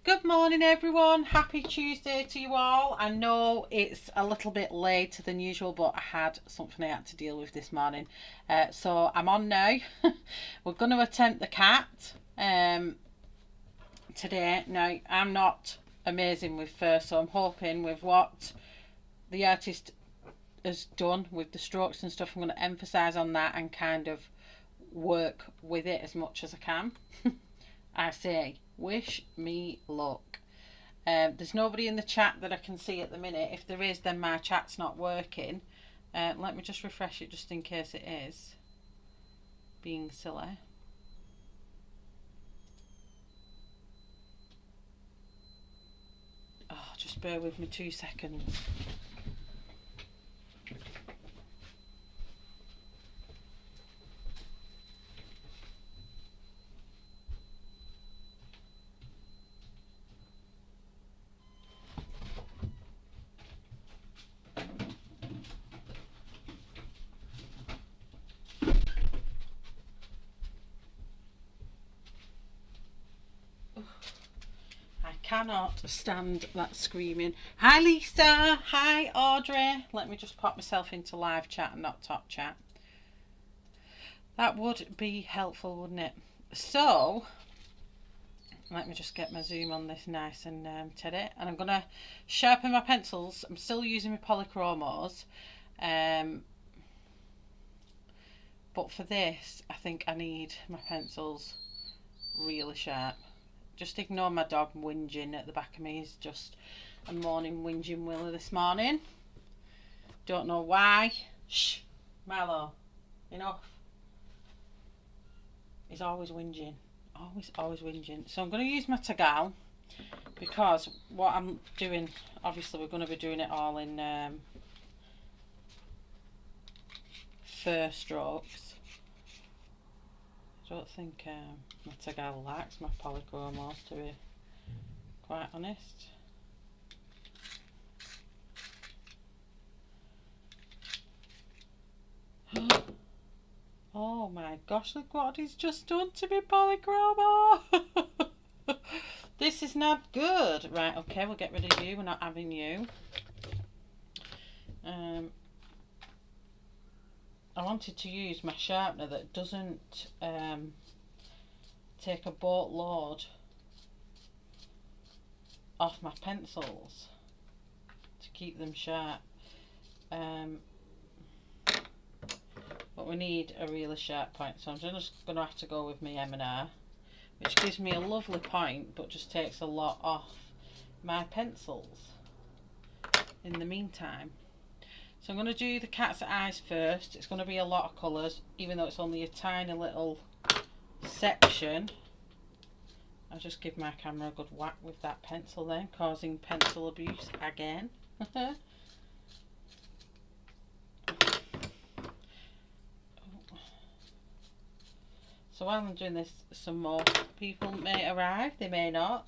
Good morning everyone, happy Tuesday to you all. I know it's a little bit later than usual, but I had something I had to deal with this morning. So I'm on now. We're going to attempt the cat today. Now, I'm not amazing with fur, so I'm hoping with what the artist has done with the strokes and stuff, I'm going to emphasise on that and kind of work with it as much as I can. I say, wish me luck. There's nobody in the chat that I can see at the minute. If there is, then my chat's not working. Let me just refresh it just in case it is being silly. Oh, just bear with me 2 seconds. Cannot stand that screaming. Hi Lisa, hi Audrey. Let me just pop myself into live chat and not top chat. That would be helpful, wouldn't it? So let me just get my zoom on this nice and steady, and I'm going to sharpen my pencils. I'm still using my polychromos, but for this I think I need my pencils really sharp. Just ignore my dog whinging at the back of me. He's just a morning whinging Willie this morning. Don't know why. Shh, Milo, enough. He's always whinging. Always whinging. So I'm going to use my Tagal, because what I'm doing, obviously we're going to be doing it all in fur strokes. I don't think my Tagal likes my polychromos, to be quite honest. Oh my gosh, look what he's just done to me polychromo. This is not good. Right, okay, we'll get rid of you. We're not having you. I wanted to use my sharpener that doesn't take a boatload off my pencils to keep them sharp. But we need a really sharp point, so I'm just going to have to go with my M&R, which gives me a lovely point but just takes a lot off my pencils in the meantime. So I'm going to do the cat's eyes first. It's going to be a lot of colours, even though it's only a tiny little section. I'll just give my camera a good whack with that pencil then, causing pencil abuse again. So while I'm doing this, some more people may arrive, they may not.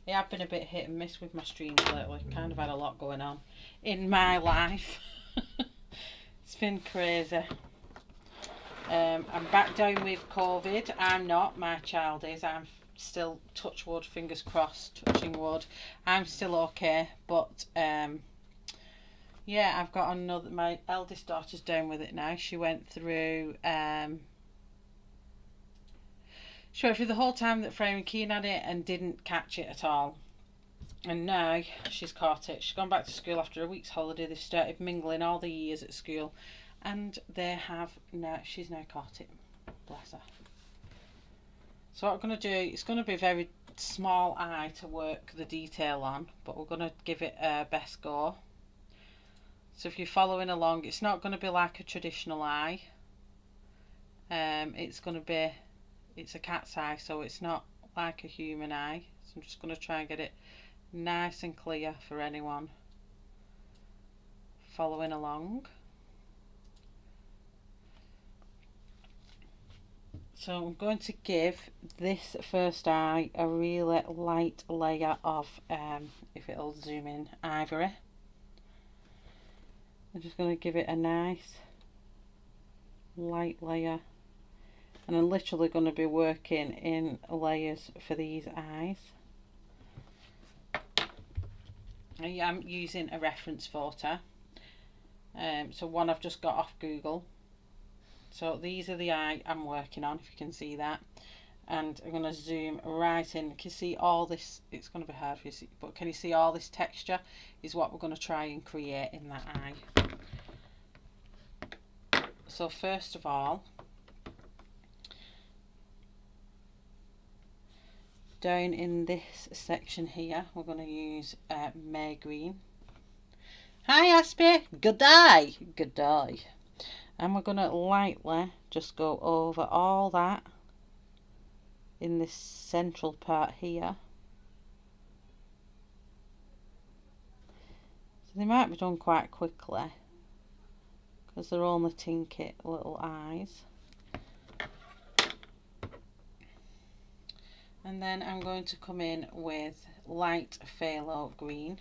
They have been a bit hit and miss with my streams lately. Kind of had a lot going on in my life. It's been crazy. I'm back down with COVID. I'm not, my child is. I'm still, touch wood, fingers crossed, touching wood. I'm still okay, but yeah, I've got another, my eldest daughter's down with it now. She went through the whole time that Freya and Keen had it and didn't catch it at all. And now she's caught it. She's gone back to school after a week's holiday. They've started mingling all the years at school, and they have now, she's now caught it. Bless her. So what I'm going to do, it's going to be a very small eye to work the detail on, but we're going to give it a best go. So if you're following along, it's not going to be like a traditional eye. It's going to be, it's a cat's eye, so it's not like a human eye. So I'm just going to try and get it nice and clear for anyone following along. So I'm going to give this first eye a really light layer of, if it'll zoom in, ivory. I'm just going to give it a nice light layer And I'm literally going to be working in layers for these eyes. I'm using a reference photo, so one I've just got off Google. So these are the eye I'm working on, if you can see that. And I'm going to zoom right in. You can see all this, it's going to be hard for you to see, but can you see all this texture is what we're going to try and create in that eye. So first of all, down in this section here, we're going to use May Green. Hi Aspie, good day, good day. And we're going to lightly just go over all that in this central part here. So they might be done quite quickly because they're only tinky little eyes. And then I'm going to come in with light phthalo green.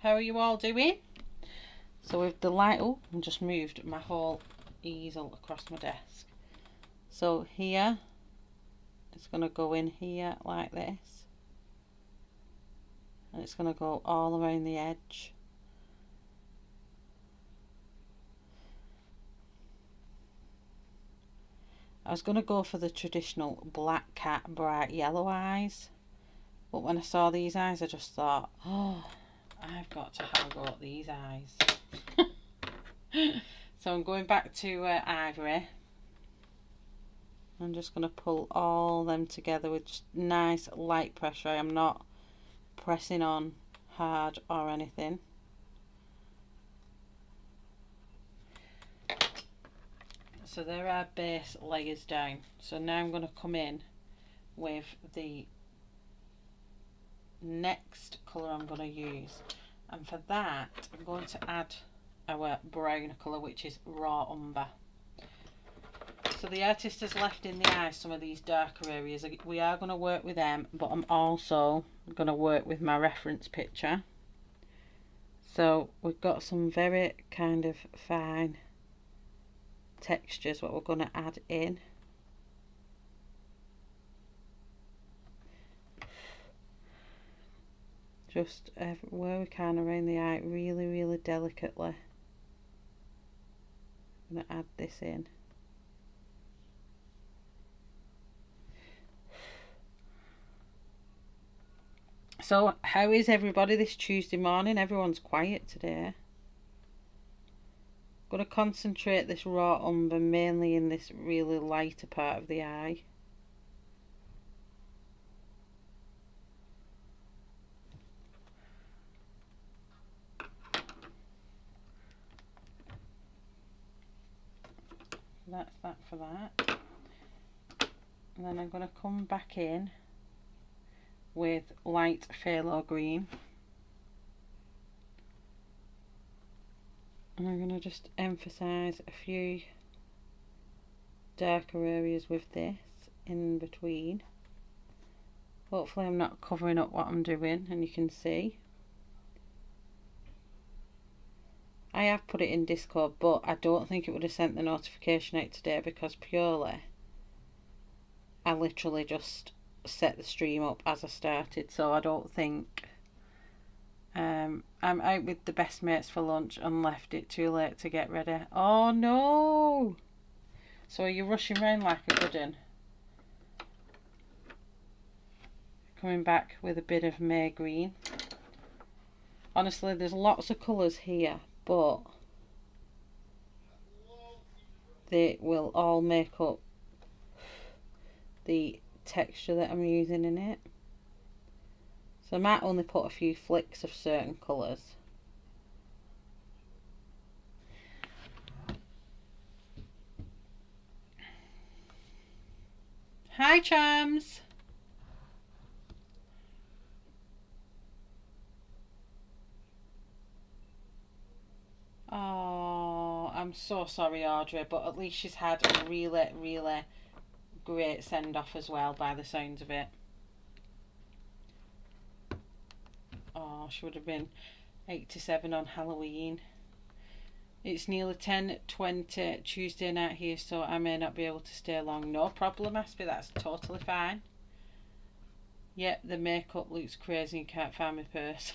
How are you all doing? So with the light, oh, I just moved my whole easel across my desk. So here, it's going to go in here like this. And it's going to go all around the edge. I was going to go for the traditional black cat bright yellow eyes, but when I saw these eyes I just thought, oh, I've got to have a go at these eyes. So I'm going back to ivory. I'm just going to pull all them together with just nice light pressure. I'm not pressing on hard or anything. So there are base layers down. So now I'm going to come in with the next colour I'm going to use, and for that I'm going to add our brown colour, which is raw umber. So the artist has left in the eye some of these darker areas. We are going to work with them, but I'm also going to work with my reference picture. So we've got some very kind of fine textures what we're going to add in. Just where we can around the eye, really delicately. I'm going to add this in. So how is everybody this Tuesday morning? Everyone's quiet today. I'm going to concentrate this raw umber mainly in this really lighter part of the eye. That's that for that. And then I'm going to come back in with light phthalo green. And I'm going to just emphasise a few darker areas with this in between. Hopefully I'm not covering up what I'm doing and you can see. I have put it in Discord, but I don't think it would have sent the notification out today because purely I literally just set the stream up as I started, so I don't think I'm out with the best mates for lunch and left it too late to get ready. Oh no! So are you rushing round like a good un? Coming back with a bit of May green. Honestly, there's lots of colours here, but they will all make up the texture that I'm using in it. So I might only put a few flicks of certain colours. Hi Charms! Oh, I'm so sorry Audrey, but at least she's had a really great send off as well by the sounds of it. Oh, she would have been 87 on Halloween. It's nearly 10:20 Tuesday night here, so I may not be able to stay long. No problem, Aspie, that's totally fine. Yep, the makeup looks crazy and can't find my purse.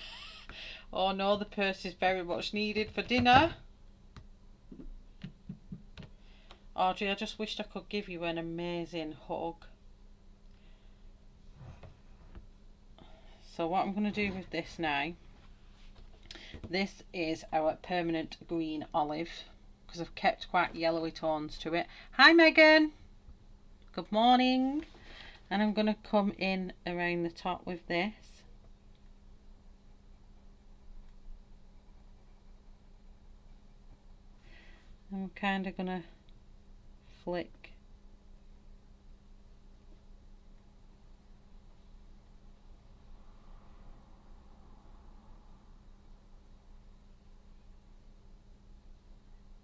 Oh no, the purse is very much needed for dinner. Audrey, I just wished I could give you an amazing hug. So what I'm going to do with this now, this is our permanent green olive, because I've kept quite yellowy tones to it. Hi Megan, good morning. And I'm going to come in around the top with this. I'm kind of going to flick.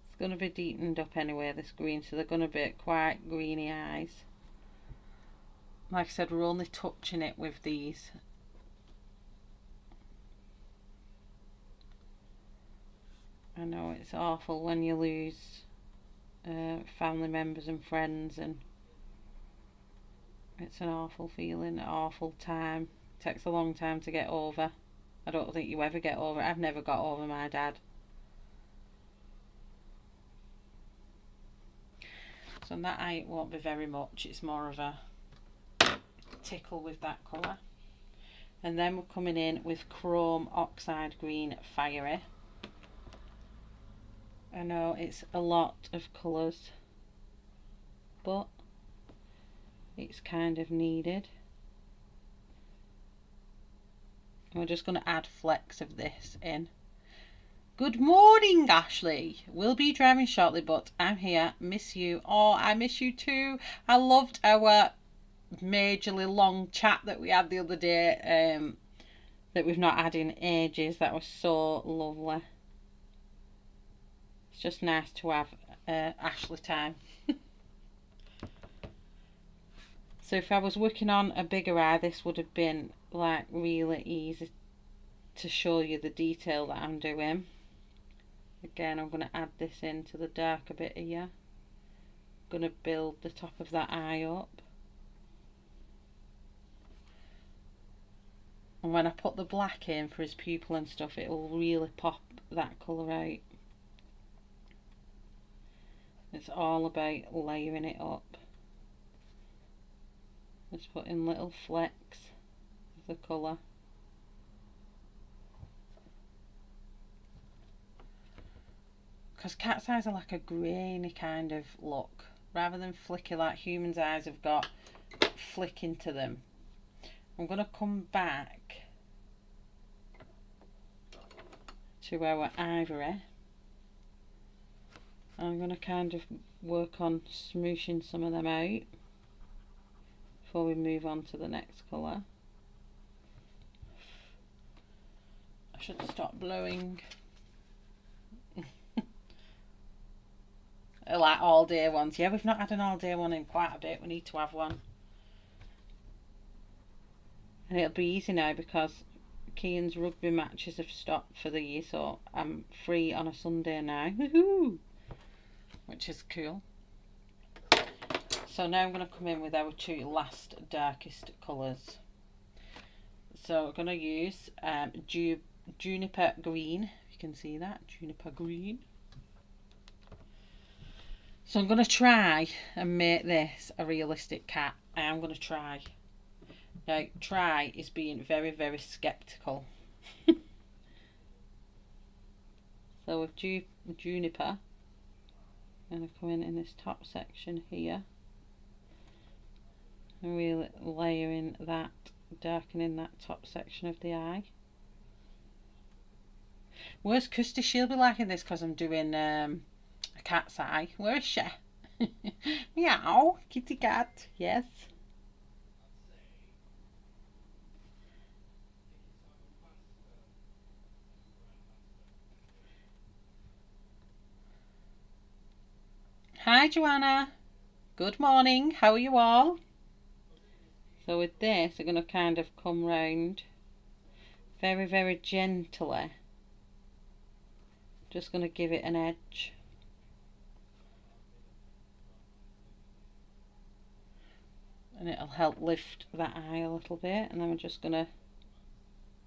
It's going to be deepened up anyway, this green, so they're going to be quite greeny eyes. Like I said, we're only touching it with these. I know it's awful when you lose family members and friends, and it's an awful feeling, an awful time. It takes a long time to get over. I don't think you ever get over it. I've never got over my dad. So on that eye it won't be very much, it's more of a tickle with that colour. And then we're coming in with Chrome Oxide Green Fiery. I know it's a lot of colours, but it's kind of needed. And we're just going to add flecks of this in. Good morning, Ashley. We'll be driving shortly, but I'm here. Miss you. Oh, I miss you too. I loved our majorly long chat that we had the other day, that we've not had in ages. That was so lovely. It's just nice to have Ashley time. So if I was working on a bigger eye, this would have been like really easy to show you the detail that I'm doing. Again, I'm going to add this into the darker bit here. I'm going to build the top of that eye up. And when I put the black in for his pupil and stuff, it will really pop that colour out. It's all about layering it up. Just put in little flecks of the colour. Because cat's eyes are like a grainy kind of look, rather than flicky like humans' eyes have got flick into them. I'm going to come back to our ivory. I'm going to kind of work on smooshing some of them out before we move on to the next colour. I should stop blowing. I like all day ones. Yeah, we've not had an all day one in quite a bit. We need to have one. And it'll be easy now because Kian's rugby matches have stopped for the year, so I'm free on a Sunday now. Woohoo! Which is cool. So now I'm going to come in with our two last darkest colours. So we're going to use Juniper Green. You can see that, Juniper Green. So I'm going to try and make this a realistic cat. I am going to try. Now, try is being very, very sceptical. So with Juniper, I'm going to come in this top section here. And really layering that, darkening that top section of the eye. Where's Kirsty? She'll be liking this because I'm doing a cat's eye. Where is she? Meow, kitty cat. Yes. Hi Joanna. Good morning. How are you all? So with this, I'm going to kind of come round very, very gently. Just going to give it an edge. And it'll help lift that eye a little bit. And then we're just going to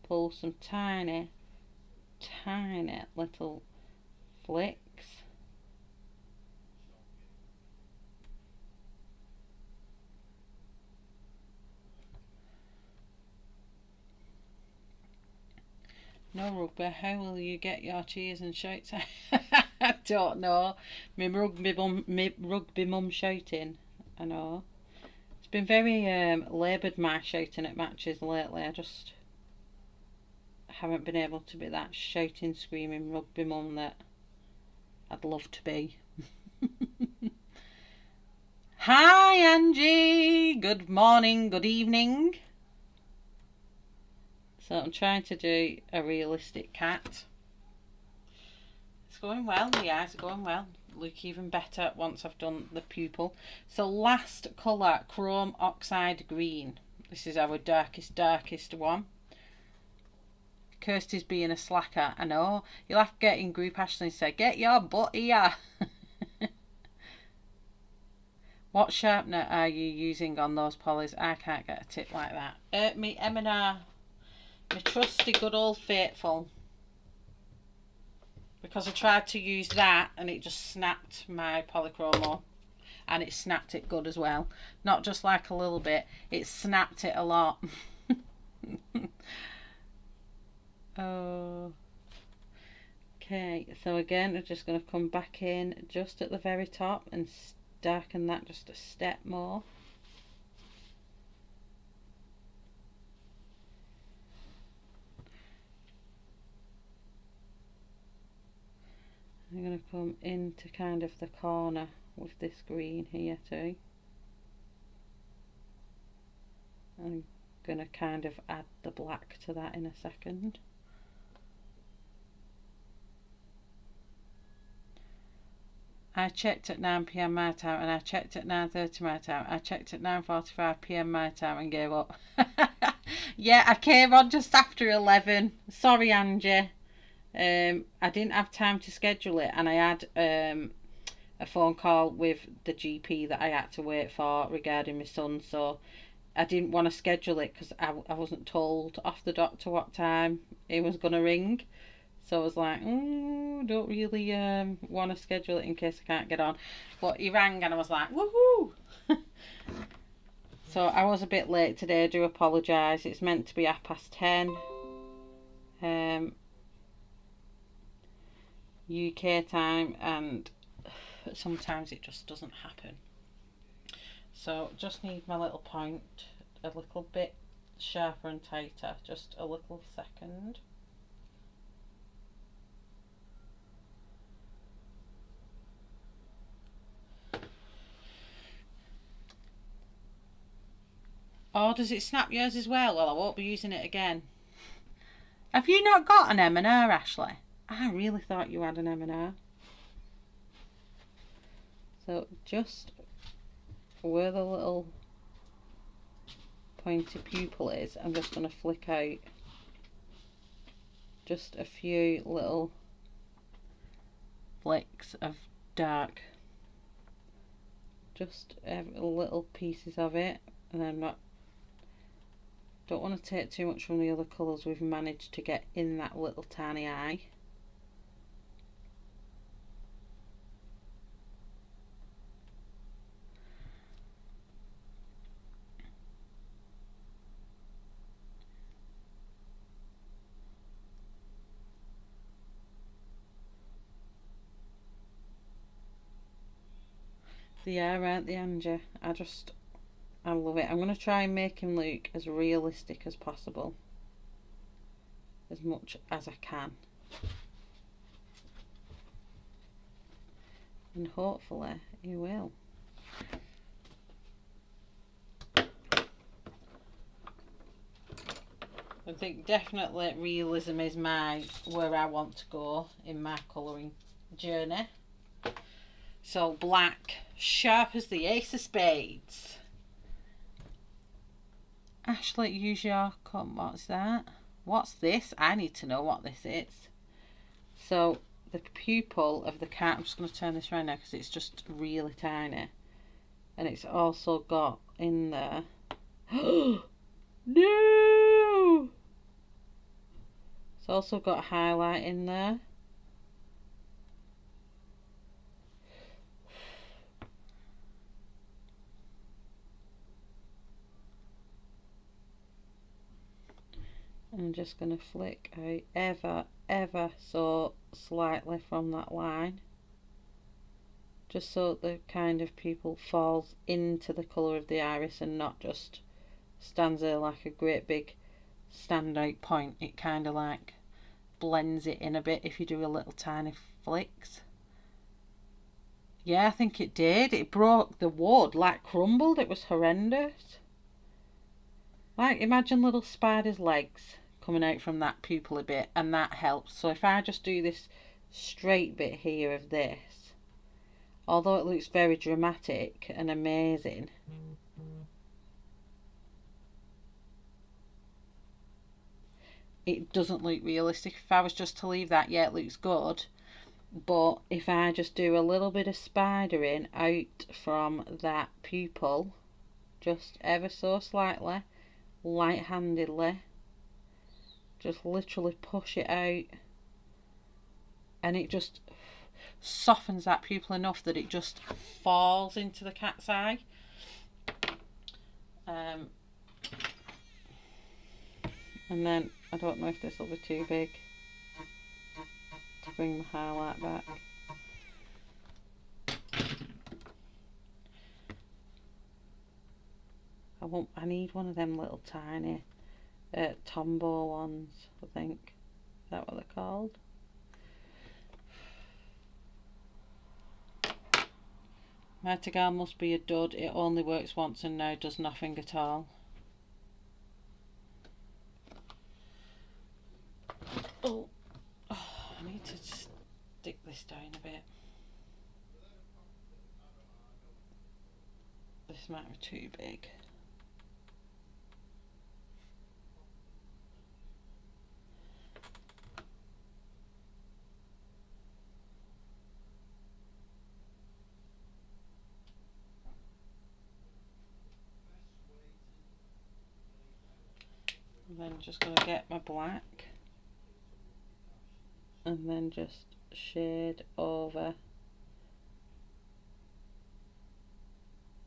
pull some tiny little flicks. No rugby, how will you get your cheers and shouts? I don't know. My rugby mum shouting, I know. It's been very laboured, my shouting at matches lately. I just haven't been able to be that shouting, screaming rugby mum that I'd love to be. Hi Angie, good morning, good evening. So I'm trying to do a realistic cat. It's going well, the eyes are going well. Look even better once I've done the pupil. So last colour, Chrome Oxide Green. This is our darkest one. Kirsty's being a slacker, I know. You'll have to get in group Ashley and say, get your butt here. What sharpener are you using on those polys? I can't get a tip like that. Me M&R. My trusty good old Faithful, because I tried to use that and it just snapped my polychromo, and it snapped it good as well, not just like a little bit, it snapped it a lot. Oh, okay, so again we're just going to come back in just at the very top and darken that just a step more. I'm going to come into kind of the corner with this green here too. I'm going to kind of add the black to that in a second. I checked at 9 PM my time, and I checked at 9:30 my time. I checked at 9:45 PM my time and gave up. Yeah, I came on just after 11. Sorry Angie. I didn't have time to schedule it, and I had a phone call with the GP that I had to wait for regarding my son, so I didn't want to schedule it because I wasn't told off the doctor what time he was going to ring. So I was like, don't really want to schedule it in case I can't get on. But he rang and I was like, woohoo! So I was a bit late today, I do apologise. It's meant to be 10:30. UK time, and sometimes it just doesn't happen. So just need my little point a little bit sharper and tighter, just a little second. Oh, does it snap yours as well? Well, I won't be using it again. Have you not got an M&R, Ashley? I really thought you had an M&R. So just where the little pointy pupil is, I'm just going to flick out just a few little flicks of dark, just little pieces of it, and I'm don't want to take too much from the other colours we've managed to get in that little tiny eye. Yeah, right, the Angie. I love it. I'm going to try and make him look as realistic as possible, as much as I can, and hopefully he will. I think definitely realism is where I want to go in my colouring journey. So black, sharp as the ace of spades. Ashley, use your comb. What's that? What's this? I need to know what this is. So the pupil of the cat. I'm just going to turn this around now because it's just really tiny. And it's also got in there. No! It's also got a highlight in there. I'm just going to flick out ever so slightly from that line, just so the kind of pupil falls into the colour of the iris and not just stands there like a great big standout point. It kind of like blends it in a bit if you do a little tiny flicks. Yeah, I think it did. It broke the wood, like crumbled. It was horrendous. Like, imagine little spider's legs coming out from that pupil a bit, and that helps. So if I just do this straight bit here of this, although it looks very dramatic and amazing, it doesn't look realistic. If I was just to leave that, yeah, it looks good. But if I just do a little bit of spidering out from that pupil, just ever so slightly, light-handedly, just literally push it out, and it just softens that pupil enough that it just falls into the cat's eye. And then I don't know if this will be too big to bring the highlight back. I need one of them little tiny Tombow ones, I think. Is that what they're called? Mightygal must be a dud. It only works once and now does nothing at all. Oh, I need to stick this down a bit. This might be too big. And then just going to get my black and then just shade over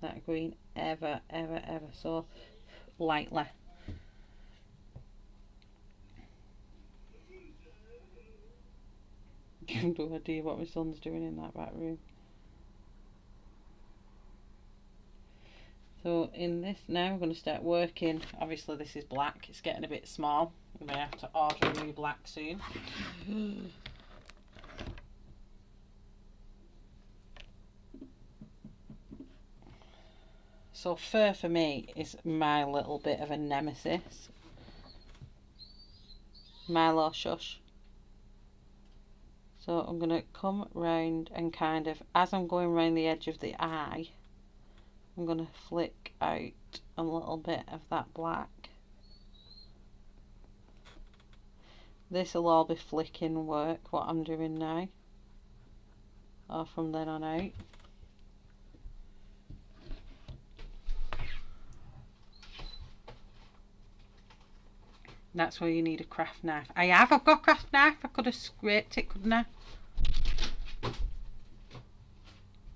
that green ever so lightly. No idea what my son's doing in that back room. So in this now I'm going to start working. Obviously this is black, it's getting a bit small. I may have to order a new black soon. So fur for me is my little bit of a nemesis. Milo, shush. So I'm going to come round and kind of, as I'm going round the edge of the eye, I'm going to flick out a little bit of that black. This will all be flicking work, what I'm doing now, or from then on out. That's where you need a craft knife. I've got a craft knife. I could have scraped it, couldn't I?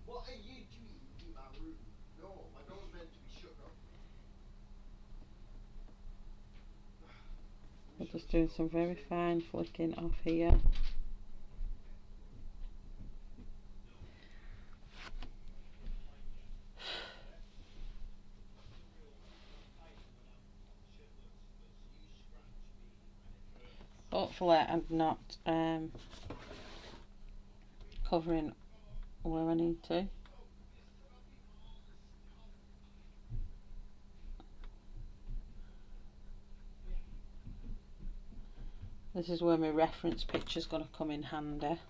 What are you doing in my room? No, my door's meant to be shut up. I'm just doing some very fine flicking off here. Hopefully I'm not covering where I need to. This is where my reference picture is going to come in handy.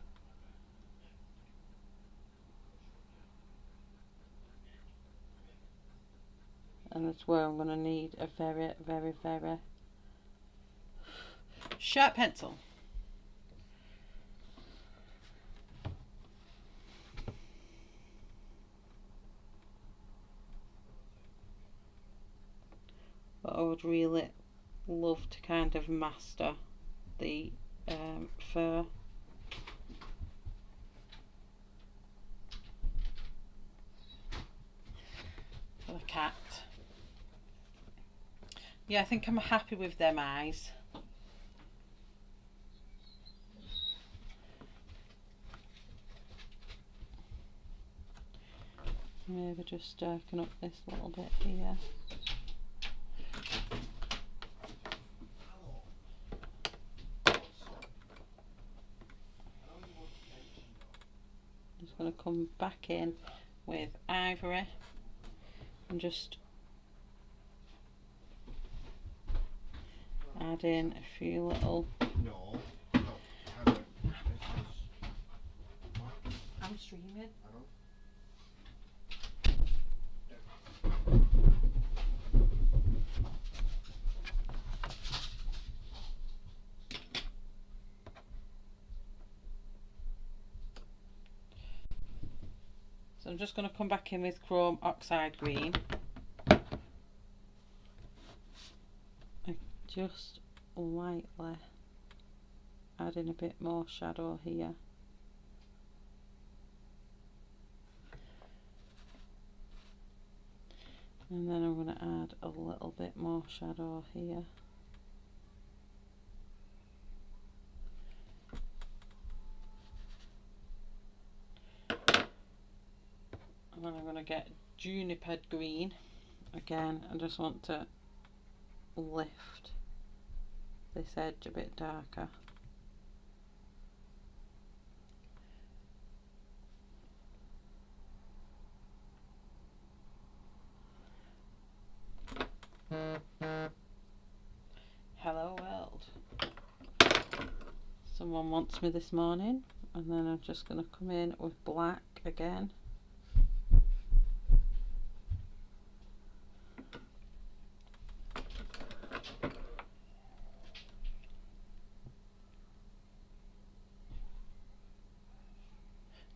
And that's where I'm going to need a very sharp pencil. but I would really love to kind of master the fur. For the cat. Yeah, I think I'm happy with them eyes. Maybe just darken up this little bit here. Just going to come back in with ivory and just add in a few little. No, I don't. I'm streaming. I know. So I'm just going to come back in with chrome oxide green. I just lightly add in a bit more shadow here. And then I'm going to add a little bit more shadow here. And then I'm going to get juniper green. Again, I just want to lift this edge a bit darker. Hello world. Someone wants me this morning, and then I'm just going to come in with black again.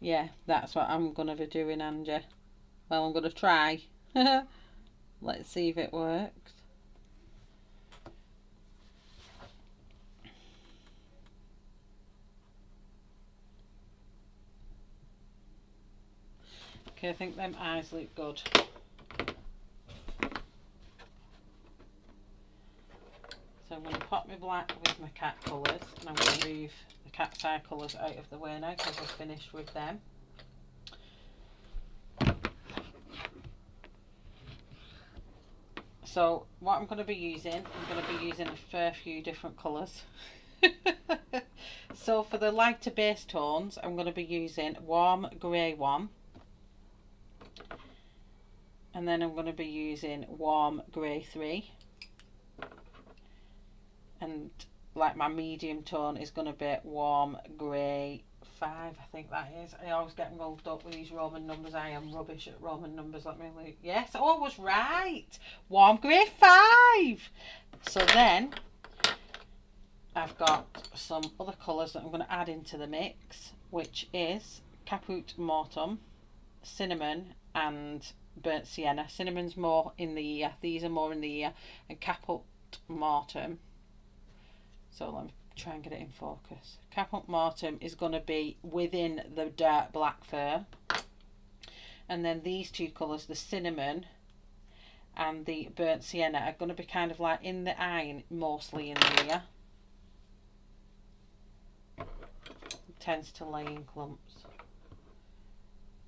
Yeah, that's what I'm going to be doing, Angie. Well, I'm going to try. Let's see if it works. Okay, I think them eyes look good. So I'm going to pop my black with my cat colours, and I'm going to move the cat's eye colours out of the way now because I've finished with them. So what I'm going to be using, I'm going to be using a fair few different colours. So for the lighter base tones, I'm going to be using warm grey one. And then I'm going to be using warm grey 3. And like my medium tone is going to be warm grey 5, I think that is. I always get rolled up with these Roman numbers. I am rubbish at Roman numbers. Let me look. Yes, oh, I was right. Warm grey 5. So then I've got some other colours that I'm going to add into the mix, which is Caput Mortuum, Cinnamon and Burnt Sienna. Cinnamon's more in the ear, these are more in the ear, and Caput Mortuum. So let me try and get it in focus. Caput Mortuum is going to be within the dark black fur. And then these two colours, the Cinnamon and the Burnt Sienna, are going to be kind of like in the eye and mostly in the ear. It tends to lay in clumps.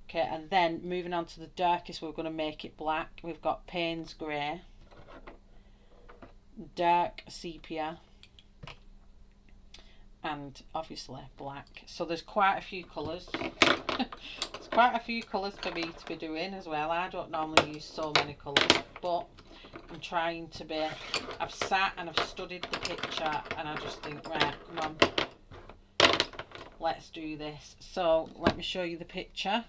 Okay, and then moving on to the darkest, we're going to make it black. We've got Payne's Grey, Dark Sepia, and obviously black. So there's quite a few colours. There's quite a few colours for me to be doing as well. I don't normally use so many colours, but I'm trying to be. I've sat and I've studied the picture and I just think, right, come on, let's do this. So let me show you the picture,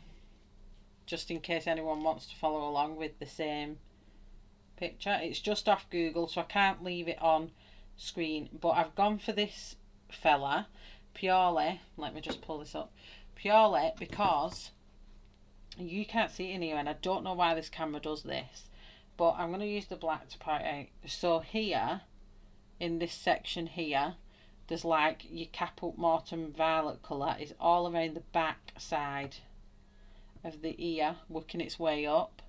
just in case anyone wants to follow along with the same picture. It's just off Google, so I can't leave it on screen, but I've gone for this fella purely, let me just pull this up, purely because you can't see it in here, and I don't know why this camera does this, but I'm going to use the black to point out. So here, in this section here, there's like your caput mortuum violet colour is all around the back side of the ear, working its way up.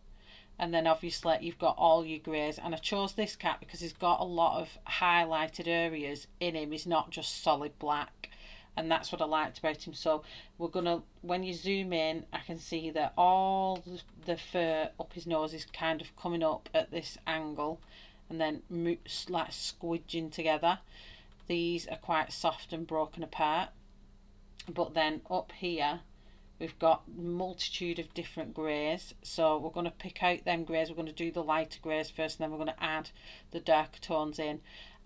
And then obviously you've got all your greys, and I chose this cat because he's got a lot of highlighted areas in him. He's not just solid black, and that's what I liked about him. So we're gonna, when you zoom in, I can see that all the fur up his nose is kind of coming up at this angle and then like squidging together. These are quite soft and broken apart, but then up here we've got a multitude of different greys. So we're going to pick out them greys. We're going to do the lighter greys first, and then we're going to add the darker tones in.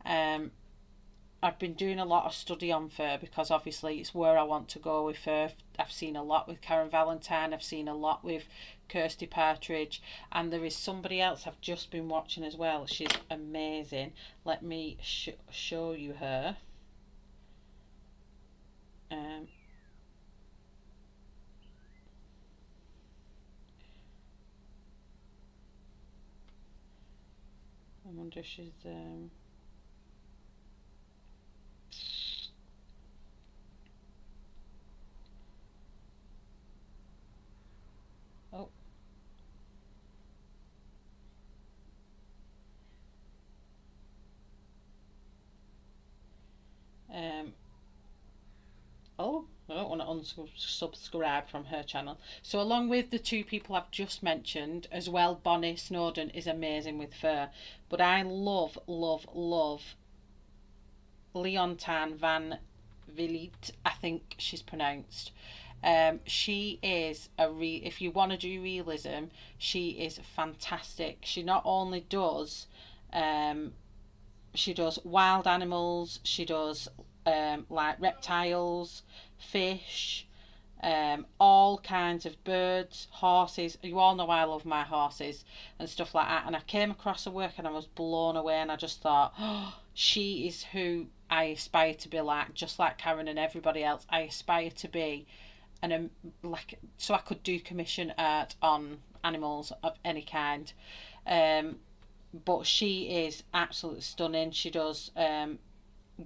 I've been doing a lot of study on fur because obviously it's where I want to go with fur. I've seen a lot with Karen Valentine, I've seen a lot with Kirsty Partridge, and there is somebody else I've just been watching as well. She's amazing. Let me show you her. I wonder if she's oh, oh, I don't want to unsubscribe from her channel. So along with the two people I've just mentioned as well, Bonnie Snowdon is amazing with fur, but I love Leontine van Vliet, I think she's pronounced. She is if you want to do realism, she is fantastic. She not only does she does wild animals, she does like reptiles, fish, all kinds of birds, horses. You all know I love my horses and stuff like that, and I came across her work and I was blown away, and I just thought, oh, she is who I aspire to be like, just like Karen and everybody else. I aspire to be like, so I could do commission art on animals of any kind. But she is absolutely stunning. She does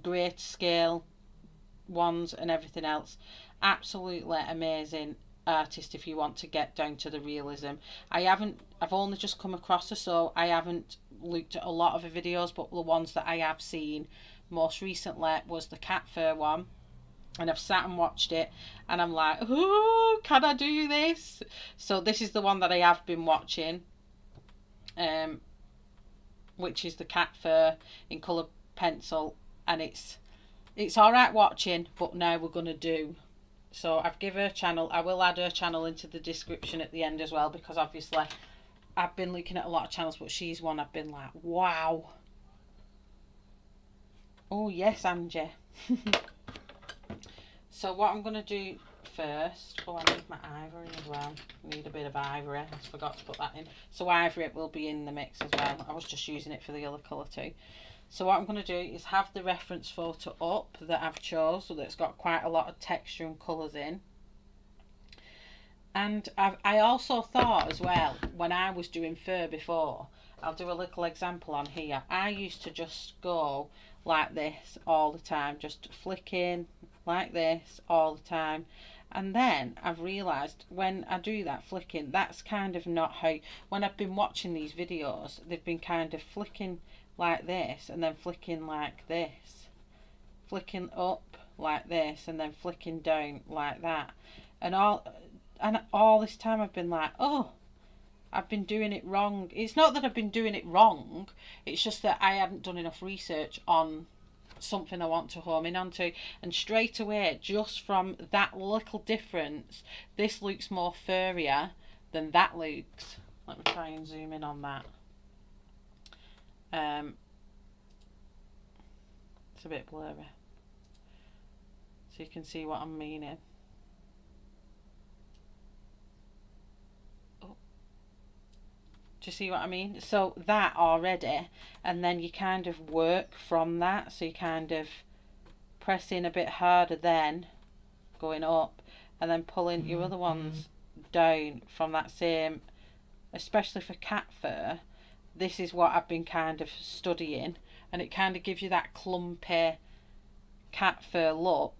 great scale ones and everything else. Absolutely amazing artist if you want to get down to the realism. I've only just come across her, so I haven't looked at a lot of her videos, but the ones that I have seen most recently was the cat fur one, and I've sat and watched it and I'm like, oh, can I do this? So this is the one that I have been watching, which is the cat fur in colour pencil, and it's all right watching, but now we're gonna do. So I've given her channel. I will add her channel into the description at the end as well, because obviously I've been looking at a lot of channels, but she's one I've been like, wow. Oh yes, Angie. So what I'm gonna do first, oh, I need my ivory as well. I need a bit of ivory. I forgot to put that in. So ivory will be in the mix as well. I was just using it for the other colour too. So what I'm going to do is have the reference photo up that I've chose, so that it's got quite a lot of texture and colours in. And I also thought as well, when I was doing fur before, I'll do a little example on here. I used to just go like this all the time, just flicking like this all the time. And then I've realised when I do that flicking, that's kind of not how, when I've been watching these videos, they've been kind of flicking like this and then flicking like this, flicking up like this and then flicking down like that, and all this time I've been like, oh, I've been doing it wrong. It's not that I've been doing it wrong, it's just that I hadn't done enough research on something I want to home in onto, and straight away, just from that little difference, this looks more furrier than that looks. Let me try and zoom in on that. It's a bit blurry, so you can see what I'm meaning. Oh. Do you see what I mean? So that already, and then you kind of work from that, so you kind of press in a bit harder, then going up, and then pulling your other ones down from that same, especially for cat fur, this is what I've been kind of studying, and it kind of gives you that clumpy cat fur look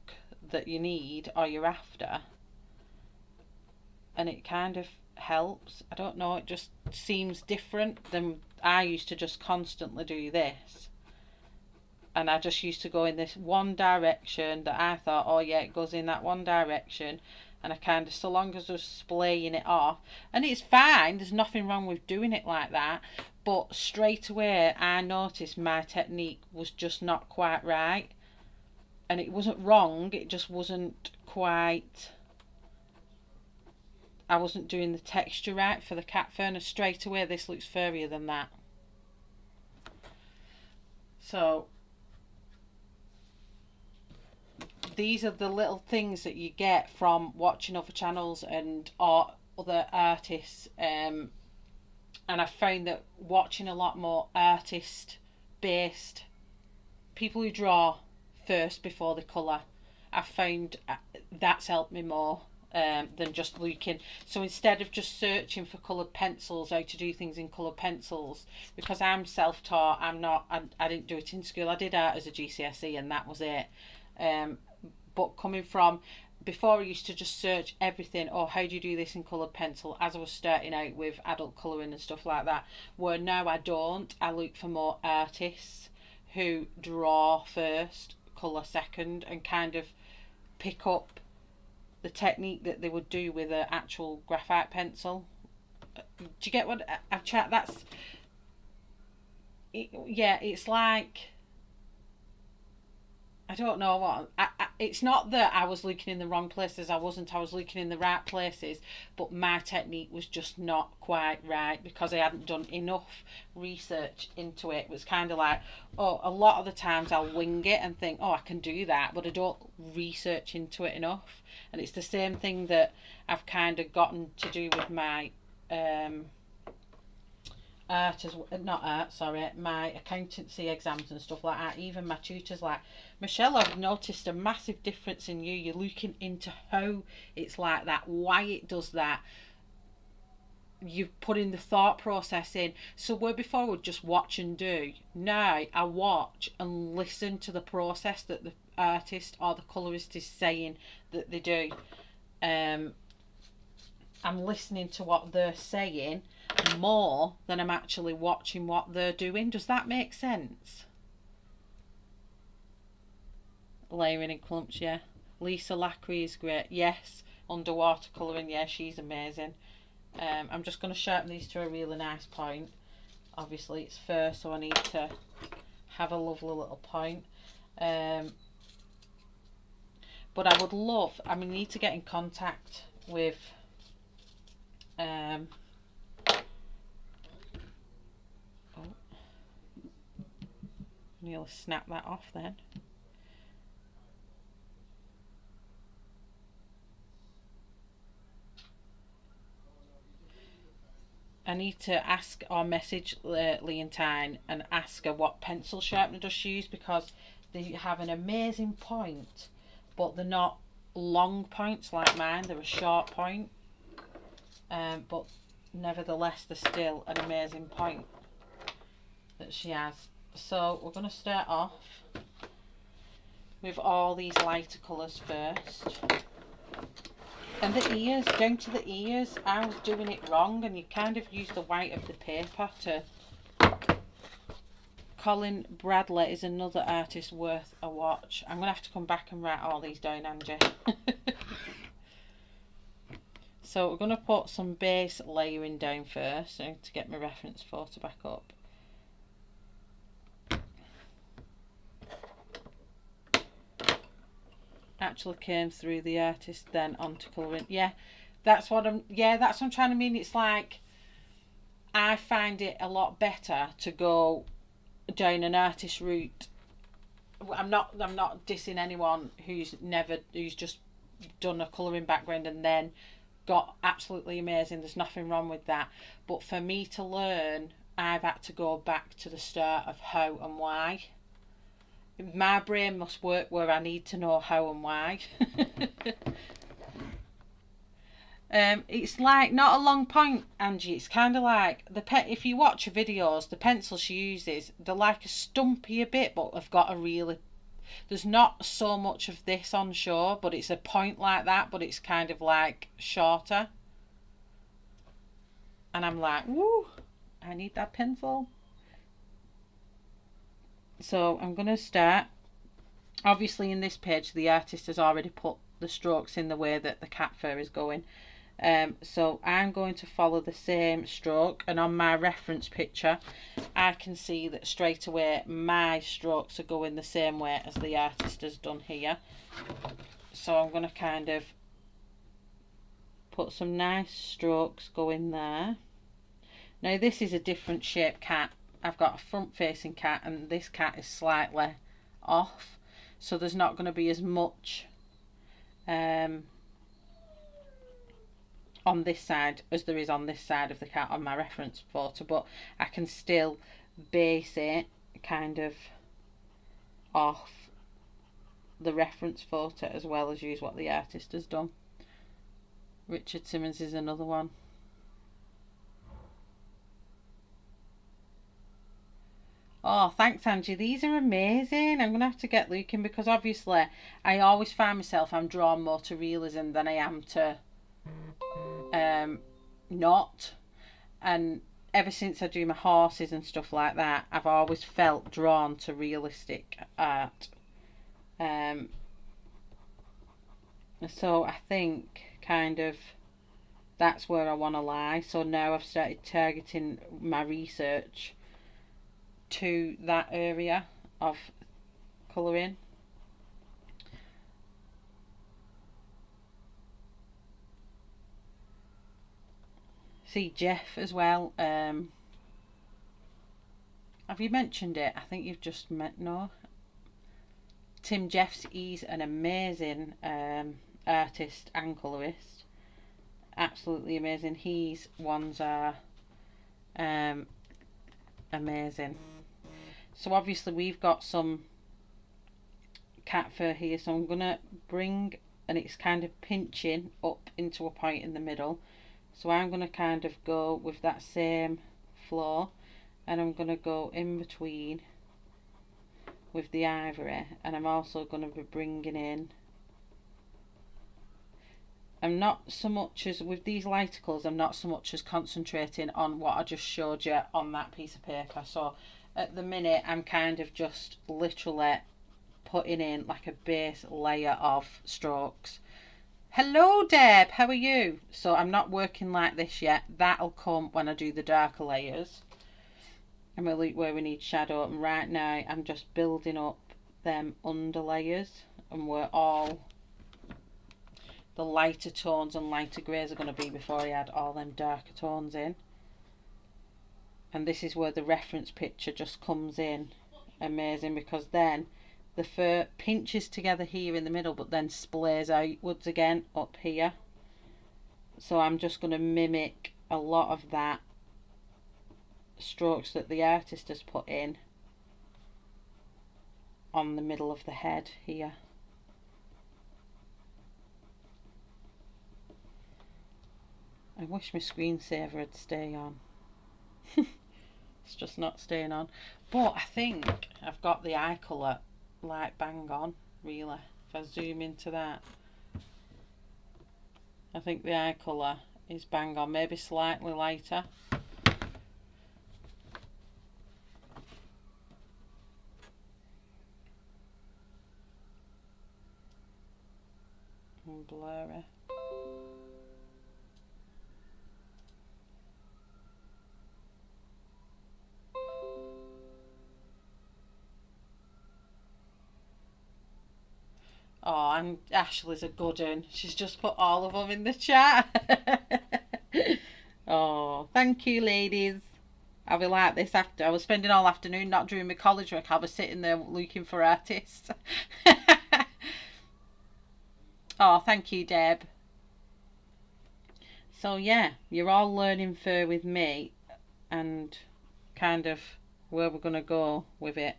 that you need or you're after, and it kind of helps. I don't know, it just seems different than I used to just constantly do this, and I just used to go in this one direction that I thought, oh yeah, it goes in that one direction, and I kind of, so long as I was splaying it off, and it's fine, there's nothing wrong with doing it like that, but straight away I noticed my technique was just not quite right. And it wasn't wrong, it just wasn't quite, I wasn't doing the texture right for the cat fur, and straight away this looks furrier than that. So these are the little things that you get from watching other channels and other artists, and I found that watching a lot more artist based people who draw first before the colour, I found that's helped me more than just looking. So instead of just searching for coloured pencils, how to do things in coloured pencils, because I'm self-taught, I didn't do it in school, I did art as a GCSE and that was it. But coming from, before I used to just search everything, oh, how do you do this in coloured pencil, as I was starting out with adult colouring and stuff like that, where now I don't, I look for more artists who draw first, colour second, and kind of pick up the technique that they would do with an actual graphite pencil. Do you get what I've tried? That's it, yeah, it's like, I don't know what, it's not that I was looking in the wrong places, I was looking in the right places, but my technique was just not quite right because I hadn't done enough research into it. It was kind of like, oh, a lot of the times I'll wing it and think, oh, I can do that, but I don't research into it enough. And it's the same thing that I've kind of gotten to do with my my accountancy exams and stuff like that. Even my tutors like, Michelle, I've noticed a massive difference in you. You're looking into how it's like that, why it does that. You've put in the thought process in. So where before I would just watch and do, now I watch and listen to the process that the artist or the colourist is saying that they do. I'm listening to what they're saying more than I'm actually watching what they're doing. Does that make sense? Layering in clumps, yeah. Lisa Lackery is great. Yes. Underwater colouring, yeah, she's amazing. I'm just going to sharpen these to a really nice point. Obviously it's fur, so I need to have a lovely little point. But I would love, I need to get in contact with nearly snap that off then. I need to ask or message Leontine and ask her what pencil sharpener does she use, because they have an amazing point, but they're not long points like mine, they're a short point. But nevertheless they're still an amazing point that she has. So we're going to start off with all these lighter colours first. And the ears, down to the ears, I was doing it wrong, and you kind of use the white of the paper to... Colin Bradley is another artist worth a watch. I'm going to have to come back and write all these down, Angie. So we're going to put some base layering down first, so to get my reference photo back up. Actually came through the artist then onto colouring. Yeah, that's what I'm trying to mean. It's like, I find it a lot better to go down an artist route. I'm not dissing anyone who's just done a colouring background and then got absolutely amazing. There's nothing wrong with that. But for me to learn, I've had to go back to the start of how and why. My brain must work where I need to know how and why. It's like not a long point, Angie. It's kind of like if you watch her videos, the pencils she uses, they're like a stumpier bit, but they've got a really. There's not so much of this on show, but it's a point like that, but it's kind of like shorter. And I'm like, woo, I need that pencil. So I'm going to start. Obviously in this page, the artist has already put the strokes in the way that the cat fur is going. So I'm going to follow the same stroke, and on my reference picture I can see that straight away my strokes are going the same way as the artist has done here. So I'm going to kind of put some nice strokes going there. Now this is a different shaped cat. I've got a front facing cat, and this cat is slightly off, so there's not going to be as much on this side as there is on this side of the cat on my reference photo, but I can still base it kind of off the reference photo as well as use what the artist has done. Richard Simmons is another one. Oh, thanks, Angie. These are amazing. I'm going to have to get looking, because obviously I always find myself I'm drawn more to realism than I am to not. And ever since I do my horses and stuff like that, I've always felt drawn to realistic art. So I think kind of that's where I want to lie. So now I've started targeting my research to that area of colouring. See Jeff as well. Have you mentioned it? I think you've just met. No. Tim Jeffs, he's an amazing artist and colourist. Absolutely amazing. His ones are amazing. So obviously we've got some cat fur here, so I'm gonna bring, and it's kind of pinching up into a point in the middle, so I'm gonna kind of go with that same flow, and I'm gonna go in between with the ivory, and I'm also gonna be bringing in, I'm not so much as with these lighter colours, I'm not so much as concentrating on what I just showed you on that piece of paper. So at the minute I'm kind of just literally putting in like a base layer of strokes. Hello Deb, how are you? So I'm not working like this yet. That'll come when I do the darker layers, and we'll look where we need shadow. And right now I'm just building up them under layers, and we're all the lighter tones and lighter greys are going to be before I add all them darker tones in. And this is where the reference picture just comes in amazing, because then the fur pinches together here in the middle but then splays outwards again up here. So I'm just going to mimic a lot of that strokes that the artist has put in on the middle of the head here. I wish my screensaver would stay on. It's just not staying on. But I think I've got the eye colour like bang on, really. If I zoom into that, I think the eye colour is bang on, maybe slightly lighter. And blurry. Oh, and Ashley's a good one. She's just put all of them in the chat. Oh, thank you, ladies. I'll be like this after. I was spending all afternoon not doing my college work. I was sitting there looking for artists. Oh, thank you, Deb. So yeah, you're all learning fur with me and kind of where we're going to go with it.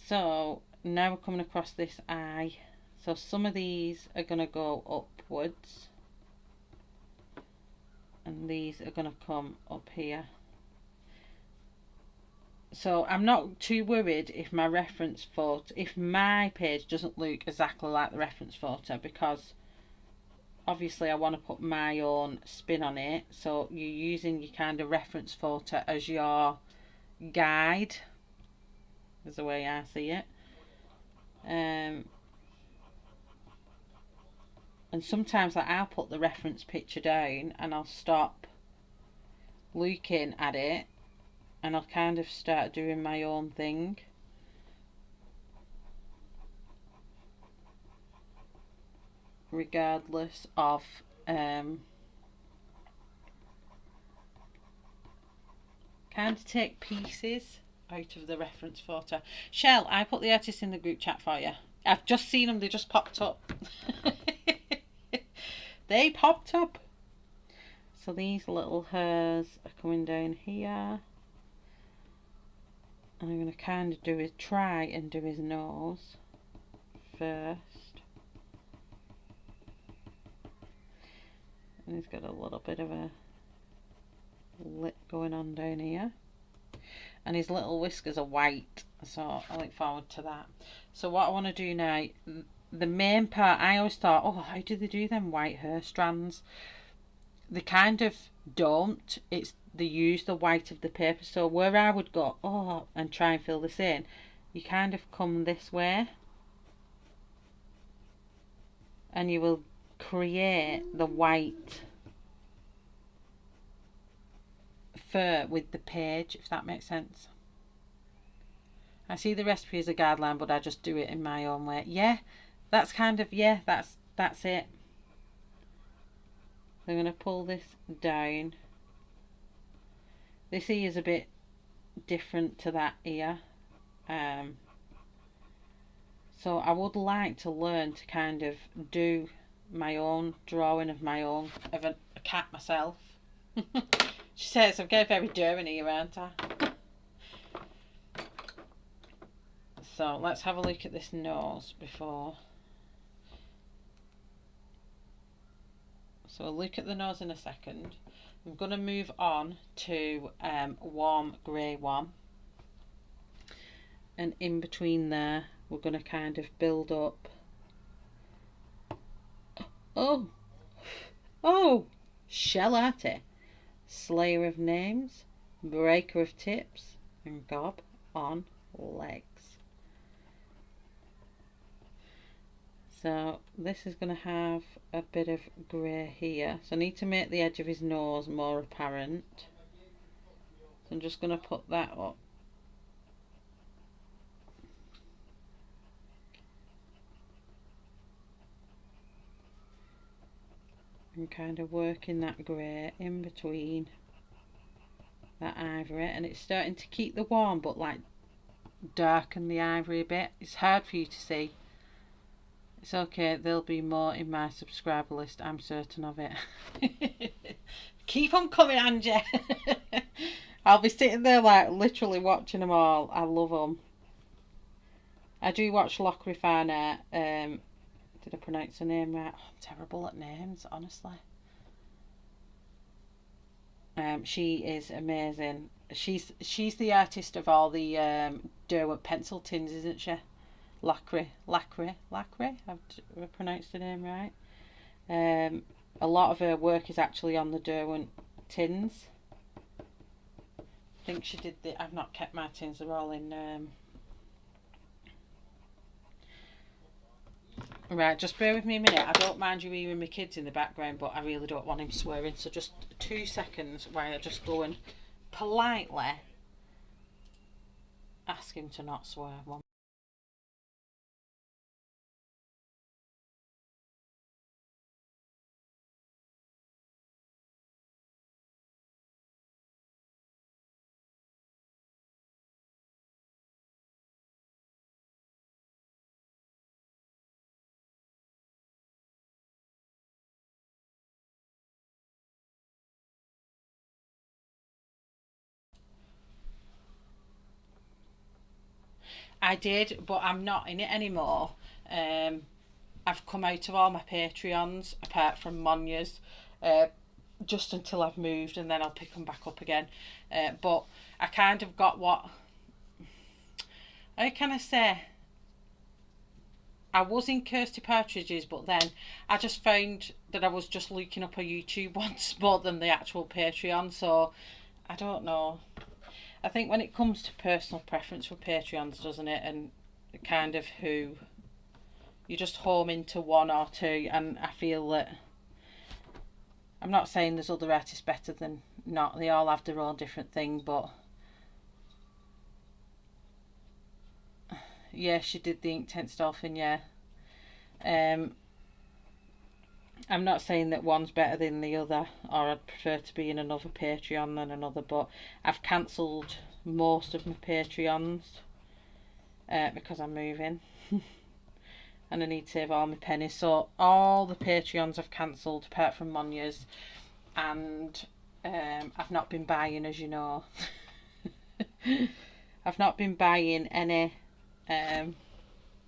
So now we're coming across this eye. So some of these are going to go upwards. and these are going to come up here. So I'm not too worried if my reference photo, if my page doesn't look exactly like the reference photo, because obviously I want to put my own spin on it. So you're using your kind of reference photo as your guide, is the way I see it. And sometimes like, I'll put the reference picture down and I'll stop looking at it and I'll kind of start doing my own thing. Regardless of kind of take pieces out of the reference photo. Shell, I put the artist in the group chat for you. I've just seen them, they just popped up. They popped up. So these little hairs are coming down here. And I'm going to kind of do try and do his nose first. And he's got a little bit of a lip going on down here. And his little whiskers are white, so I look forward to that. So what I want to do now, the main part, I always thought, oh, how do they do them white hair strands? They kind of don't. They use the white of the paper. So where I would go, oh, and try and fill this in, you kind of come this way, and you will create the white fur with the page, if that makes sense. I see the recipe as a guideline, but I just do it in my own way. Yeah, that's kind of, yeah, that's it. I'm going to pull this down. This ear is a bit different to that ear. So I would like to learn to kind of do my own drawing of my own, of a cat myself. She says, I'm getting very daring here, aren't I? So let's have a look at this nose before. So we'll look at the nose in a second. I'm going to move on to warm grey one. And in between there, we're going to kind of build up. Oh! Shell-arty. Slayer of names, breaker of tips, and gob on legs. So this is going to have a bit of grey here. So I need to make the edge of his nose more apparent. So I'm just going to put that up. And kind of working that grey in between that ivory, and it's starting to keep the warm but like darken the ivory a bit. It's hard for you to see. It's okay, there'll be more in my subscriber list, I'm certain of it. Keep on coming, Angie. I'll be sitting there like literally watching them all. I love them. I do watch Locrifana. Did I pronounce her name right? Oh, I'm terrible at names, honestly. She is amazing. She's the artist of all the Derwent pencil tins, isn't she? Lacre. I've pronounced her name right. A lot of her work is actually on the Derwent tins. I think she did the. I've not kept my tins. They're all in. Right, just bear with me a minute. I don't mind you hearing my kids in the background, but I really don't want him swearing. So just 2 seconds while I just go and politely ask him to not swear. I did, but I'm not in it anymore. I've come out of all my Patreons, apart from Monya's. just until I've moved, and then I'll pick them back up again. But I kind of got what, how can I say, I was in Kirsty Partridge's, but then I just found that I was just looking up her YouTube once more than the actual Patreon. So I don't know. I think when it comes to personal preference with Patreons, doesn't it, and kind of who you just home into one or two, and I feel that, I'm not saying there's other artists better than not, they all have their own different thing, but yeah, she did the Inktense Dolphin, yeah. I'm not saying that one's better than the other, or I'd prefer to be in another Patreon than another, but I've cancelled most of my Patreons because I'm moving and I need to save all my pennies. So all the Patreons I've cancelled apart from Monya's, and I've not been buying, as you know. I've not been buying any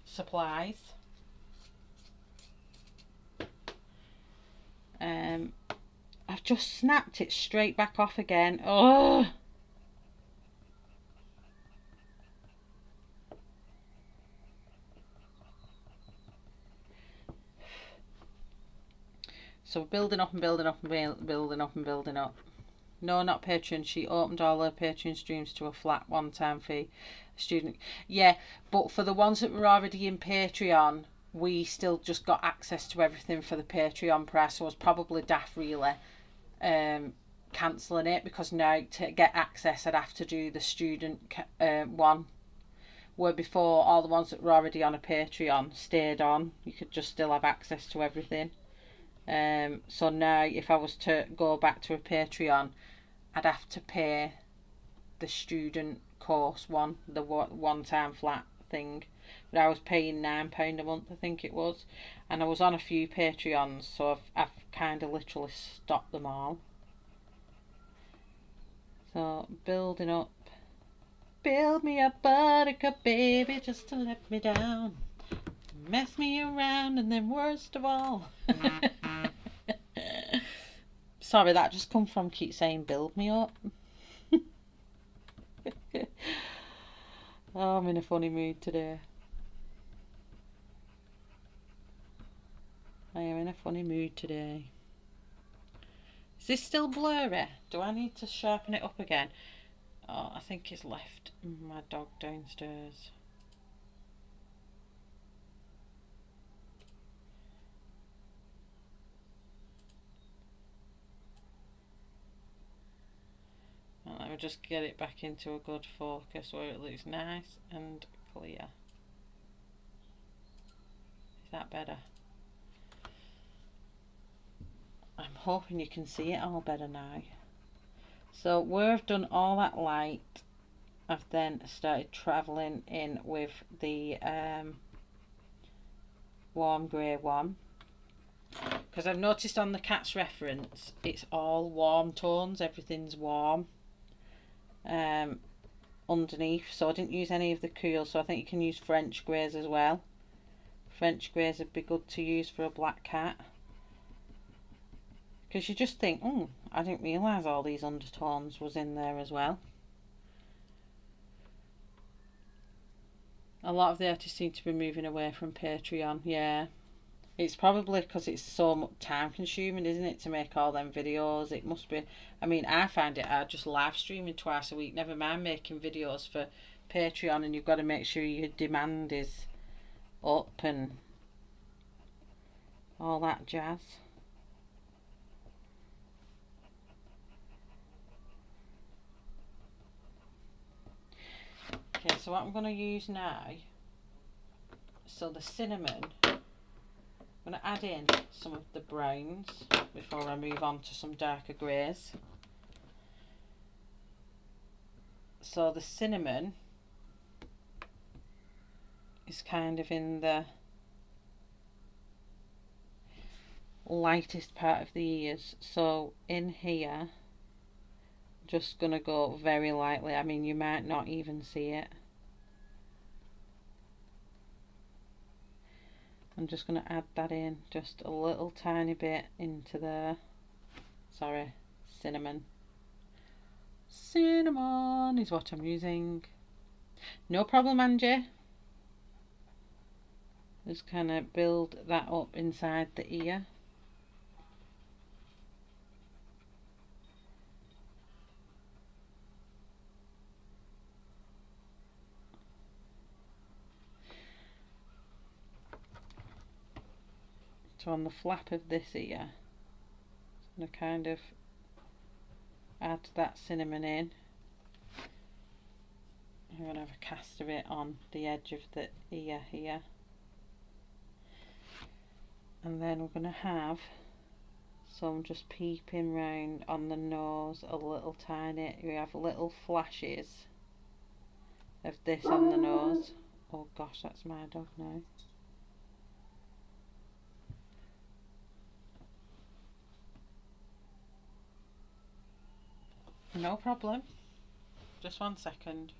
supplies. I've just snapped it straight back off again. Oh. So we're building up and building up and building up and building up. No, not Patreon. She opened all her Patreon streams to a flat one-time fee. Student, yeah, but for the ones that were already in Patreon, we still just got access to everything for the Patreon price. So I was probably daft really cancelling it, because now to get access I'd have to do the student one, where before all the ones that were already on a Patreon stayed on. You could just still have access to everything. So now if I was to go back to a Patreon, I'd have to pay the student course one, the one-time flat thing. But I was paying £9 a month, I think it was, and I was on a few Patreons, so I've kind of literally stopped them all. So building up, build me a buttercup, baby, just to let me down, mess me around, and then worst of all. Sorry, that just come from keep saying build me up. Oh, I'm in a funny mood today. I am in a funny mood today. Is this still blurry? Do I need to sharpen it up again? Oh, I think it's left my dog downstairs. Well, let me just get it back into a good focus where it looks nice and clear. Is that better? I'm hoping you can see it all better now. So where I've done all that light, I've then started travelling in with the warm grey one, because I've noticed on the cat's reference it's all warm tones, everything's warm underneath, so I didn't use any of the cool, so I think you can use French greys as well. French greys would be good to use for a black cat, because you just think, oh, I didn't realise all these undertones was in there as well. A lot of the artists seem to be moving away from Patreon, yeah. It's probably because it's so much time consuming, isn't it, to make all them videos. It must be. I mean, I find it hard just live streaming twice a week, never mind making videos for Patreon, and you've got to make sure your demand is up and all that jazz. Okay, so what I'm going to use now, so the cinnamon, I'm going to add in some of the browns before I move on to some darker greys. So the cinnamon is kind of in the lightest part of the ears. So in here, just going to go very lightly. I mean, you might not even see it. I'm just going to add that in just a little tiny bit into there. Sorry, cinnamon. Cinnamon is what I'm using. No problem, Angie. Just kind of build that up inside the ear. So on the flap of this ear, I'm going to kind of add that cinnamon in. I'm going to have a cast of it on the edge of the ear here. And then we're going to have some just peeping round on the nose, a little tiny, we have little flashes of this on the nose. Oh gosh, that's my dog now. No problem. Just 1 second.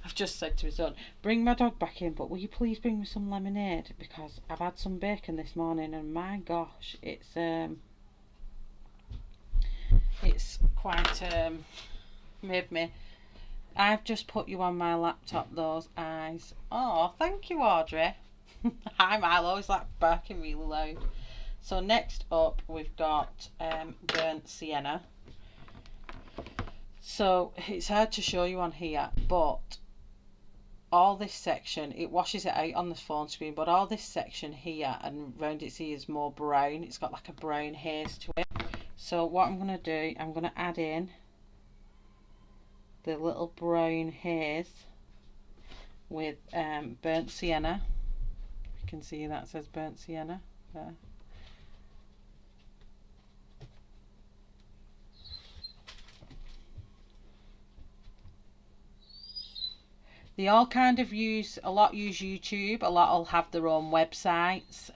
I've just said to his son, bring my dog back in, but will you please bring me some lemonade, because I've had some bacon this morning and my gosh, it's quite made me. I've just put you on my laptop, those eyes. Oh, thank you, Audrey. Hi, Milo, always like barking really loud. So next up we've got burnt sienna. So it's hard to show you on here, but all this section, it washes it out on the phone screen, but all this section here and round its ears is more brown. It's got like a brown haze to it. So what I'm going to do, I'm going to add in the little brown haze with burnt sienna. You can see that says burnt sienna there. They all kind of use YouTube, a lot will have their own websites,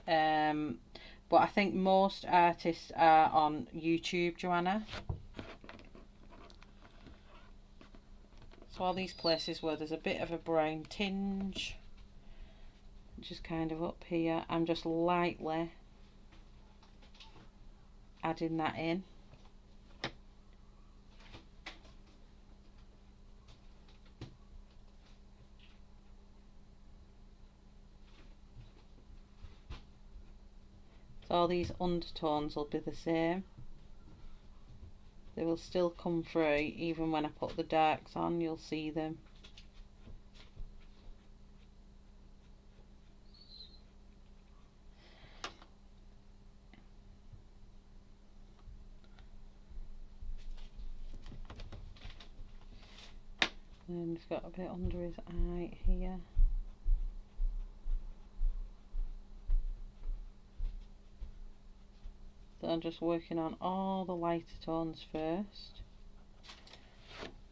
but I think most artists are on YouTube, Joanna. So all these places where there's a bit of a brown tinge, just kind of up here, I'm just lightly adding that in. So all these undertones will be the same. They will still come through even when I put the darks on, you'll see them. And he's got a bit under his eye here. So I'm just working on all the lighter tones first,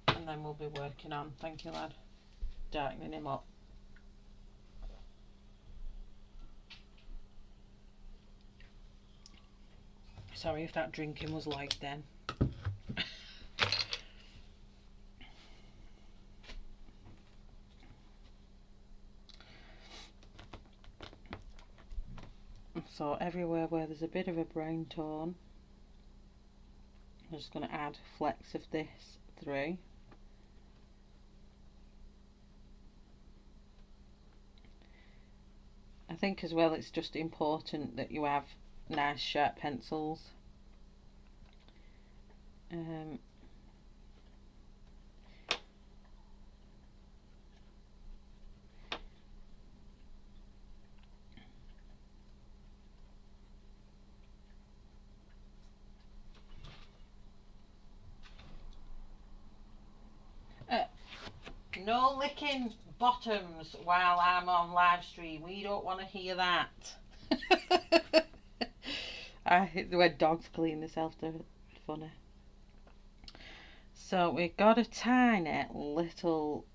and then we'll be working on, thank you lad, darkening him up. Sorry if that drinking was like then. So everywhere where there's a bit of a brown tone, I'm just going to add flecks of this through. I think as well it's just important that you have nice sharp pencils. No licking bottoms while I'm on live stream. We don't want to hear that. I hate the way dogs clean themselves. They're funny. So we've got a tiny little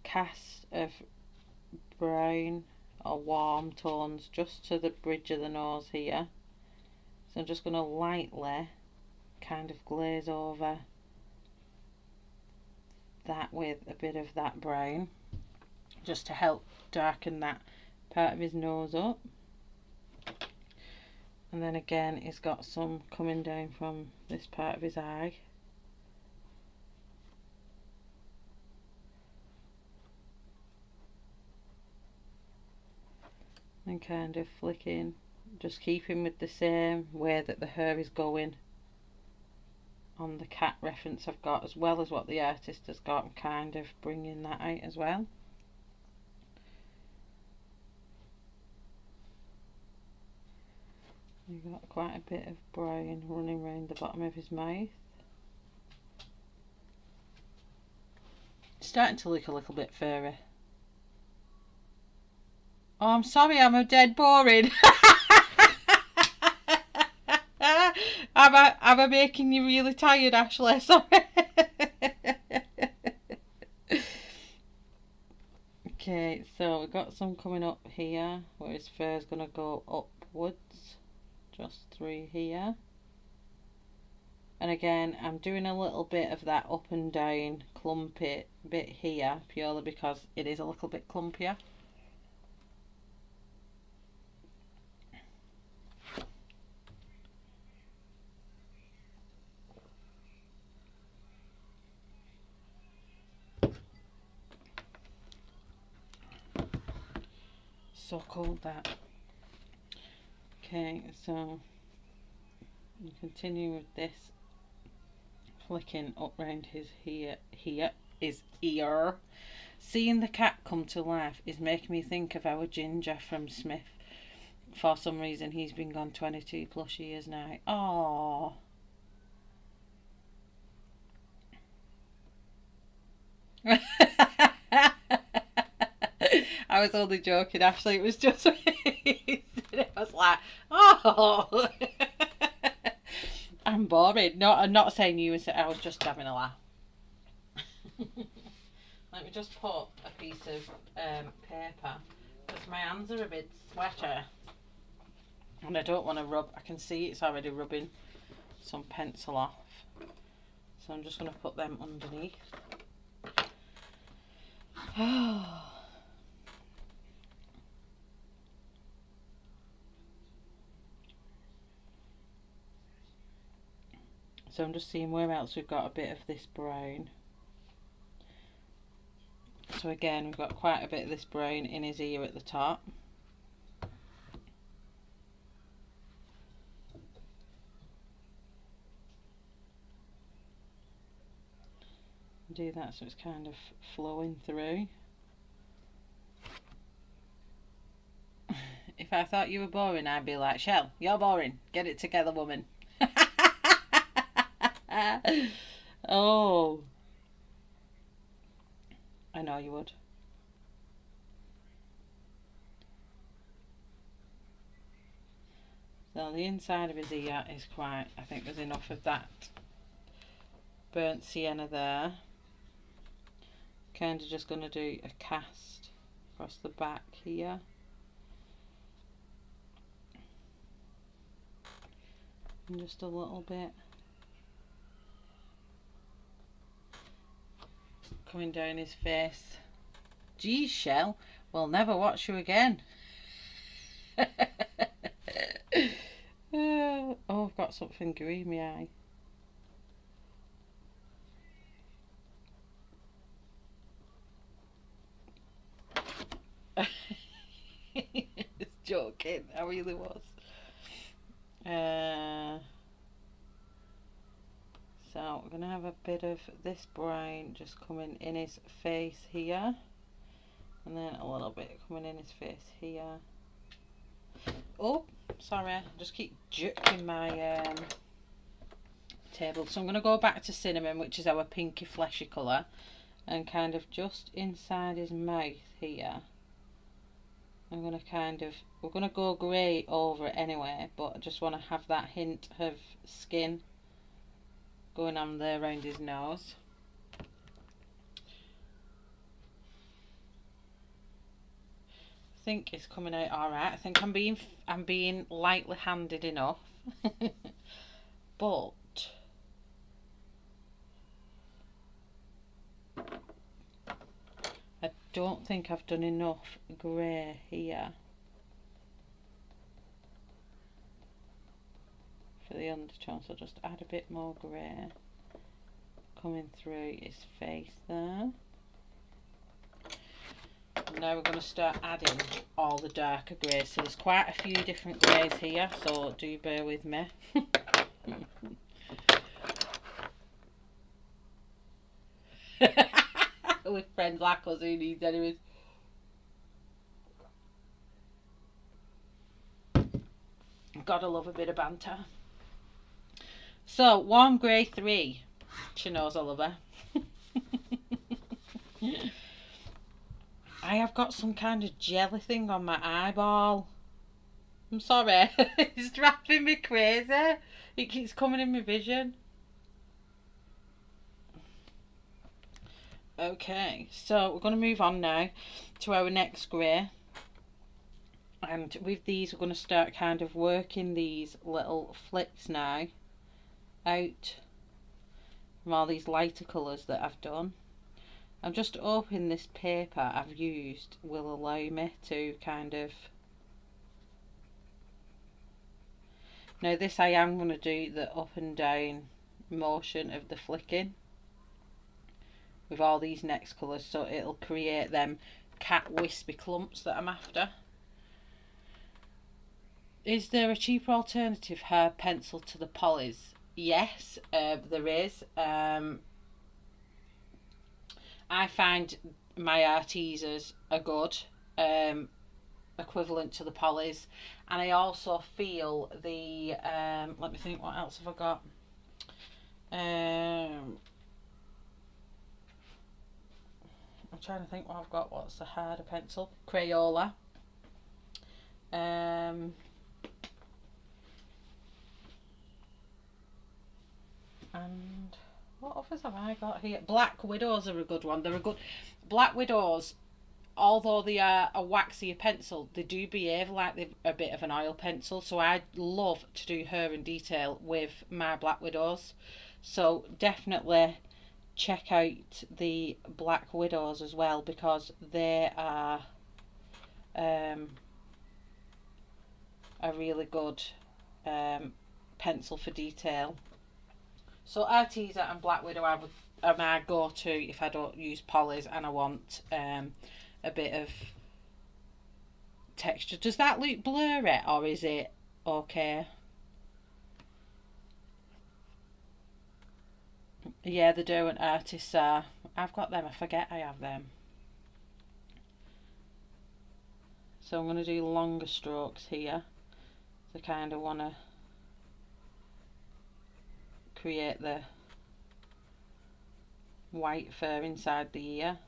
cast of brown or warm tones just to the bridge of the nose here. So I'm just going to lightly kind of glaze over that with a bit of that brown, just to help darken that part of his nose up. And then again, he's got some coming down from this part of his eye. And kind of flicking, just keeping with the same way that the hair is going on the cat reference I've got, as well as what the artist has got, and kind of bringing that out as well. You've got quite a bit of brown running around the bottom of his mouth. It's starting to look a little bit furry. Oh, I'm sorry, I'm a dead boring. Am I making you really tired, Ashley? Sorry. Okay, so we've got some coming up here where his fur's going to go upwards, just through here. And again, I'm doing a little bit of that up and down clumpy bit here, purely because it is a little bit clumpier. So cold that. Okay, so you continue with this, flicking up round his his ear. Seeing the cat come to life is making me think of our Ginger from Smith. For some reason, he's been gone 22 plus years now. Oh. I was only joking, Ashley. It was just it was like, oh. I'm boring. No, I'm not saying you. I was just having a laugh. Let me just put a piece of paper, because my hands are a bit sweaty and I don't want to rub. I can see it's already rubbing some pencil off, so I'm just going to put them underneath. So I'm just seeing where else we've got a bit of this brown. So again, we've got quite a bit of this brown in his ear at the top. Do that so it's kind of flowing through. If I thought you were boring, I'd be like, Shell, you're boring. Get it together, woman. Oh, I know you would. So the inside of his ear is quite, I think there's enough of that burnt sienna there. Kind of just going to do a cast across the back here. And just a little bit coming down his face. Geez, Shell, we'll never watch you again. Oh, I've got something gooey in my eye. It's joking, I really was. So we're going to have a bit of this brown just coming in his face here, and then a little bit coming in his face here. Oh, sorry, I just keep jerking my table. So I'm going to go back to cinnamon, which is our pinky fleshy colour, and kind of just inside his mouth here. I'm going to kind of, we're going to go grey over it anyway, but I just want to have that hint of skin going on there around his nose. I think it's coming out alright. I think I'm being lightly handed enough. But don't think I've done enough grey here for the undertone, so just add a bit more grey coming through his face there. And now we're going to start adding all the darker greys. So there's quite a few different greys here, so do bear with me. With friends like us, who needs anyways. Gotta love a bit of banter. So, warm grey 3. She knows I love her. I have got some kind of jelly thing on my eyeball. I'm sorry. It's driving me crazy. It keeps coming in my vision. Okay, so we're going to move on now to our next grey. And with these, we're going to start kind of working these little flicks now out from all these lighter colours that I've done. I'm just hoping this paper I've used will allow me to kind of... Now this I am going to do the up and down motion of the flicking with all these next colours, so it'll create them cat wispy clumps that I'm after. Is there a cheaper alternative herb pencil to the polys? Yes, there is. I find my Artisas are good, equivalent to the polys, and I also feel the let me think, what else have I got? I'm trying to think what I've got. What's the harder pencil? Crayola. And what others have I got here? Black Widows are a good one. They're a good... Black Widows, although they are a waxier pencil, they do behave like they're a bit of an oil pencil. So I love to do her in detail with my Black Widows. So definitely check out the Black Widows as well, because they are a really good pencil for detail. So Artisa and Black Widow are my go-to if I don't use polys and I want a bit of texture. Does that look blurry or is it okay? Yeah, the Derwent Artists are. I've got them. I forget I have them. So I'm going to do longer strokes here. So I kind of want to create the white fur inside the ear.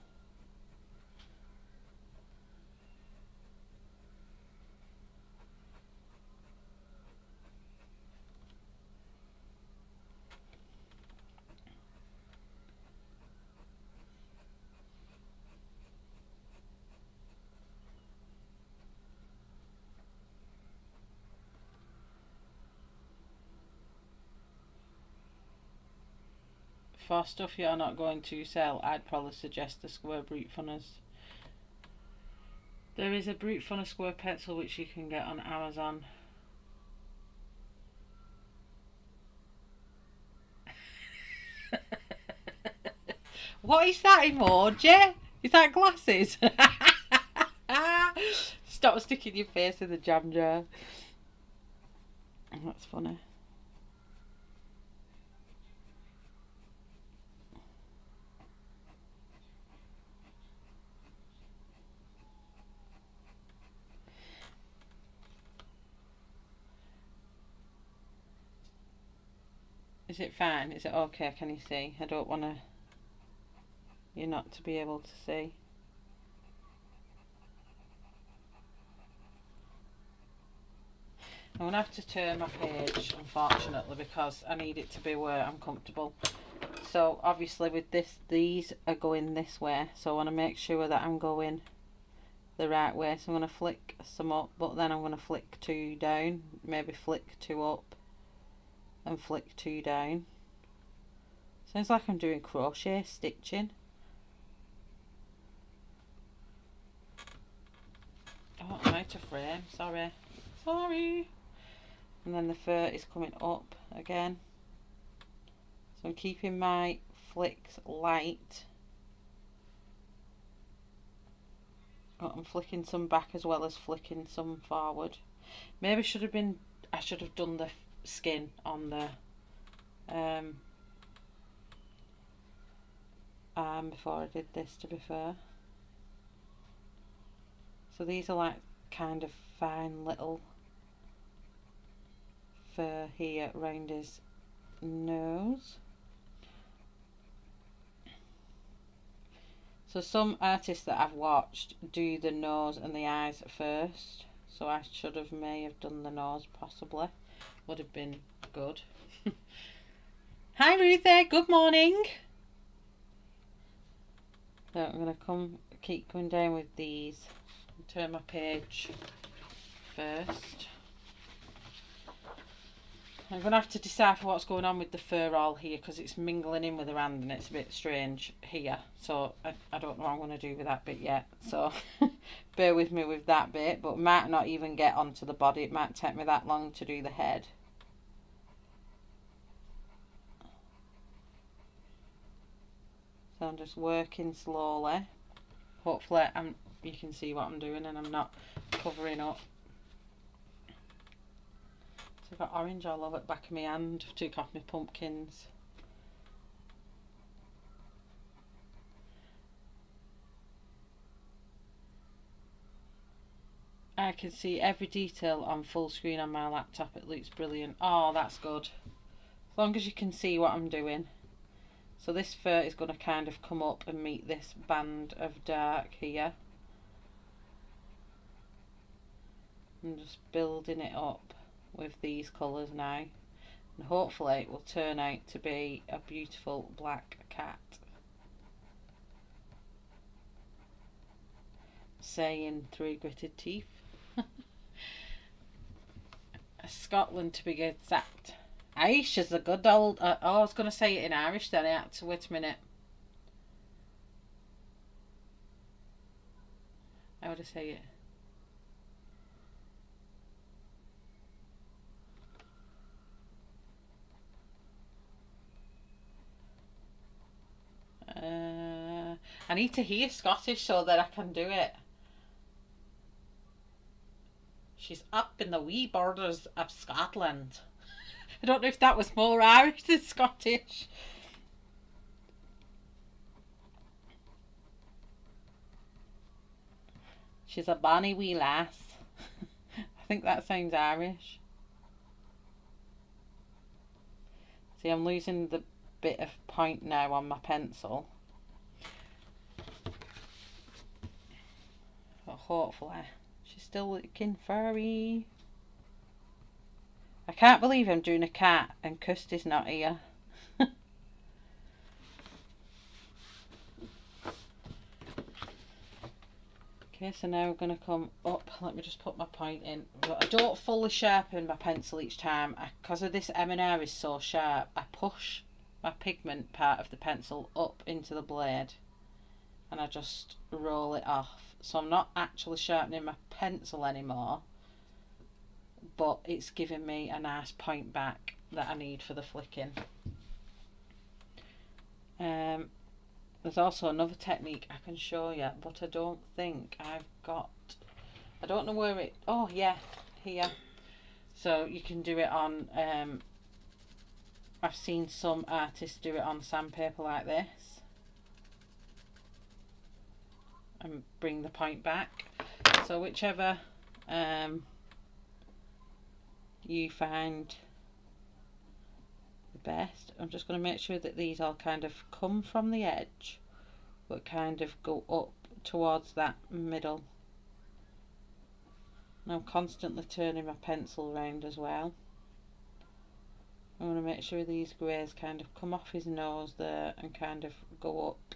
For stuff you're not going to sell, I'd probably suggest the square brute funners. There is a brute funner square pencil which you can get on Amazon. What is that emoji? Is that glasses? Stop sticking your face in the jam jar. That's funny. Is it fine? Is it okay? Can you see? I don't want you not to be able to see. I'm going to have to turn my page, unfortunately, because I need it to be where I'm comfortable. So obviously with this, these are going this way, so I want to make sure that I'm going the right way. So I'm going to flick some up, but then I'm going to flick 2 down, maybe flick 2 up and flick 2 down. Sounds like I'm doing crochet stitching. out of frame, sorry. And then the fur is coming up again. So I'm keeping my flicks light. Oh, I'm flicking some back as well as flicking some forward. Maybe I should have done the skin on the arm before I did this, to be fair. So these are like kind of fine little fur here around his nose. So some artists that I've watched do the nose and the eyes first, so I may have done the nose, possibly. Would have been good. Hi Ruthie, good morning. So I'm going to keep coming down with these. Turn my page first. I'm going to have to decipher what's going on with the fur all here, because it's mingling in with the hand and it's a bit strange here. So I don't know what I'm going to do with that bit yet. So bear with me with that bit, but might not even get onto the body. It might take me that long to do the head. So I'm just working slowly. Hopefully you can see what I'm doing and I'm not covering up. So I've got orange all over the back of my hand. I've took off my pumpkins. I can see every detail on full screen on my laptop. It looks brilliant. Oh, that's good. As long as you can see what I'm doing. So this fur is going to kind of come up and meet this band of dark here. I'm just building it up with these colours now. And hopefully it will turn out to be a beautiful black cat. Saying through gritted teeth. Scotland to be exact. Irish is a good old... oh, I was going to say it in Irish then. I had to wait a minute. How would I say it? I need to hear Scottish so that I can do it. She's up in the wee borders of Scotland. I don't know if that was more Irish than Scottish. She's a bonny wee lass. I think that sounds Irish. See, I'm losing the bit of point now on my pencil. But hopefully she's still looking furry. I can't believe I'm doing a cat and Kirsty's not here. Okay, so now we're going to come up. Let me just put my point in. But I don't fully sharpen my pencil each time. Because of this M&R is so sharp, I push my pigment part of the pencil up into the blade. And I just roll it off. So I'm not actually sharpening my pencil anymore. But it's giving me a nice point back that I need for the flicking. There's also another technique I can show you, but I don't think I've got... I don't know where it... Oh, yeah, here. So you can do it on... I've seen some artists do it on sandpaper like this. And bring the point back. So whichever you find the best. I'm just going to make sure that these all kind of come from the edge but kind of go up towards that middle. And I'm constantly turning my pencil around as well. I want to make sure these greys kind of come off his nose there and kind of go up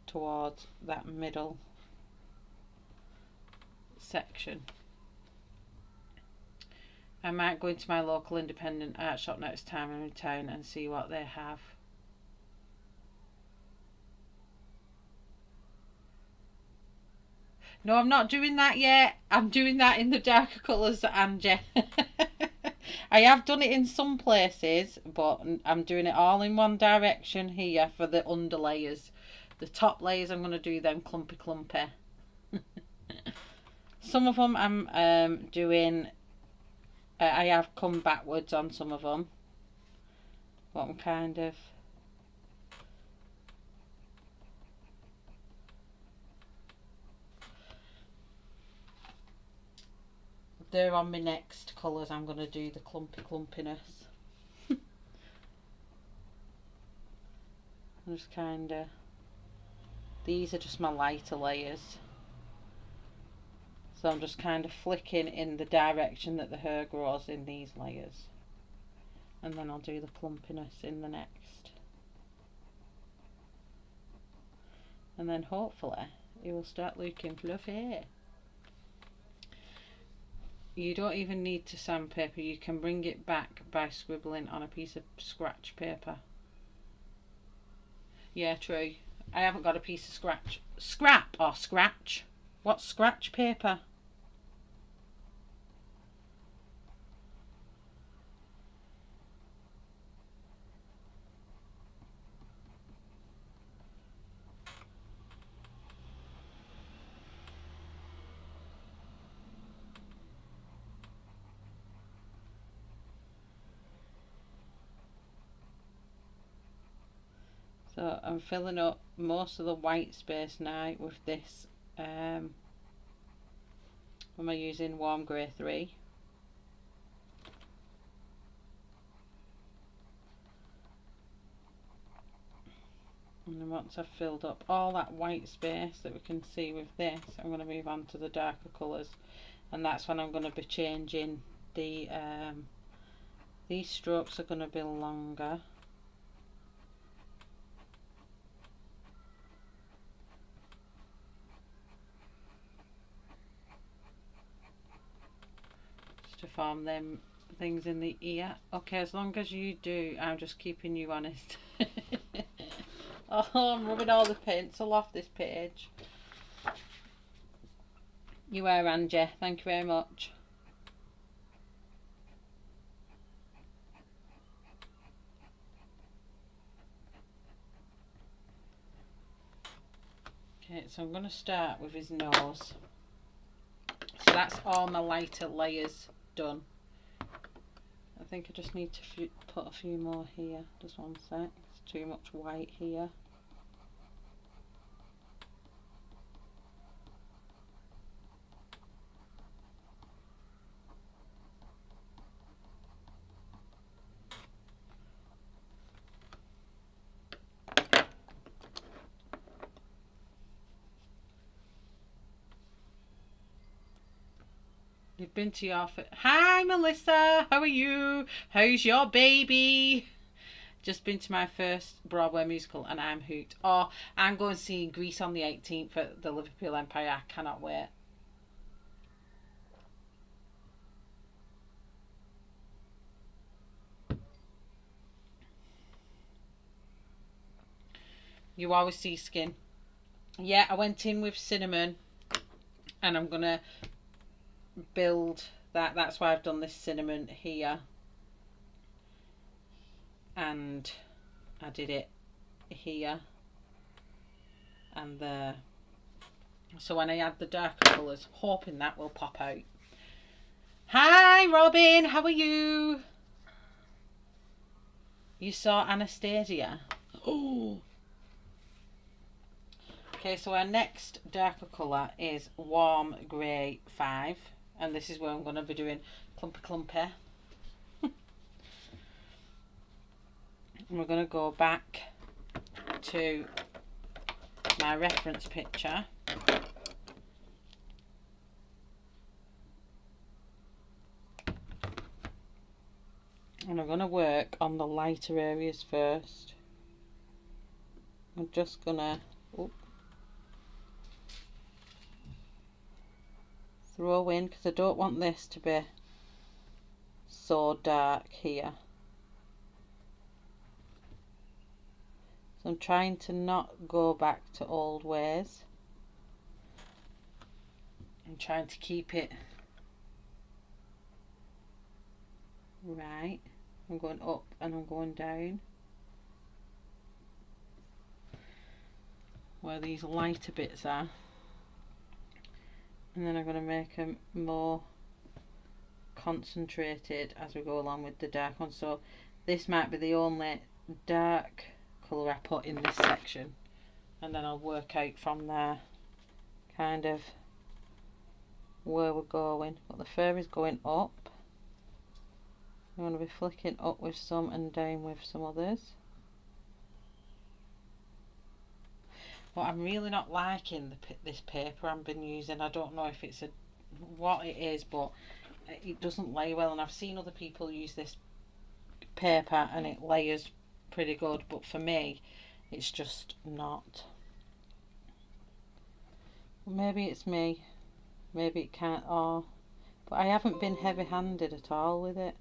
towards that middle section. I might go into my local independent art shop next time I'm in town and see what they have. No, I'm not doing that yet. I'm doing that in the darker colours, Angie. I have done it in some places, but I'm doing it all in one direction here for the underlayers. The top layers, I'm going to do them clumpy. Some of them I'm doing, I have come backwards on some of them, but I'm kind of... They're on my next colours. I'm going to do the clumpiness. I'm just kind of... These are just my lighter layers. So I'm just kind of flicking in the direction that the hair grows in these layers. And then I'll do the clumpiness in the next. And then hopefully it will start looking fluffy. You don't even need to sandpaper, you can bring it back by scribbling on a piece of scratch paper. Yeah, true. I haven't got a piece of scrap or scratch. What's scratch paper? So I'm filling up most of the white space now with this. Am I using Warm Grey 3? And then once I've filled up all that white space that we can see with this, I'm going to move on to the darker colours, and that's when I'm going to be changing the these strokes are going to be longer. To form them things in the ear. Okay, as long as you do, I'm just keeping you honest. Oh, I'm rubbing all the pencil off this page. You are, Angie. Thank you very much. Okay, so I'm going to start with his nose. So that's all my lighter layers done. I think I just need to put a few more here. Just one sec. It's too much white here. You've been to your... Hi Melissa, how are you? How's your baby? Just been to my first Broadway musical and I'm hooked. Oh, I'm going to see Grease on the 18th at the Liverpool Empire. I cannot wait. You always see skin. Yeah, I went in with cinnamon and I'm going to build that. That's why I've done this cinnamon here. And I did it here and there. So when I add the darker colours, hoping that will pop out. Hi Robin, how are you? You saw Anastasia? Oh. Okay, so our next darker colour is Warm Grey 5. And this is where I'm going to be doing clumpy. And we're going to go back to my reference picture. And I'm going to work on the lighter areas first. I'm just going to throw in, because I don't want this to be so dark here. So I'm trying to not go back to old ways. I'm trying to keep it right. I'm going up and I'm going down where these lighter bits are, and then I'm going to make them more concentrated as we go along with the dark one. So this might be the only dark colour I put in this section, and then I'll work out from there kind of where we're going. But the fur is going up. I'm going to be flicking up with some and down with some others. But I'm really not liking this paper I've been using. I don't know if it's what it is, but it doesn't lay well, and I've seen other people use this paper and it layers pretty good, but for me it's just not. Maybe it's me, maybe it can't, but I haven't been heavy handed at all with it.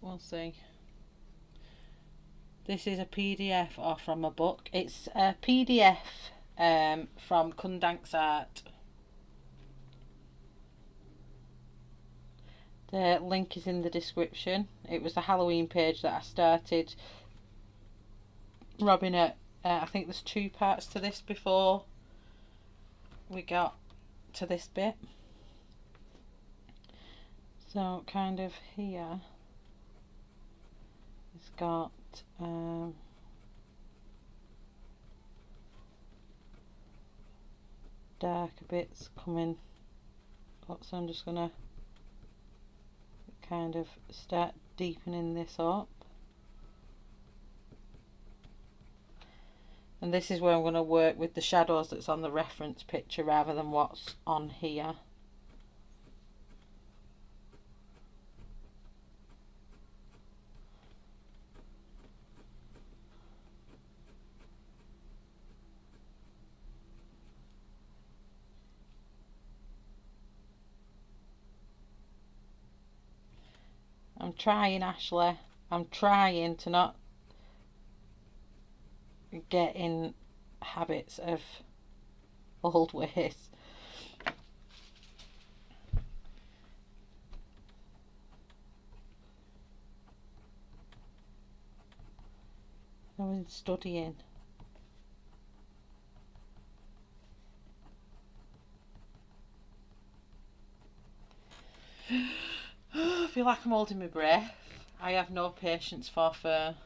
We'll see. This is a PDF or from a book. It's a PDF from Kundanks Art. The link is in the description. It was the Halloween page that I started robbing at. I think there's 2 parts to this before we got to this bit. So kind of here it's got darker bits coming up, so I'm just gonna kind of start deepening this up, and this is where I'm going to work with the shadows that's on the reference picture rather than what's on here. I'm trying, Ashley, I'm trying to not get in habits of old ways. I was studying. I feel like I'm holding my breath. I have no patience for fur.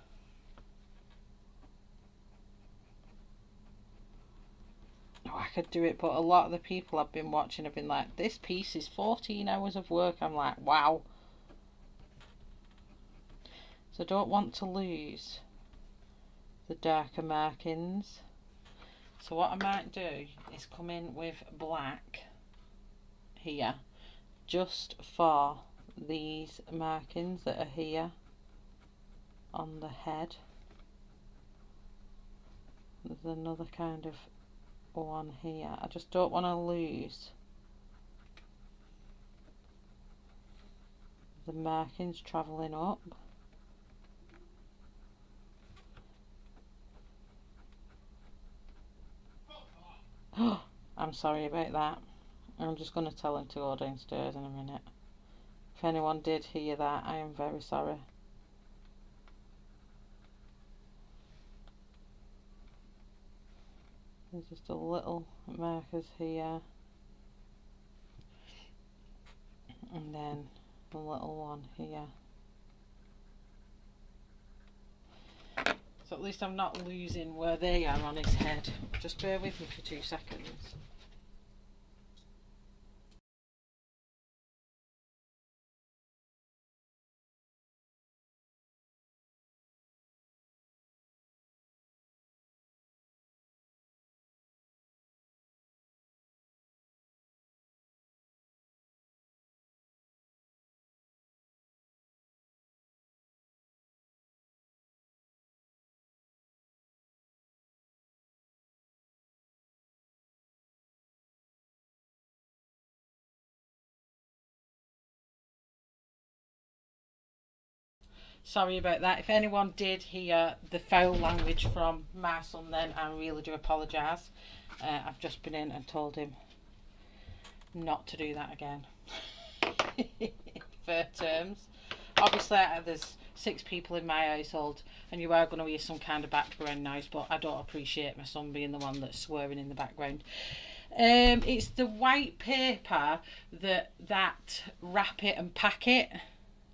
Oh, I could do it, but a lot of the people I've been watching have been like, this piece is 14 hours of work. I'm like, wow. So I don't want to lose the darker markings. So what I might do is come in with black here, just for these markings that are here on the head. There's another kind of one here. I just don't want to lose the markings travelling up. I'm sorry about that. I'm just going to tell him to go downstairs in a minute. If anyone did hear that, I am very sorry. There's just a little markers here, and then a little one here. So at least I'm not losing where they are on his head. Just bear with me for 2 seconds. Sorry about that. If anyone did hear the foul language from my son, then I really do apologise. I've just been in and told him not to do that again. Fair terms. Obviously, there's 6 people in my household, and you are going to hear some kind of background noise, but I don't appreciate my son being the one that's swearing in the background. It's the white paper that wrap it and pack it.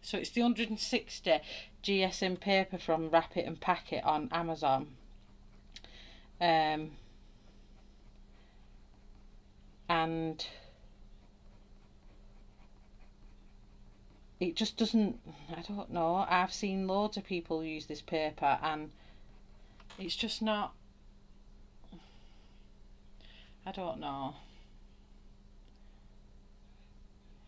So it's the 160 GSM paper from Wrap It and Pack It on Amazon. And it just doesn't, I don't know, I've seen loads of people use this paper and it's just not, I don't know.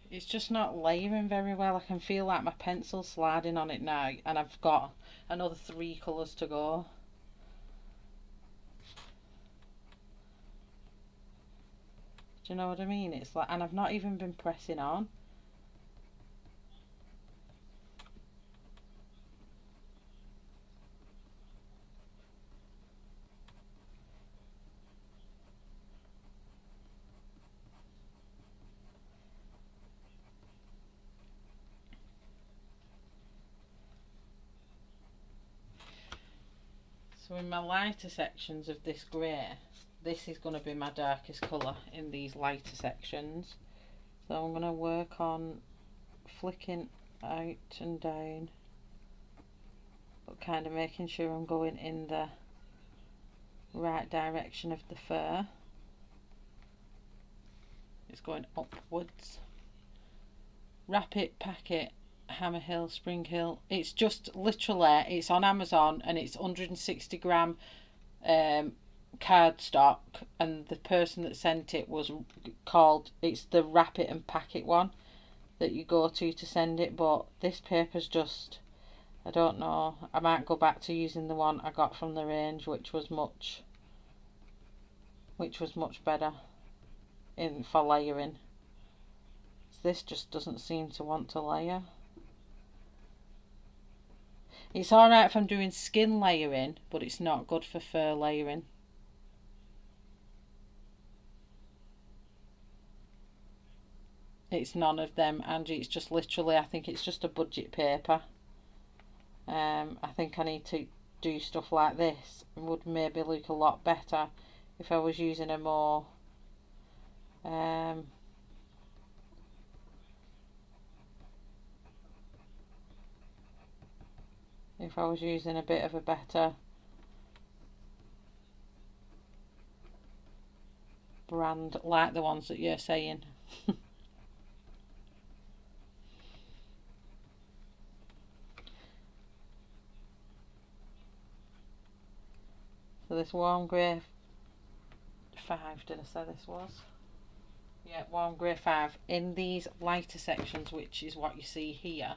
It's just not layering very well. I can feel like my pencil sliding on it now, and I've got another 3 colours to go. Do you know what I mean? It's like, and I've not even been pressing on. So in my lighter sections of this grey, this is going to be my darkest colour in these lighter sections. So I'm going to work on flicking out and down, but kind of making sure I'm going in the right direction of the fur. It's going upwards. Wrap It, Pack It, Hammer Hill, Spring Hill. It's just literally, it's on Amazon and it's 160 gram cardstock, and the person that sent it was called, it's the Wrap It and Pack It one that you go to send it, but this paper's just, I don't know, I might go back to using the one I got from the range, which was much better for layering. This just doesn't seem to want to layer. It's alright if I'm doing skin layering, but it's not good for fur layering. It's none of them, Angie. It's just literally, I think it's just a budget paper. I think I need to do stuff like this. It would maybe look a lot better if I was using a more if I was using a bit of a better brand, like the ones that you're saying. So this warm grey 5, did I say this was? Yeah, warm grey 5 in these lighter sections, which is what you see here.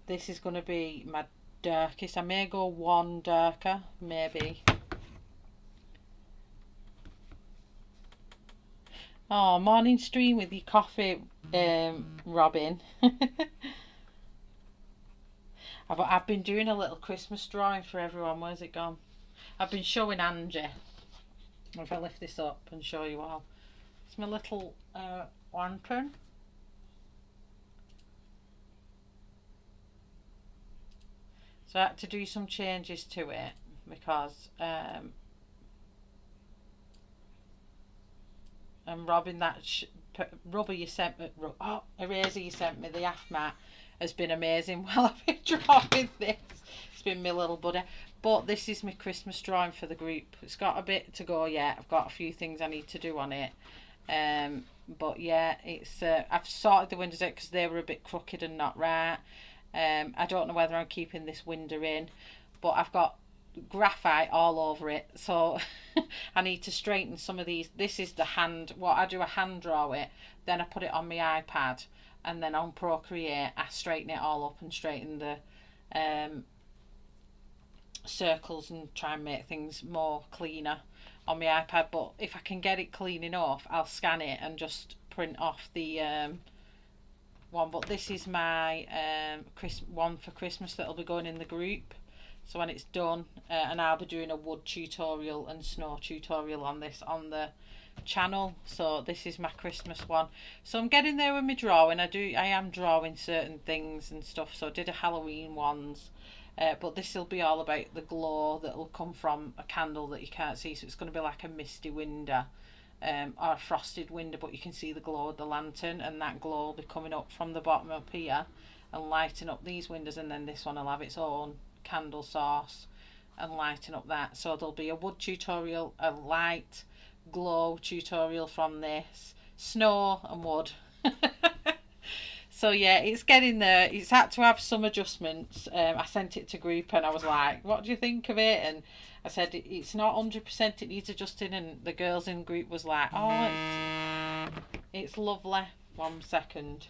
This is going to be my darkest. I may go 1 darker, maybe. Oh, morning stream with your coffee, Robin. I've been doing a little Christmas drawing for everyone. Where's it gone? I've been showing Angie. If I lift this up and show you all. It's my little lantern. So I had to do some changes to it because and Robin, that rubber you sent me, eraser you sent me, the half mat, has been amazing while I've been drawing this. It's been my little buddy. But this is my Christmas drawing for the group. It's got a bit to go yet. I've got a few things I need to do on it. But yeah, it's I've sorted the windows out because they were a bit crooked and not right. I don't know whether I'm keeping this window in, but I've got graphite all over it, so I need to straighten some of these. This is the hand, what I do, a hand draw it, then I put it on my iPad, and then on Procreate I straighten it all up and straighten the circles and try and make things more cleaner on my iPad. But if I can get it clean enough, I'll scan it and just print off the one, but this is my one for Christmas that'll be going in the group. So when it's done, and I'll be doing a wood tutorial and snow tutorial on this on the channel. So this is my Christmas one. So I'm getting there with my drawing. I am drawing certain things and stuff. So I did a Halloween ones, but this will be all about the glow that will come from a candle that you can't see. So it's going to be like a misty window, or a frosted window, but you can see the glow of the lantern, and that glow will be coming up from the bottom up here and lighting up these windows, and then this one will have its own candle source and lighting up that. So there'll be a wood tutorial, a light glow tutorial from this, snow and wood. So yeah, it's getting there. It's had to have some adjustments. I sent it to group and I was like, what do you think of it? And I said it's not 100%, it needs adjusting, and the girls in group was like, oh, it's lovely. 1 second.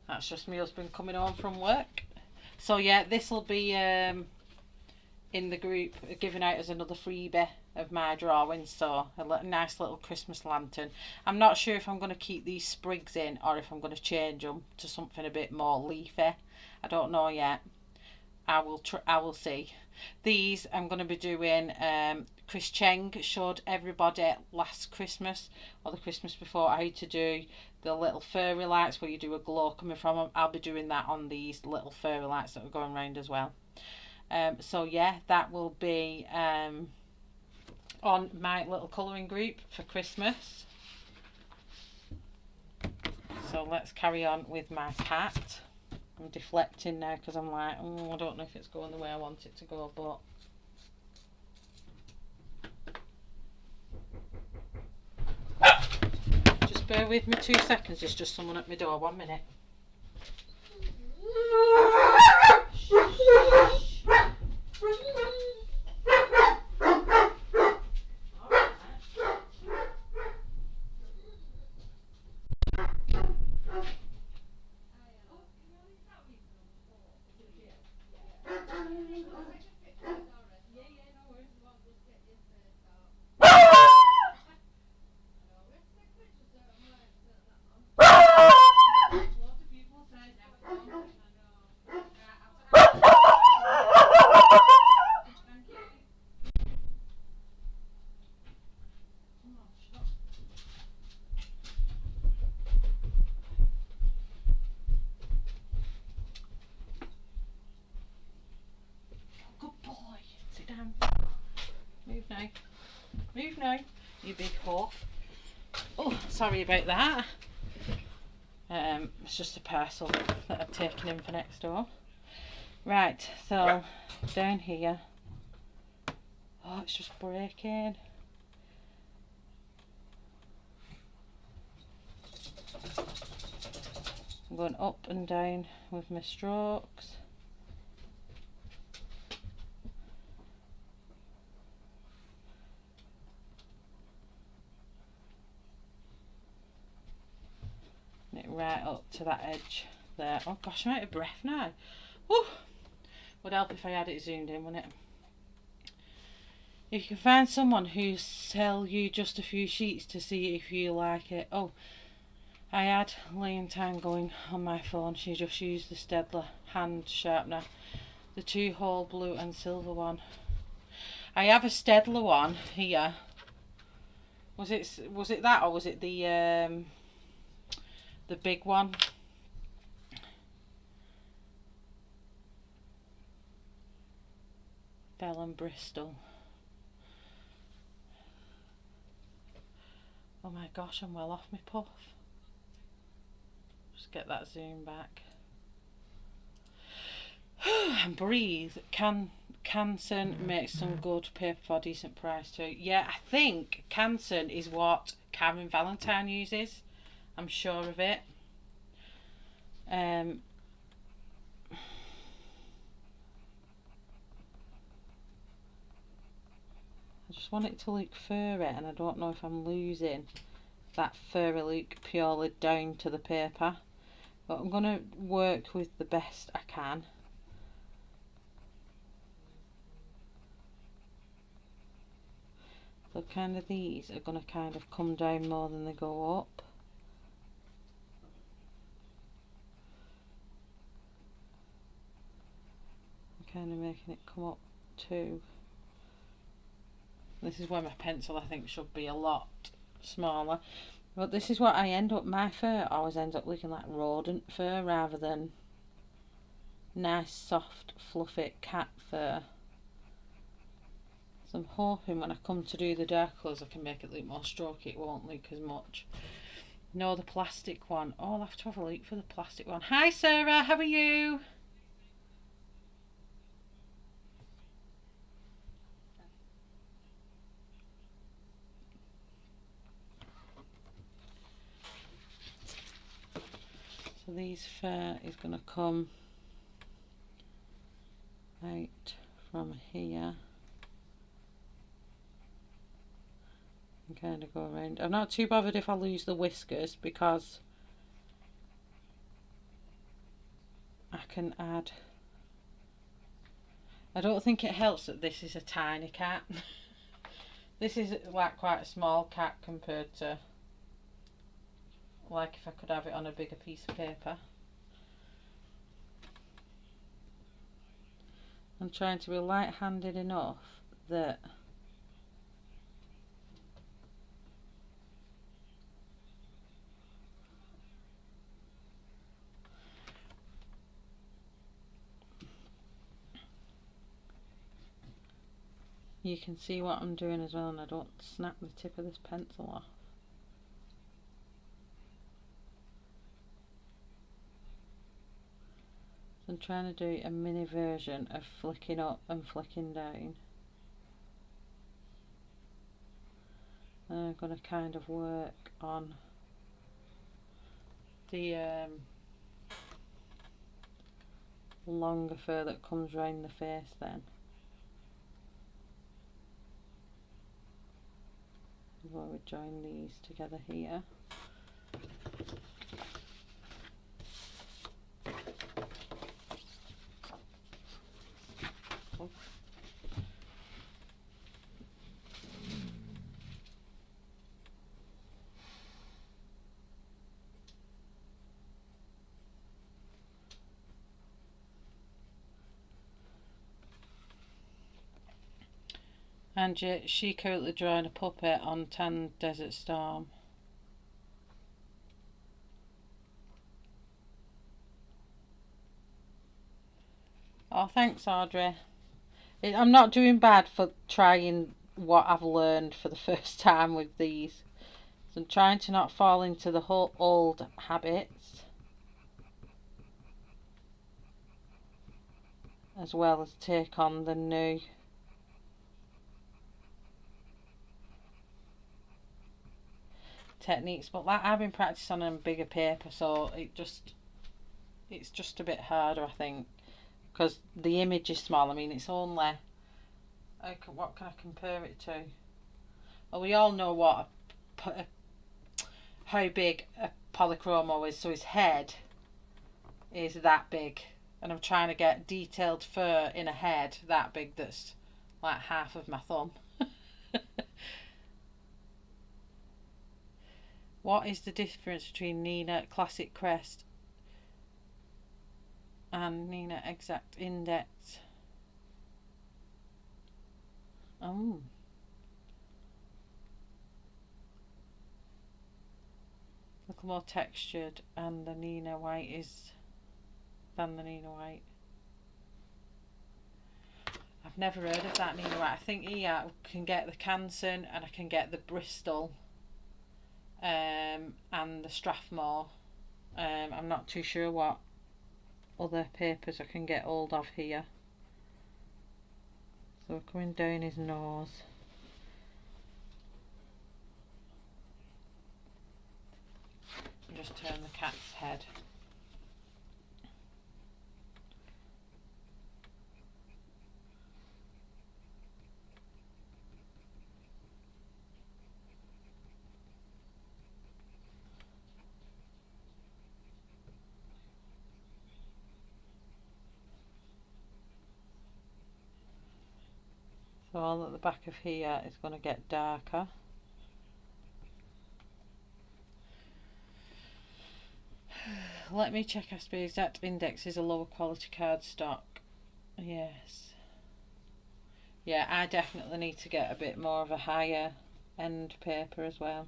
That's just my husband coming home from work. So yeah, this will be in the group, given out as another freebie of my drawings. So a nice little Christmas lantern. I'm not sure if I'm going to keep these sprigs in or if I'm going to change them to something a bit more leafy. I don't know yet. I will see. These I'm going to be doing. Chris Cheng showed everybody last Christmas or the Christmas before how to do the little fairy lights where you do a glow coming from them. I'll be doing that on these little fairy lights that are going around as well. So yeah, that will be on my little colouring group for Christmas. So let's carry on with my cat. I'm deflecting now because I'm like, oh, I don't know if it's going the way I want it to go, but just bear with me 2 seconds. There's just someone at my door. 1 minute. Move now, you big whore. Oh, sorry about that. It's just a parcel that I've taken in for next door. Right, so down here. Oh, it's just breaking. I'm going up and down with my strokes. Right up to that edge there. Oh gosh, I'm out of breath now. Woo! Would help if I had it zoomed in, wouldn't it? If you can find someone who sell you just a few sheets to see if you like it. Oh, I had Leontine going on my phone. She just used the SCHEDUAL hand sharpener, the 2-hole blue and silver one. I have a SCHEDUAL one here. Was it that, or was it the big one? Bell and Bristol. Oh my gosh, I'm well off my puff. Just get that zoom back. And breathe. Canson makes some good paper for a decent price too. Yeah, I think Canson is what Karen Valentine uses. I'm sure of it. I just want it to look furry, and I don't know if I'm losing that furry look purely down to the paper, but I'm going to work with the best I can. So kind of these are going to kind of come down more than they go up. I'm kind of making it come up too. This is where my pencil I think should be a lot smaller. But this is what I end up, my fur always ends up looking like rodent fur rather than nice soft fluffy cat fur. So I'm hoping when I come to do the dark colours I can make it look more strokey, it won't look as much. No, the plastic one. Oh, I'll have to have a look for the plastic one. Hi Sarah, how are you? So these fur is going to come out from here and kind of go around. I'm not too bothered if I lose the whiskers because I can add. I don't think it helps that this is a tiny cat. This is like quite a small cat compared to like if I could have it on a bigger piece of paper. I'm trying to be light-handed enough that you can see what I'm doing as well, and I don't snap the tip of this pencil off. So I'm trying to do a mini version of flicking up and flicking down. And I'm going to kind of work on the longer fur that comes round the face then. Before we join these together here. Oh. Angie, she currently drawing a puppet on Tan Desert Storm. Oh, thanks, Audrey. I'm not doing bad for trying what I've learned for the first time with these. So I'm trying to not fall into the whole old habits, as well as take on the new. Techniques, but like I've been practicing on a bigger paper, so it's just a bit harder, I think, because the image is small. I mean, it's only what can I compare it to? Well, we all know what how big a polychromo is, so his head is that big, and I'm trying to get detailed fur in a head that big that's like half of my thumb. What is the difference between Nina Classic Crest and Nina Exact Index? Oh. Look more textured, and the Nina White is than the Nina White. I've never heard of that Nina White. I think I can get the Canson and I can get the Bristol. And the Strathmore. I'm not too sure what other papers I can get hold of here. So we're coming down his nose. just turn the cat's head. So all at the back of here is going to get darker. Let me check SP Exact Index is a lower quality card stock. Yes. Yeah, I definitely need to get a bit more of a higher end paper as well.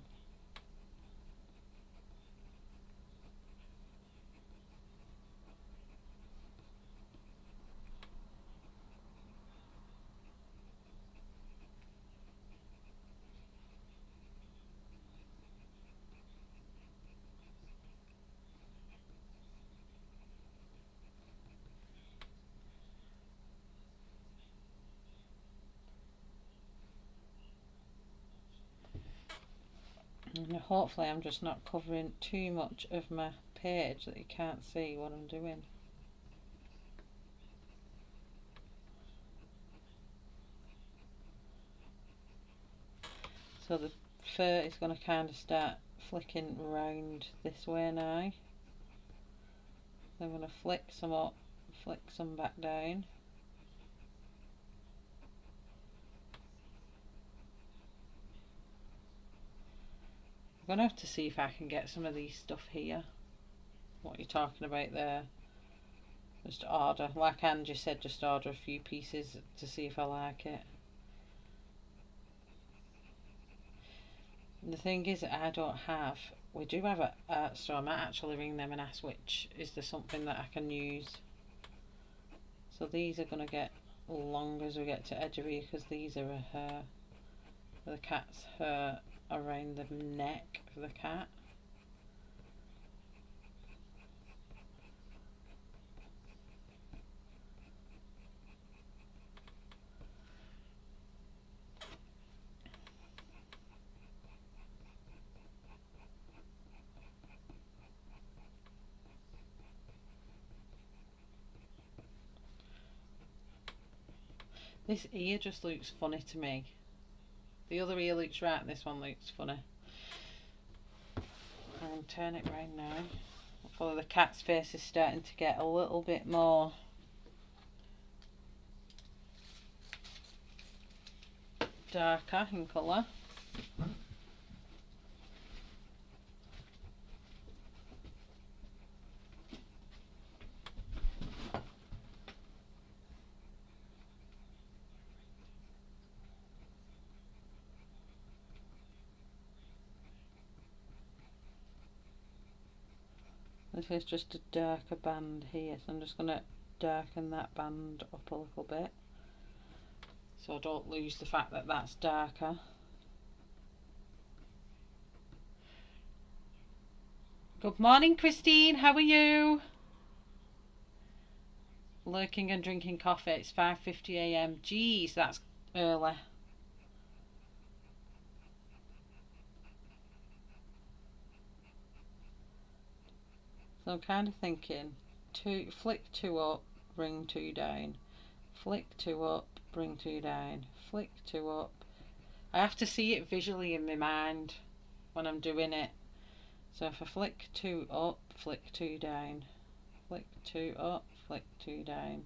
And hopefully I'm just not covering too much of my page that you can't see what I'm doing. So the fur is going to kind of start flicking round this way now. I'm going to flick some up, flick some back down. I'm going to have to see if I can get some of these stuff here. What you're talking about there. Just order, like Angie said, just order a few pieces to see if I like it. And the thing is that I don't have, we do have a art store. I might actually ring them and ask which, is there something that I can use. So these are going to get long as we get to edge of here, because these are a hair, the cat's hair around the neck of the cat. This ear just looks funny to me. The other ear looks right and this one looks funny. I'll turn it round now. Hopefully the cat's face is starting to get a little bit more darker in colour. This is just a darker band here, so I'm just going to darken that band up a little bit so I don't lose the fact that that's darker. Good morning, Christine, how are you? Lurking and drinking coffee. It's 5:50 AM. Geez, that's early. So I'm kind of thinking, flick 2 up, bring 2 down, flick 2 up, bring 2 down, flick 2 up. I have to see it visually in my mind when I'm doing it. So if I flick 2 up, flick 2 down, flick 2 up, flick 2 down,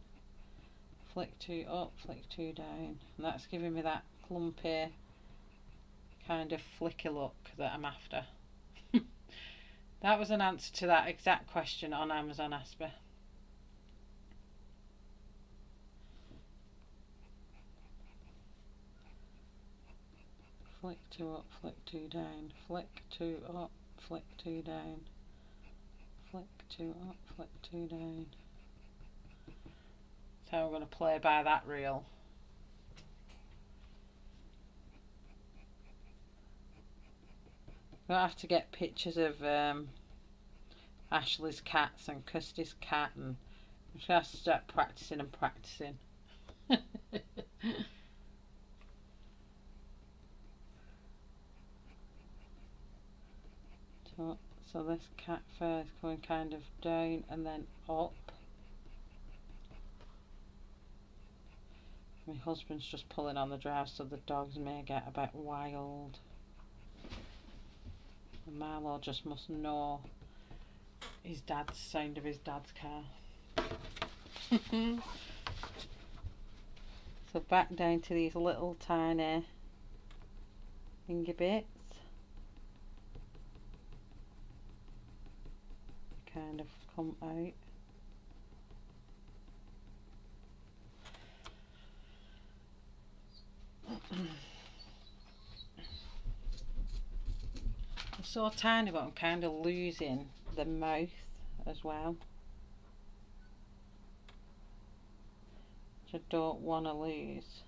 flick 2 up, flick 2 down, and that's giving me that clumpy kind of flicky look that I'm after. That was an answer to that exact question on Amazon Asper. Flick 2 up, flick 2 down, flick 2 up, flick 2 down, flick 2 up, flick 2 down. So I'm going to play by that reel. I have to get pictures of Ashley's cats and Kirsty's cat, and I'm just going to have to start practicing and practicing. So So this cat fur is going kind of down and then up. My husband's just pulling on the drive so the dogs may get a bit wild. And Marlo just must know his dad's sound of his dad's car. So back down to these little tiny finger bits. Kind of come out. It's so tiny, but I'm kind of losing the mouth as well, which I don't want to lose.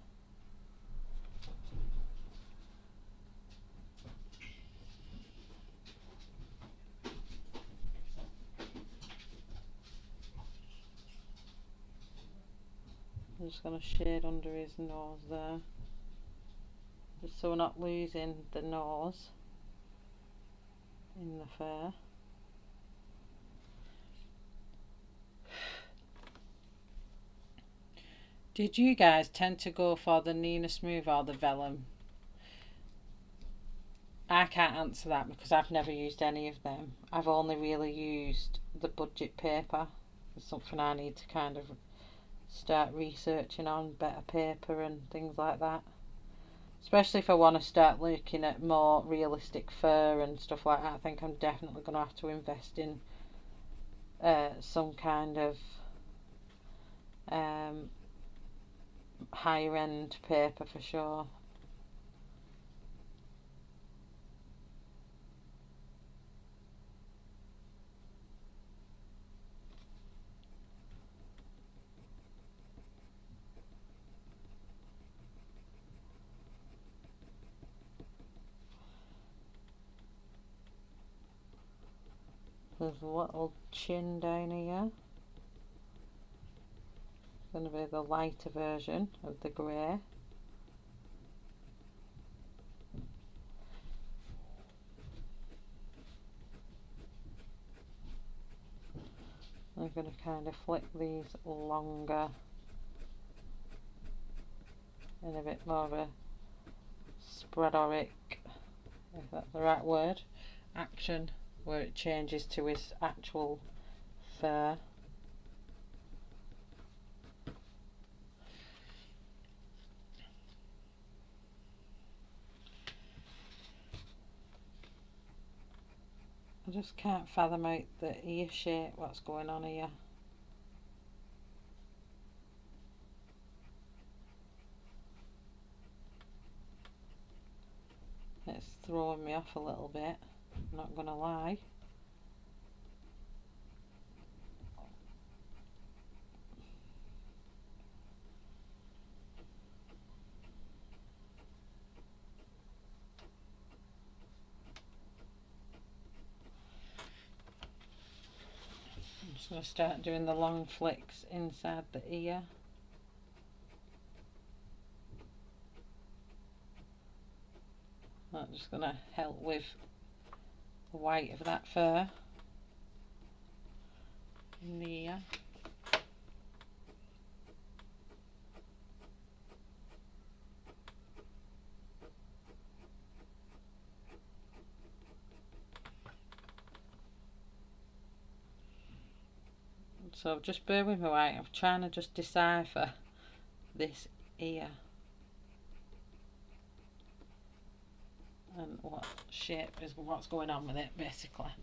I'm just going to shade under his nose there, just so we're not losing the nose in the fur. Did you guys tend to go for the Nina Smooth or the vellum? I can't answer that because I've never used any of them. I've only really used the budget paper. It's something I need to kind of start researching on, better paper and things like that. Especially if I want to start looking at more realistic fur and stuff like that. I think I'm definitely going to have to invest in some kind of higher end paper for sure. There's a little chin down here. It's going to be the lighter version of the grey. I'm going to kind of flick these longer in a bit more of a spreadoric, if that's the right word, action, where it changes to his actual fur. I just can't fathom out the ear shape, what's going on here. It's throwing me off a little bit, I'm not gonna lie. I'm just going to start doing the long flicks inside the ear. That's just going to help with the white of that fur in the ear. So just bear with me while I'm trying to just decipher this ear and what shape is what's going on with it basically.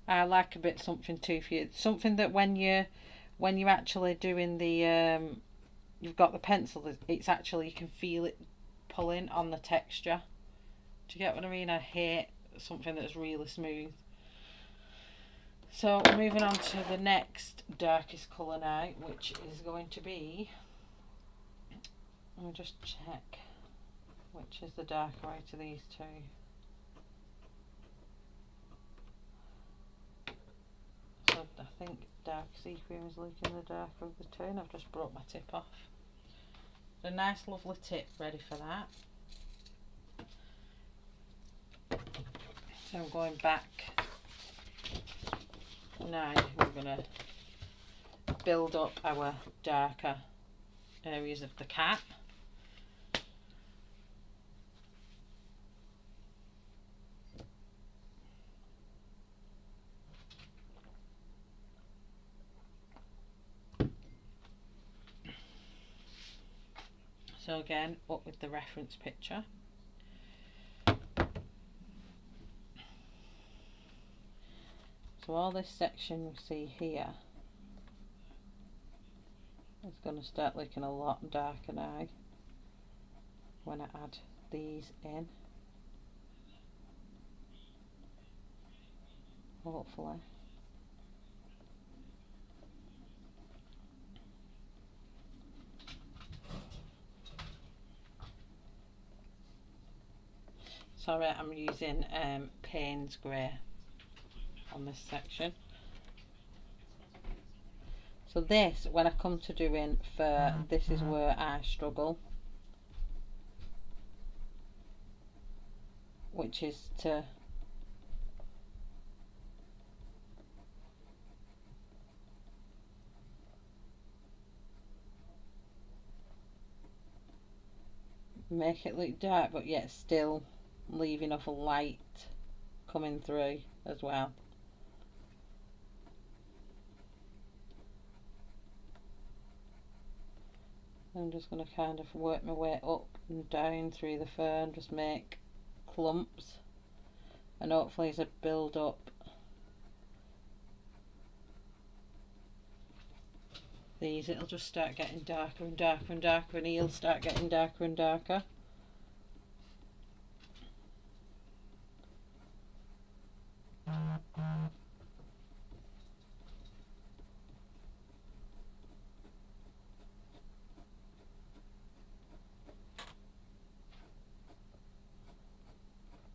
I like a bit something toothy, something that when you're actually doing the you've got the pencil, it's actually, you can feel it pulling on the texture. Do you get what I mean? I hate something that's really smooth. So moving on to the next darkest colour now, which is going to be, let me just check which is the darker out of these two. So I think dark sequin was leaking the darker of the tone. I've just broke my tip off. A nice lovely tip ready for that. So I'm going back now. We're going to build up our darker areas of the cat. So again, up with the reference picture. So all this section we see here is going to start looking a lot darker now when I add these in, hopefully. Sorry, I'm using Payne's grey on this section. So this, when I come to doing fur, this is where I struggle, which is to make it look dark but yet still leave enough light coming through as well. I'm just going to kind of work my way up and down through the fur and just make clumps, and hopefully as I build up these, it'll just start getting darker and darker and darker, and he'll start getting darker and darker.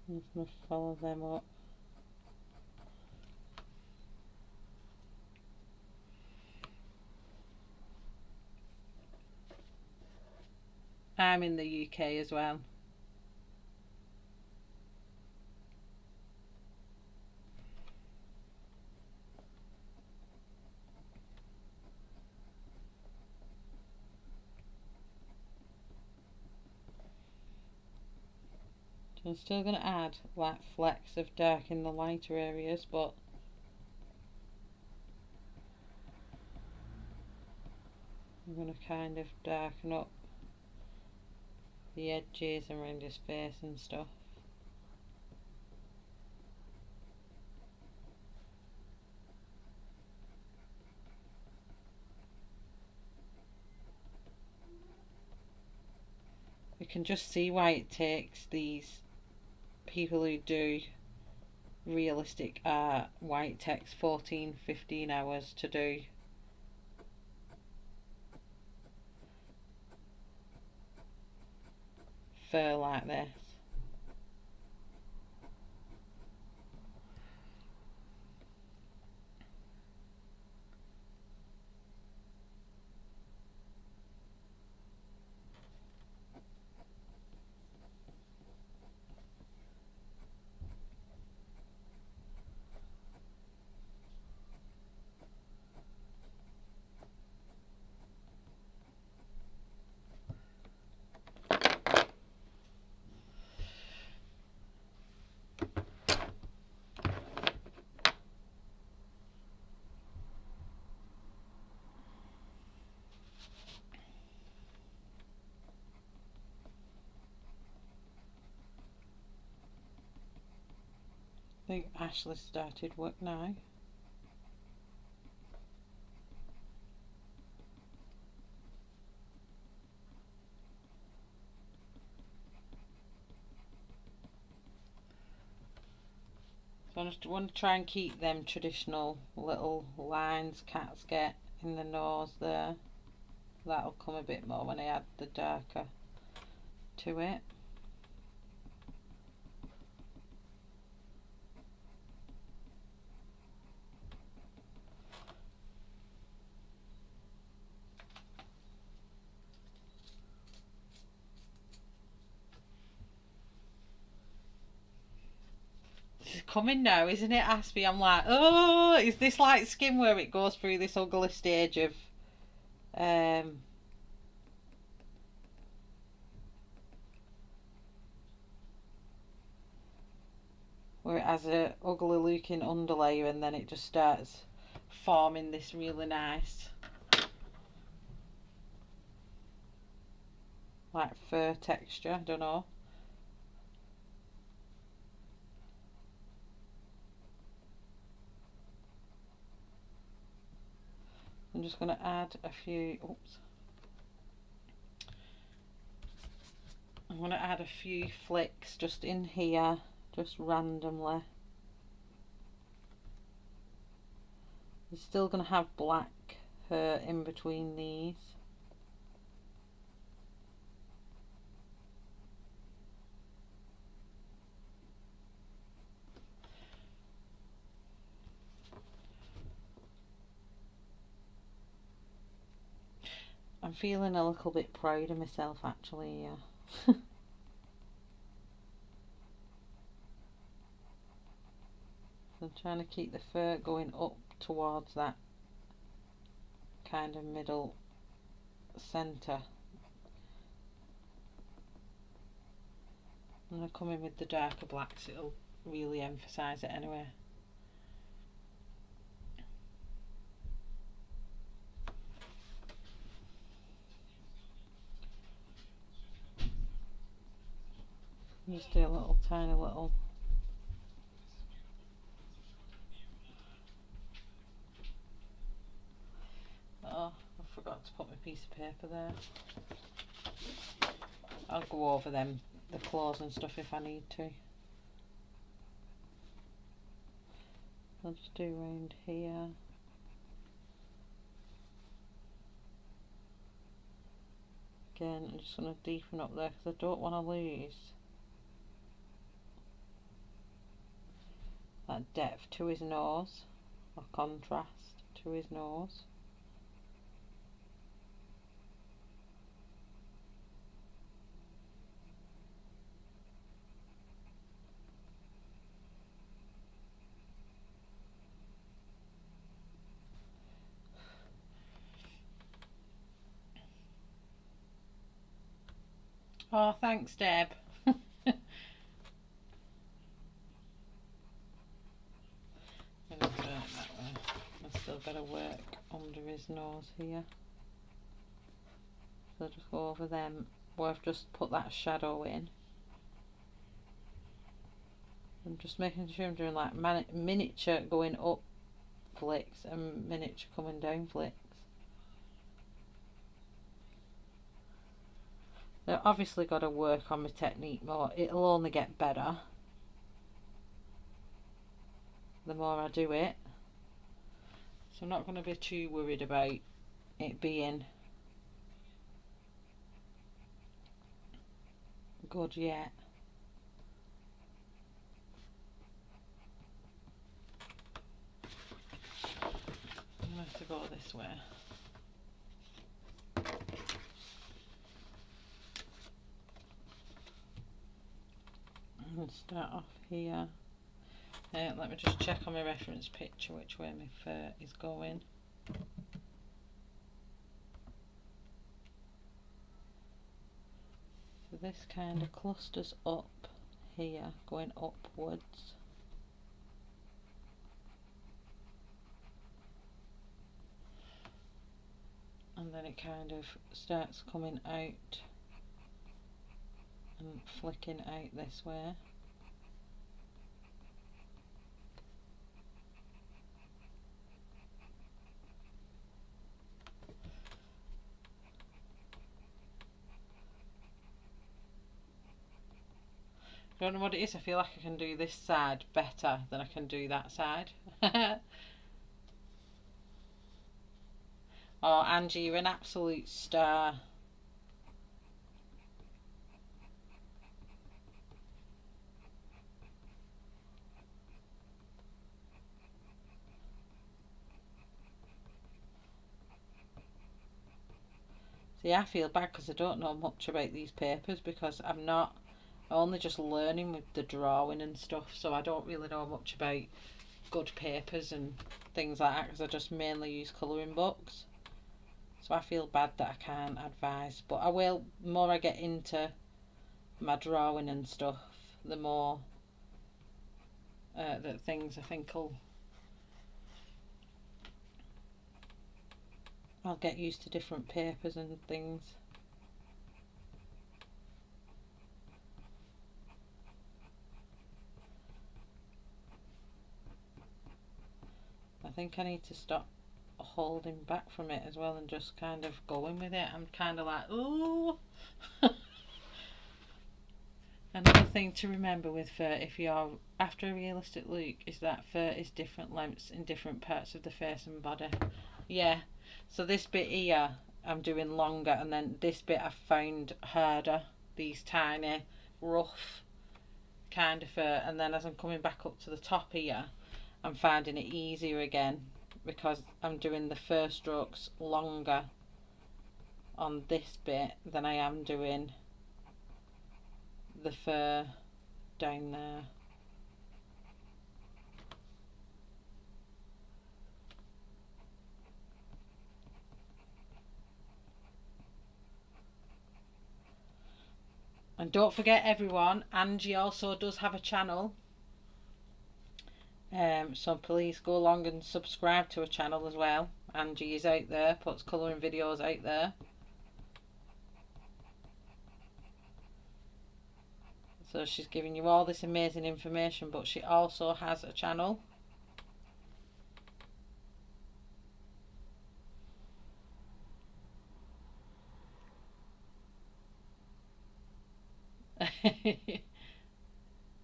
I'm just going to follow them up. I'm in the UK as well. So I'm still going to add like flecks of dark in the lighter areas, but I'm going to kind of darken up the edges around his face and stuff. You can just see why it takes these people who do realistic art, why it takes 14-15 hours to do fur like this. I think Ashley started work now. So I just want to try and keep them traditional little lines cats get in the nose there. That'll come a bit more when I add the darker to it. coming now, isn't it, Aspie? I'm like, oh, is this like Skin where it goes through this ugly stage of where it has a ugly looking underlayer and then it just starts forming this really nice like fur texture. I don't know. I'm just going to add a few, oops. I'm going to add a few flicks just in here, just randomly. You're still going to have black hair in between these. I'm feeling a little bit proud of myself actually, yeah. I'm trying to keep the fur going up towards that kind of middle centre. I'm going to come in with the darker blacks, it'll really emphasise it anyway. Just do a little tiny little oh, I forgot to put my piece of paper there. I'll go over them, the claws and stuff if I need to. I'll just do around here. Again, I'm just going to deepen up there because I don't want to lose that depth to his nose, or contrast to his nose. Oh, thanks, Deb. I've still got to work under his nose here. So I'll just go over them where I've just put that shadow in. I'm just making sure I'm doing like miniature going up flicks and miniature coming down flicks. I've obviously got to work on my technique more. It'll only get better the more I do it. So I'm not going to be too worried about it being good yet. I'm going to have to go this way. I'm going to start off here. Let me just check on my reference picture which way my fur is going. So this kind of clusters up here, going upwards. And then it kind of starts coming out and flicking out this way. I don't know what it is, I feel like I can do this side better than I can do that side. Oh, Angie, you're an absolute star. See, I feel bad because I don't know much about these papers because I'm not I'm only just learning with the drawing and stuff, so I don't really know much about good papers and things like that because I just mainly use colouring books. So I feel bad that I can't advise, but I will. The more I get into my drawing and stuff, the more that things I think I'll get used to different papers and things. I think I need to stop holding back from it as well and just kind of going with it. I'm kind of like, ooh. Another thing to remember with fur, if you're after a realistic look, is that fur is different lengths in different parts of the face and body. Yeah, so this bit here I'm doing longer, and then this bit I found harder, these tiny rough kind of fur, and then as I'm coming back up to the top here I'm finding it easier again because I'm doing the fur strokes longer on this bit than I am doing the fur down there. And don't forget everyone, Angie also does have a channel. So please go along and subscribe to her channel as well. Angie is out there, puts colouring videos out there. So she's giving you all this amazing information, but she also has a channel.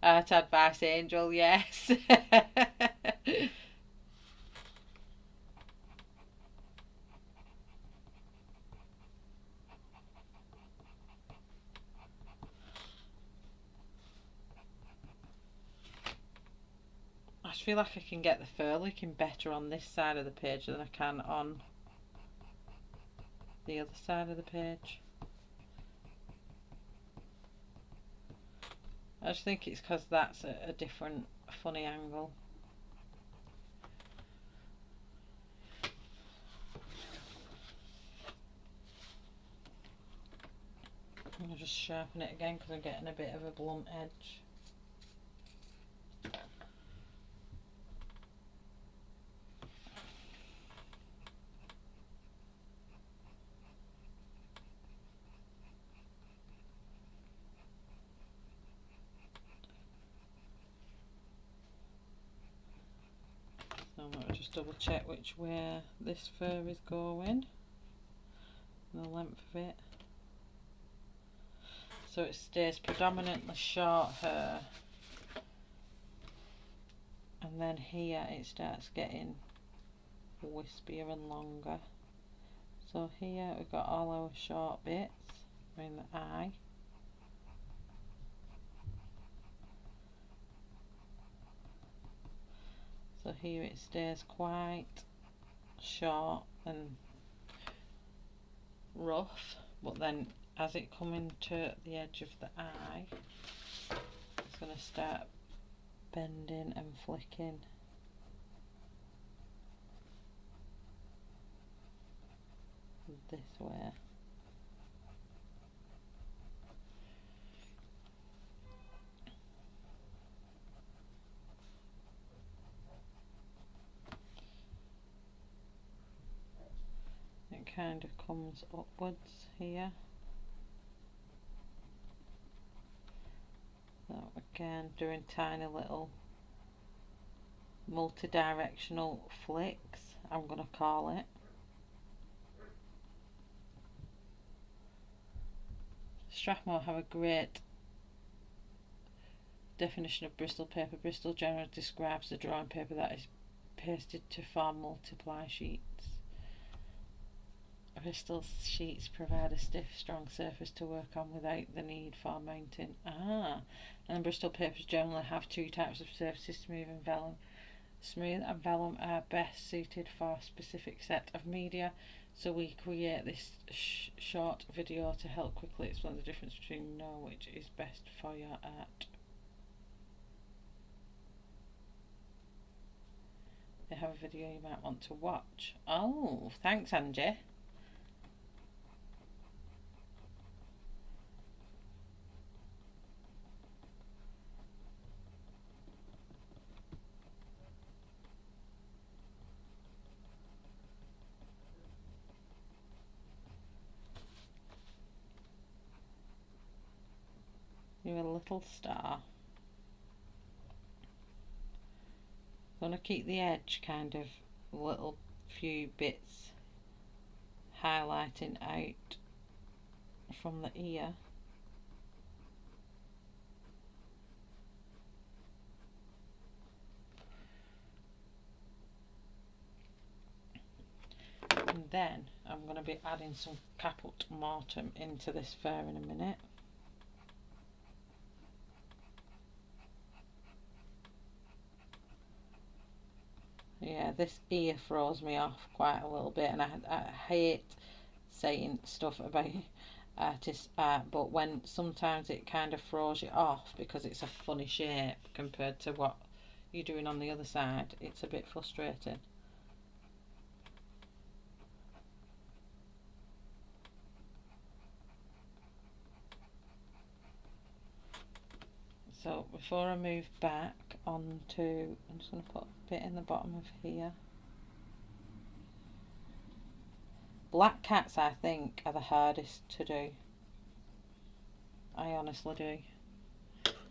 Art Advice Angel, yes. I just feel like I can get the fur looking better on this side of the page than I can on the other side of the page. I just think it's because that's a different funny angle. I'll just sharpen it again because I'm getting a bit of a blunt edge. So I'm going to just double check which way this fur is going, the length of it. So it stays predominantly short hair, and then here it starts getting wispier and longer. So here we've got all our short bits around the eye. So here it stays quite short and rough, but then as it comes to the edge of the eye, it's going to start bending and flicking. This way. It kind of comes upwards here. So again, doing tiny little multi-directional flicks, I'm going to call it. Strathmore have a great definition of Bristol paper. Bristol generally describes the drawing paper that is pasted to form multiply sheets. Bristol sheets provide a stiff, strong surface to work on without the need for mounting. And Bristol papers generally have two types of surfaces, smooth and vellum. Smooth and vellum are best suited for a specific set of media. So we create this short video to help quickly explain the difference between know which is best for your art. They have a video you might want to watch. Oh, thanks, Angie. You're a little star. I'm going to keep the edge kind of little few bits highlighting out from the ear. And then I'm going to be adding some caput mortuum into this fur in a minute. Yeah, this ear throws me off quite a little bit, and I hate saying stuff about artist art, but when sometimes it kind of throws you off because it's a funny shape compared to what you're doing on the other side, it's a bit frustrating. So before I move back onto, I'm just going to put a bit in the bottom of here. Black cats, I think, are the hardest to do. I honestly do.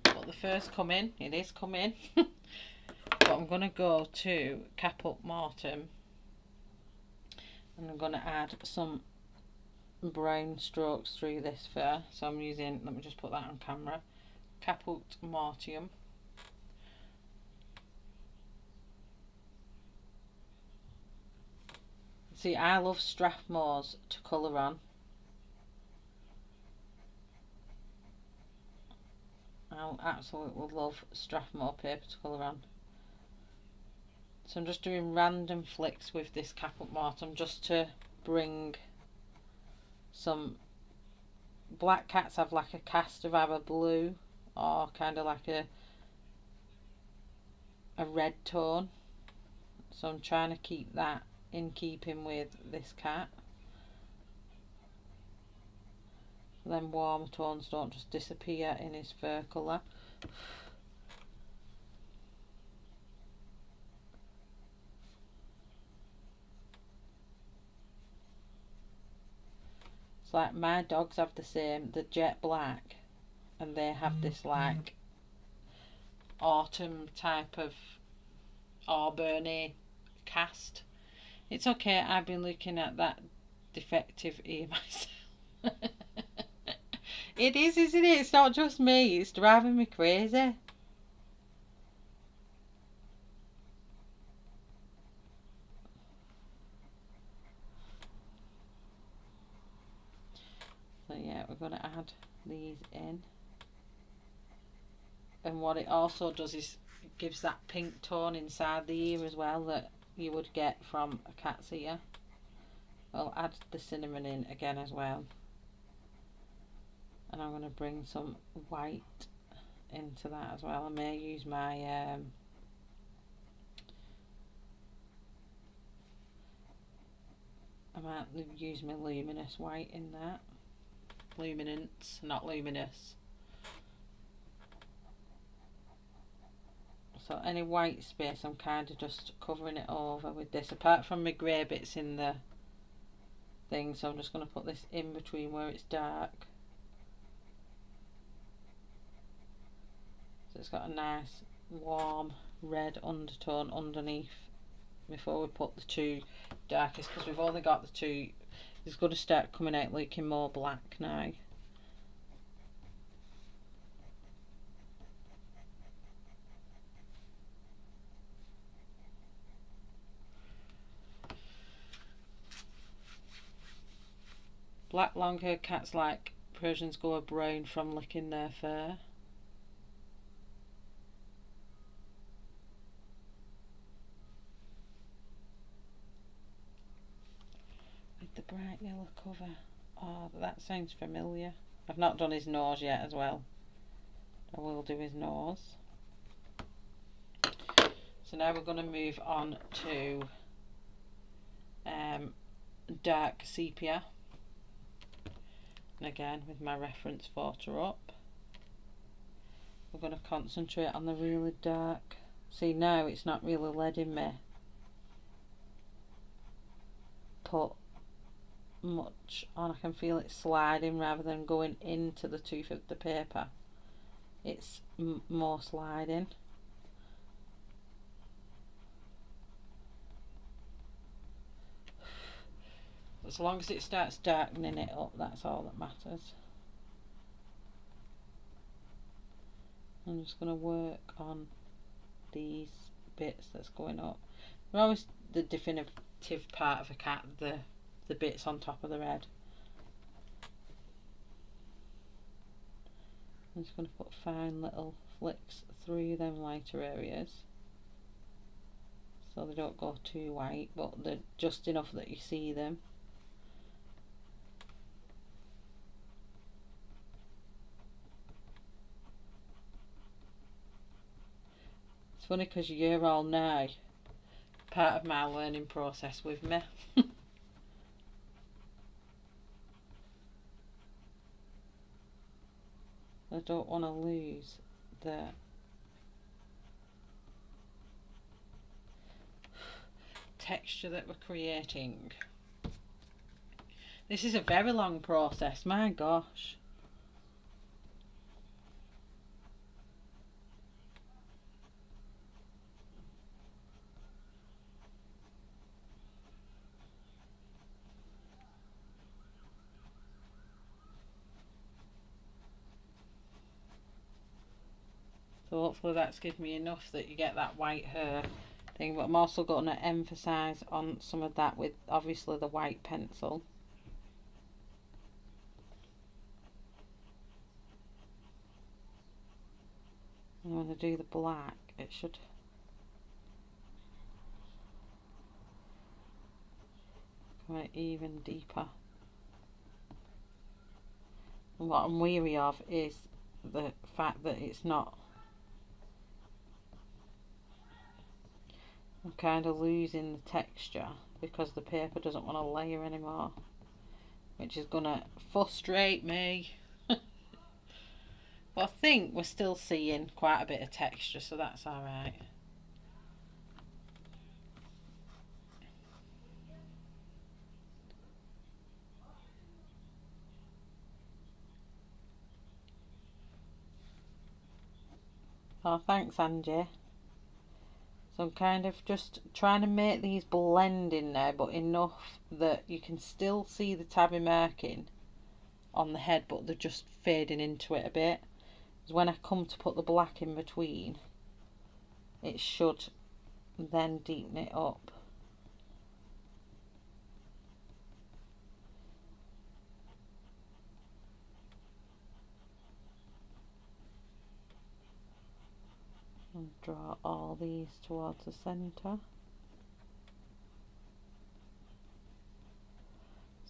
But the first come in, it is coming. But I'm going to go to caput mortuum, and I'm going to add some brown strokes through this fur. So I'm using, let me just put that on camera, caput mortuum. See, I love Strathmore's to colour on. I absolutely love Strathmore paper to colour on. So I'm just doing random flicks with this caput mortuum just to bring some. Black cats have like a cast of either blue or kind of like a red tone. So I'm trying to keep that in keeping with this cat. Then warmer tones don't just disappear in his fur colour. It's like my dogs have the same, the jet black, and they have this like autumn type of auburny cast. It's okay, I've been looking at that defective ear myself. It is, isn't it? It's not just me, it's driving me crazy. So yeah, we're going to add these in. And what it also does is it gives that pink tone inside the ear as well that you would get from a cat's ear. I'll add the cinnamon in again as well. And I'm going to bring some white into that as well. I may use my I might use my luminous white in that. Luminance, not luminous. So any white space I'm kind of just covering it over with this, apart from my grey bits in the thing. So I'm just going to put this in between where it's dark. So it's got a nice warm red undertone underneath before we put the two darkest, because we've only got the two. It's going to start coming out looking more black now. Black long-haired cats like Persians go a brown from licking their fur. bright yellow cover. Oh, that sounds familiar. I've not done his nose yet as well. I will do his nose. So now we're going to move on to dark sepia. And again, with my reference photo up, we're going to concentrate on the really dark. See, now it's not really letting me put much on. I can feel it sliding rather than going into the tooth of the paper. It's more sliding. As long as it starts darkening it up, that's all that matters. I'm just going to work on these bits that's going up. They're always the definitive part of a cat, the bits on top of the head. I'm just going to put fine little flicks through them lighter areas so they don't go too white, but they're just enough that you see them. It's funny because you're all now part of my learning process with me. I don't want to lose the texture that we're creating. This is a very long process, my gosh. So hopefully that's given me enough that you get that white hair thing, but I'm also going to emphasise on some of that with obviously the white pencil. And when I do the black, it should come even deeper. And what I'm weary of is the fact that it's not. I'm kind of losing the texture because the paper doesn't want to layer anymore, which is going to frustrate me. But I think we're still seeing quite a bit of texture, so that's alright. Oh, thanks, Angie. So I'm kind of just trying to make these blend in there, but enough that you can still see the tabby marking on the head, but they're just fading into it a bit. Because when I come to put the black in between, it should then deepen it up. And draw all these towards the centre.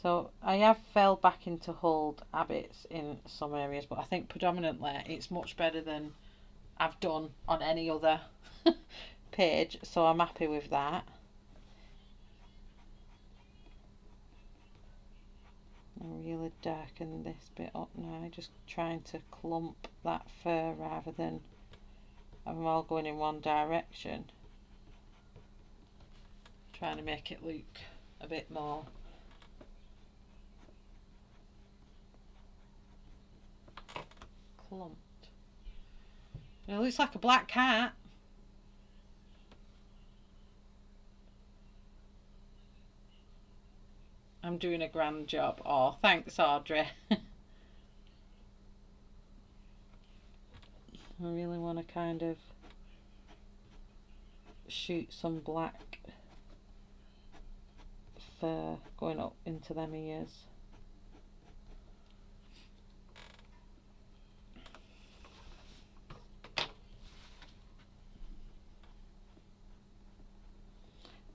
So I have fell back into hold habits in some areas, but I think predominantly it's much better than I've done on any other page, so I'm happy with that. I really darken this bit up now, just trying to clump that fur rather than have them all going in one direction. Trying to make it look a bit more clumped. It looks like a black cat. I'm doing a grand job. Oh, thanks, Audrey. I really want to kind of shoot some black fur going up into them ears.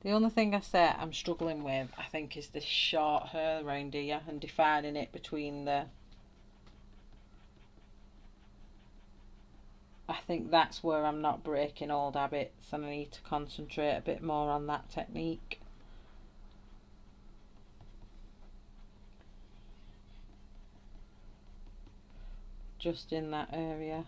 The only thing I say I'm struggling with, I think, is this short hair around here and defining it between the... I think that's where I'm not breaking old habits, and I need to concentrate a bit more on that technique. Just in that area.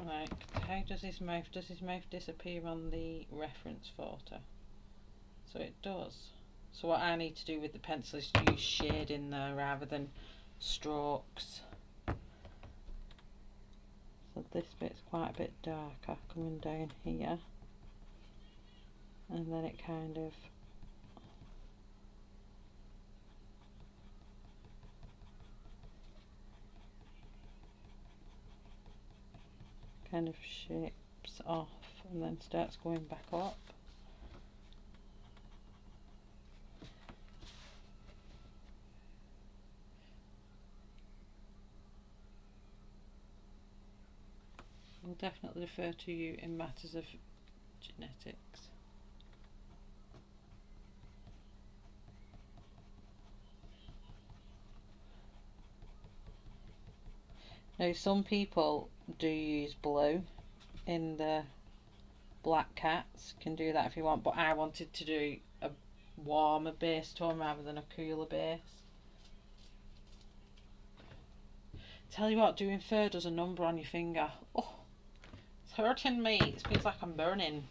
Right, how does his mouth disappear on the reference photo? So it does. So what I need to do with the pencil is use shading there rather than strokes. So this bit's quite a bit darker coming down here, and then it kind of shapes off and then starts going back up. I'll definitely refer to you in matters of genetics. Now some people do use blue in the black cats, can do that if you want, but I wanted to do a warmer base tone rather than a cooler base. Tell you what, doing fur does a number on your finger. Oh, it's hurting me, it feels like I'm burning.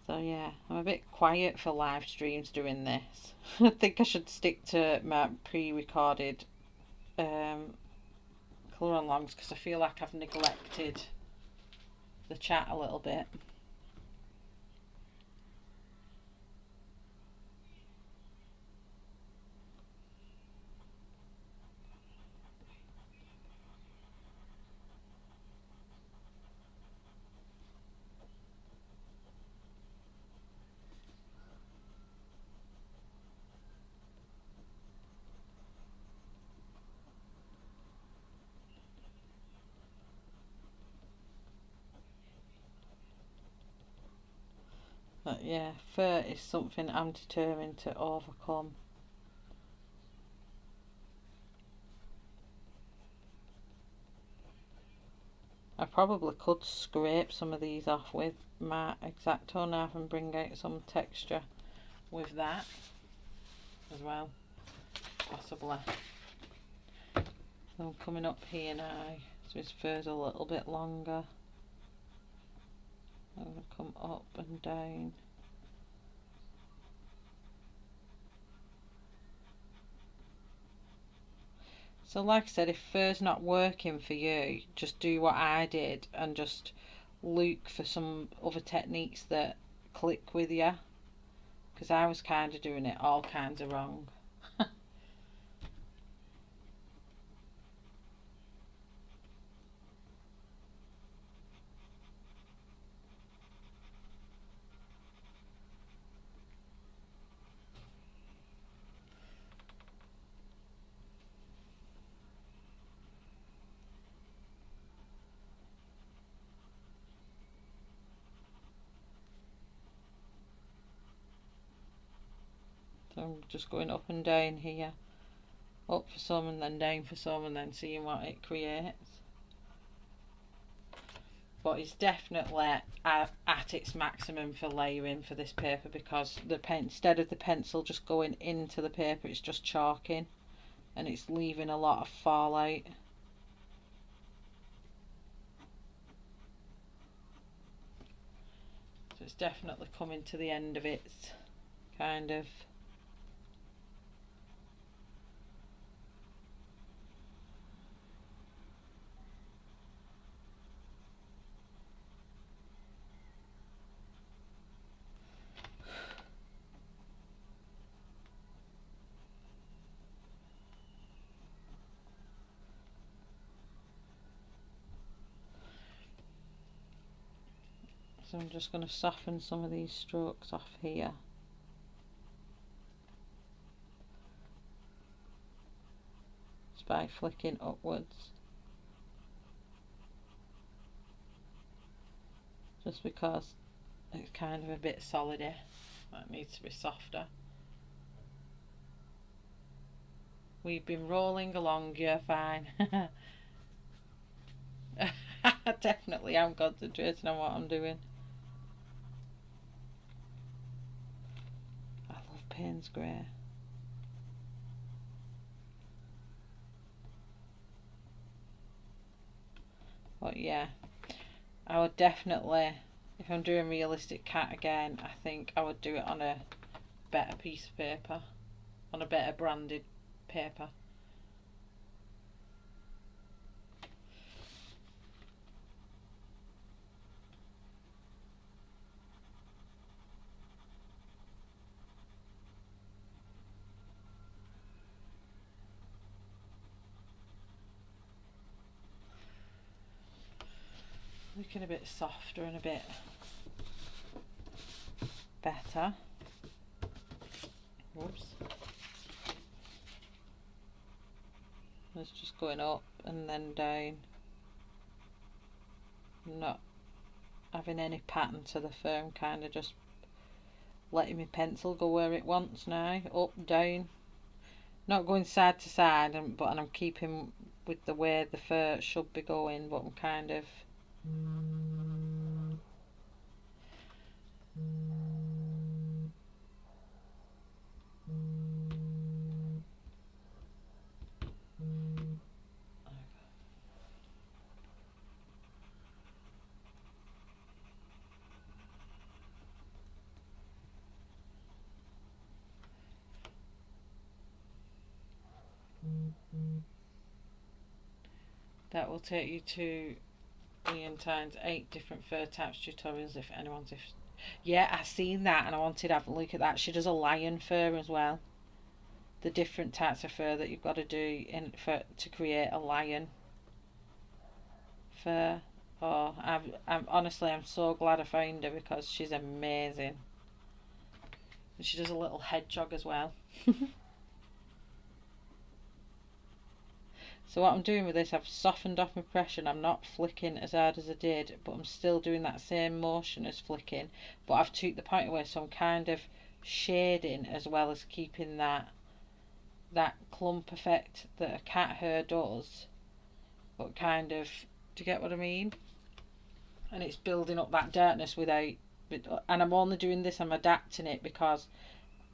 So yeah, I'm a bit quiet for live streams doing this. I think I should stick to my pre-recorded colour on longs, because I feel like I've neglected the chat a little bit. But yeah, fur is something I'm determined to overcome. I probably could scrape some of these off with my X-Acto knife and bring out some texture with that as well, possibly. So I'm coming up here now, so his fur's a little bit longer. I'm going to come up and down. So like I said, if fur's not working for you, just do what I did and just look for some other techniques that click with you, because I was kind of doing it all kinds of wrong. So I'm just going up and down here, up for some and then down for some, and then seeing what it creates. But it's definitely at its maximum for layering for this paper, because the pen, instead of the pencil just going into the paper, it's just chalking and it's leaving a lot of fallout. So it's definitely coming to the end of its kind of So I'm just going to soften some of these strokes off here. Just by flicking upwards. Just because it's kind of a bit solidy. That needs to be softer. We've been rolling along, you're fine. I definitely am concentrating on what I'm doing. I love Payne's Grey. But yeah, I would definitely, if I'm doing realistic cat again, I think I would do it on a better piece of paper, on a better branded paper. Looking a bit softer and a bit better. Whoops. It's just going up and then down. Not having any pattern to the firm, kind of just letting my pencil go where it wants now. Up, down. Not going side to side, but I'm keeping with the way the fur should be going, but I'm kind of that will take you to Ian Tyne's 8 different fur types tutorials if anyone's yeah, I've seen that and I wanted to have a look at that. She does a lion fur as well. The different types of fur that you've got to do to create a lion fur. Oh, I'm honestly, I'm so glad I found her because she's amazing. And she does a little hedgehog as well. So what I'm doing with this, I've softened off my pressure and I'm not flicking as hard as I did, but I'm still doing that same motion as flicking, but I've took the point away, so I'm kind of shading as well as keeping that clump effect that a cat hair does, but kind of, do you get what I mean? And it's building up that darkness without, and I'm only doing this, I'm adapting it because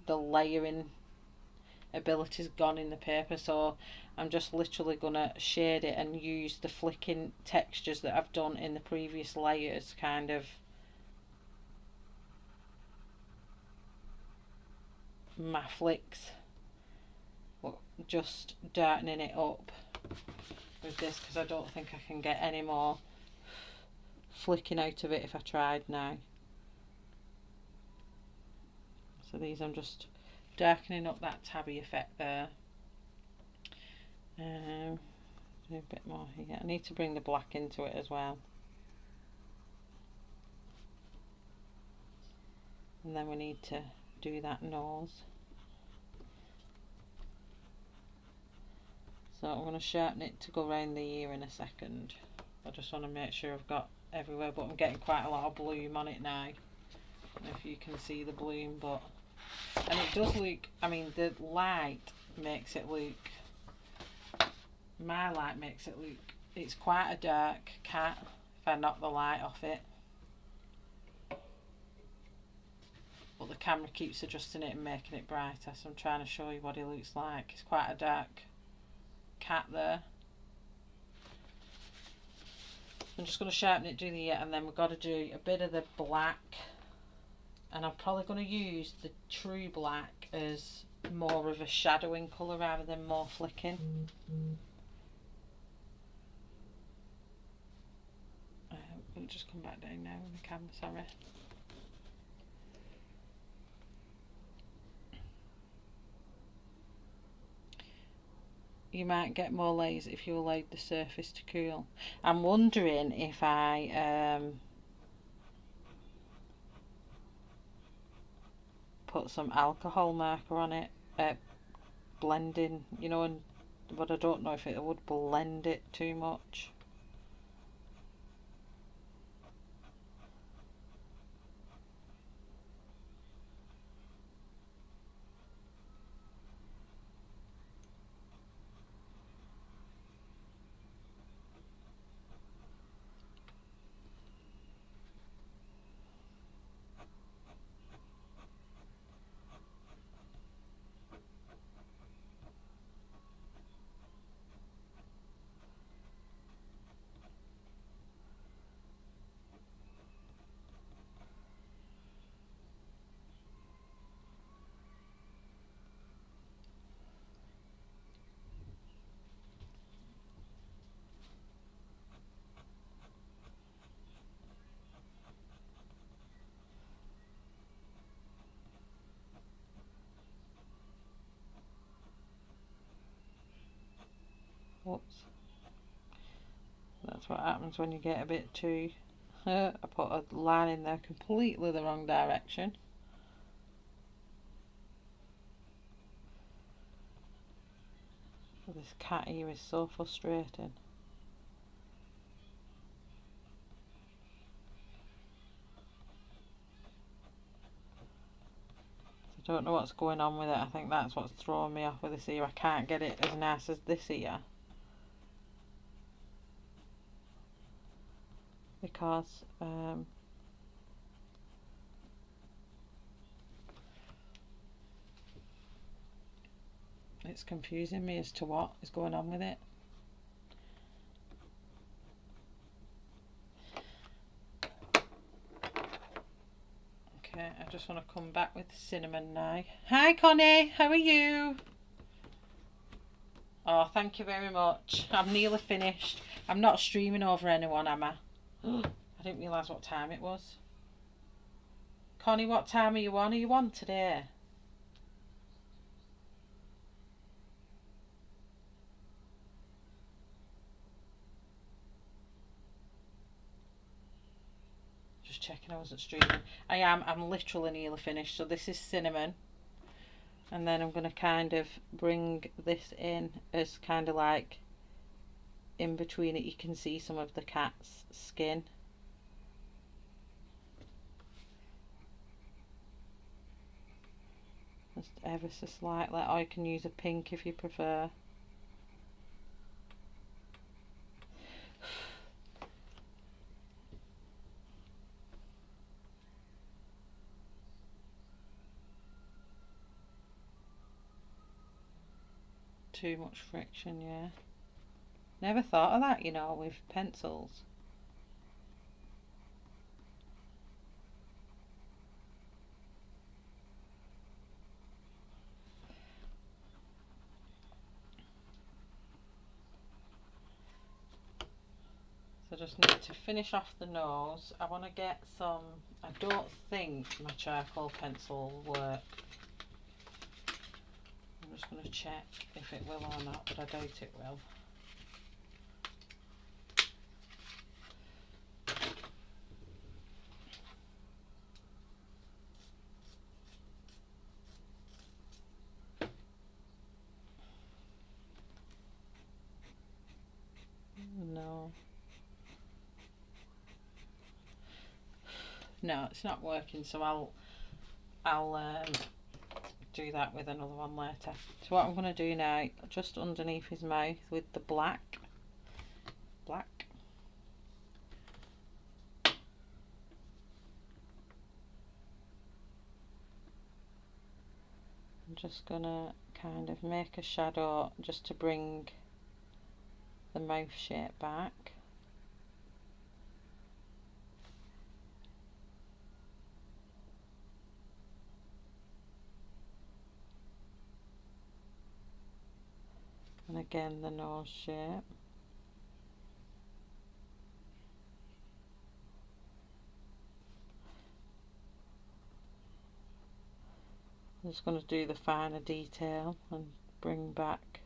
the layering ability's gone in the paper, so I'm just literally gonna shade it and use the flicking textures that I've done in the previous layers, kind of my flicks, but just darkening it up with this because I don't think I can get any more flicking out of it if I tried now. So these I'm just darkening up that tabby effect there. Do a bit more here. I need to bring the black into it as well. And then we need to do that nose. So I'm going to sharpen it to go around the ear in a second. I just want to make sure I've got everywhere, but I'm getting quite a lot of bloom on it now. I don't know if you can see the bloom, but and it does look, I mean the light makes it look, my light makes it look, it's quite a dark cat if I knock the light off it, but the camera keeps adjusting it and making it brighter, so I'm trying to show you what he looks like. It's quite a dark cat there. I'm just going to sharpen it, do the ear, and then we've got to do a bit of the black, and I'm probably going to use the true black as more of a shadowing colour rather than more flicking. We'll just come back down now with the camera, sorry. You might get more layers if you allowed the surface to cool. I'm wondering if I put some alcohol marker on it, blending, you know, and but I don't know if it would blend it too much. Whoops. That's what happens when you get a bit too... I put a line in there completely the wrong direction. This cat here is so frustrating. I don't know what's going on with it. I think that's what's throwing me off with this ear. I can't get it as nice as this ear. Because it's confusing me as to what is going on with it. Okay, I just want to come back with cinnamon now. Hi Connie, how are you? Oh, thank you very much. I'm nearly finished. I'm not streaming over anyone, am I? I didn't realise what time it was. Connie, what time are you on? Are you on today? Just checking I wasn't streaming. I am. I'm literally nearly finished. So this is cinnamon. And then I'm going to kind of bring this in as kind of like in between it. You can see some of the cat's skin. Just ever so slightly, or you can use a pink if you prefer. Too much friction, yeah. Never thought of that, you know, with pencils. So I just need to finish off the nose. I want to get some, I don't think my charcoal pencil will work. I'm just going to check if it will or not, but I doubt it will. No. No, it's not working, so I'll do that with another one later. So what I'm going to do now, just underneath his mouth with the black. I'm just going to kind of make a shadow just to bring the mouth shape back. And again the nose shape. I'm just going to do the finer detail and bring back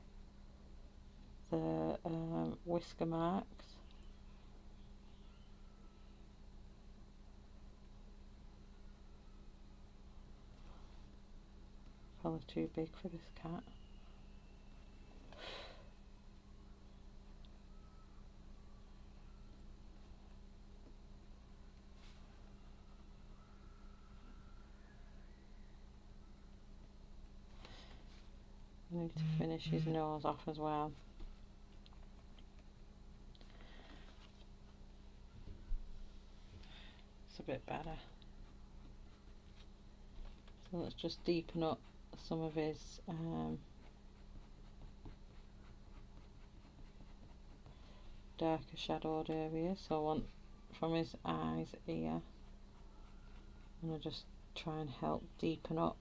the whisker marks. Colour too big for this cat. I need to finish his nose off as well. It's a bit better. So let's just deepen up some of his darker shadowed areas. So I want from his eyes here, I'm going to just try and help deepen up.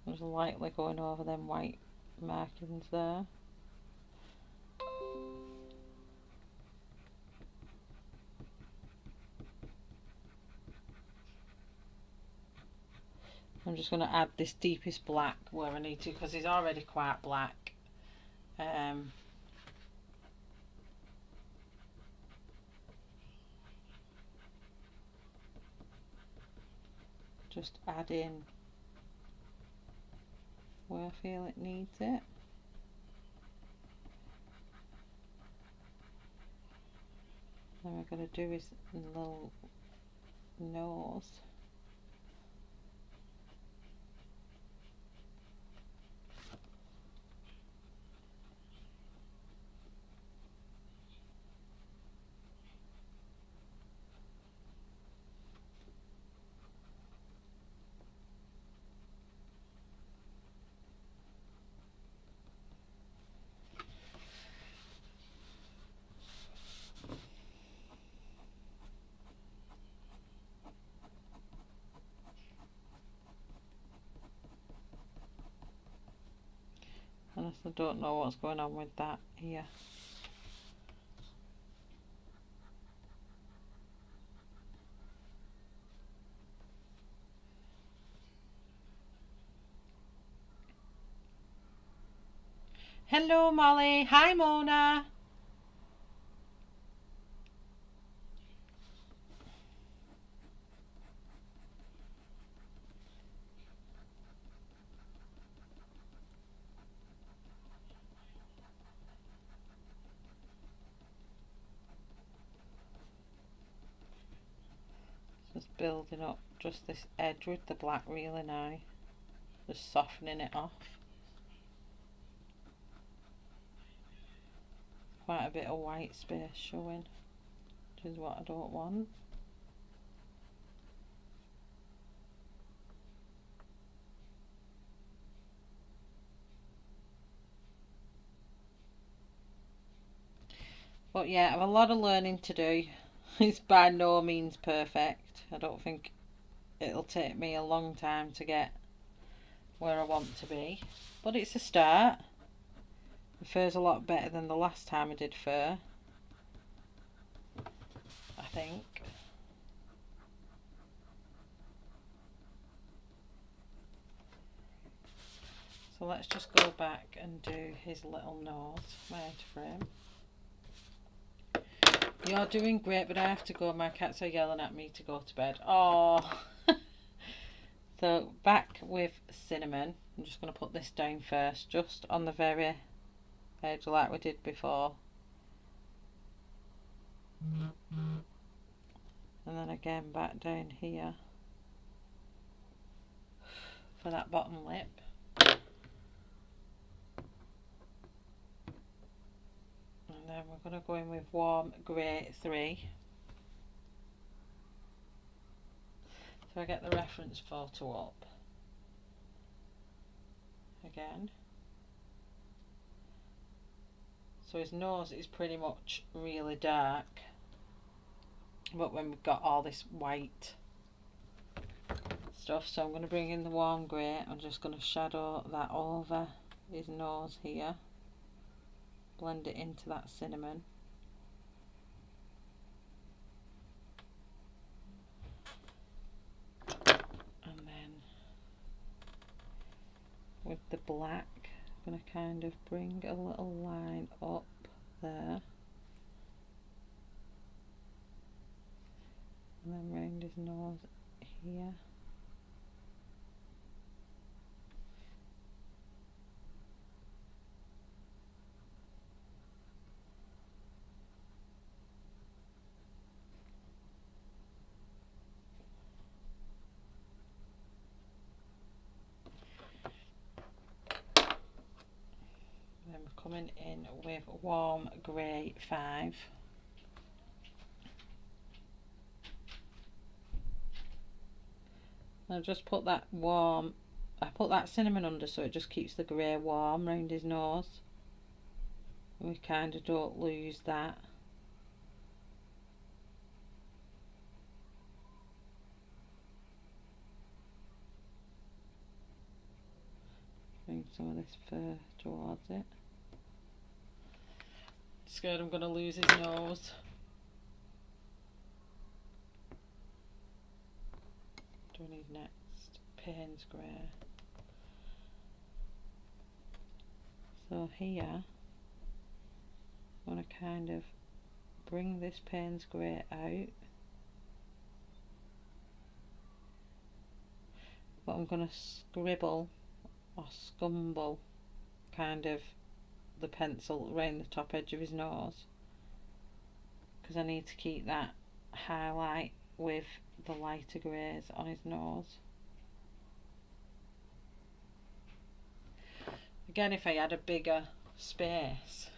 Just lightly going over them white markings there. I'm just going to add this deepest black where I need to, because he's already quite black. Just add in where I feel it needs it. Then we're going to do his little nose. And I don't know what's going on with that here. Hello Molly, hi Mona. Just building up just this edge with the black really now, just softening it off. Quite a bit of white space showing, which is what I don't want. But yeah, I have a lot of learning to do. It's by no means perfect. I don't think it'll take me a long time to get where I want to be, but it's a start. The fur's a lot better than the last time I did fur, I think. So let's just go back and do his little nose, my frame. You're doing great, but I have to go. My cats are yelling at me to go to bed. Oh. So back with cinnamon. I'm just going to put this down first, just on the very edge like we did before. And then again back down here for that bottom lip. And then we're going to go in with warm grey 3. So I get the reference photo up again. So his nose is pretty much really dark, but when we've got all this white stuff, so I'm going to bring in the warm grey. I'm just going to shadow that over his nose here, blend it into that cinnamon. with the black. I'm going to kind of bring a little line up there. And then round his nose here. Then we're coming in with warm grey 5. I've just put that warm, I put that cinnamon under so it just keeps the grey warm round his nose. We kind of don't lose that. Bring some of this fur towards it. Scared I'm going to lose his nose. Do I need next? Payne's grey. So here, I want to kind of bring this Payne's grey out. But I'm going to scribble or scumble kind of the pencil around the top edge of his nose, because I need to keep that highlight with the lighter greys on his nose. Again, if I had a bigger space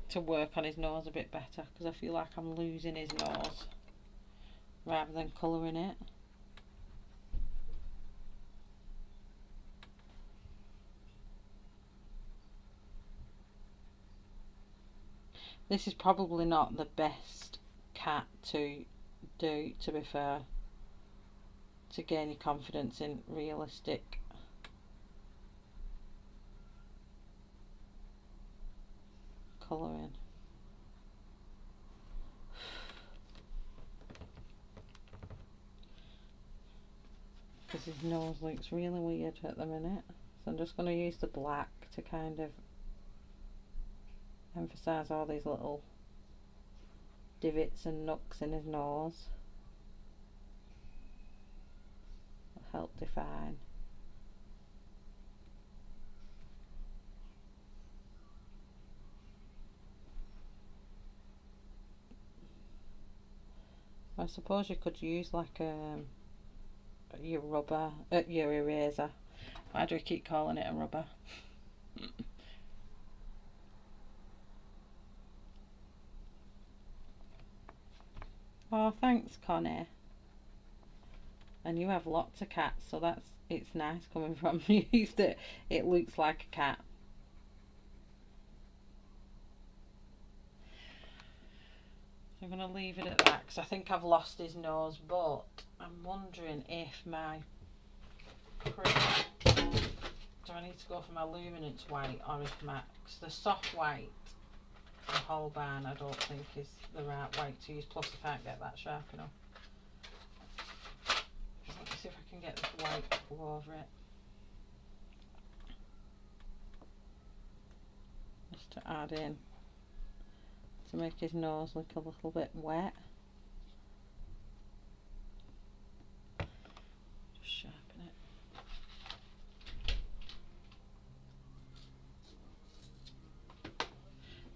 to work on his nose a bit better, because I feel like I'm losing his nose rather than colouring it. This is probably not the best cat to do, to be fair, to gain your confidence in realistic colouring. Because his nose looks really weird at the minute. So I'm just going to use the black to kind of emphasise all these little divots and nooks in his nose. It'll help define. I suppose you could use like your rubber, your eraser. Why do we keep calling it a rubber? Oh, thanks, Connie. And you have lots of cats, so it's nice coming from you that it looks like a cat. So I'm going to leave it at that because I think I've lost his nose, but I'm wondering if my do I need to go for my luminance white or if cause the soft white, the whole barn, I don't think is the right white to use, plus I can't get that sharp enough. Let me see if I can get this white to go over it. Just to add in, to make his nose look a little bit wet. Just sharpen it.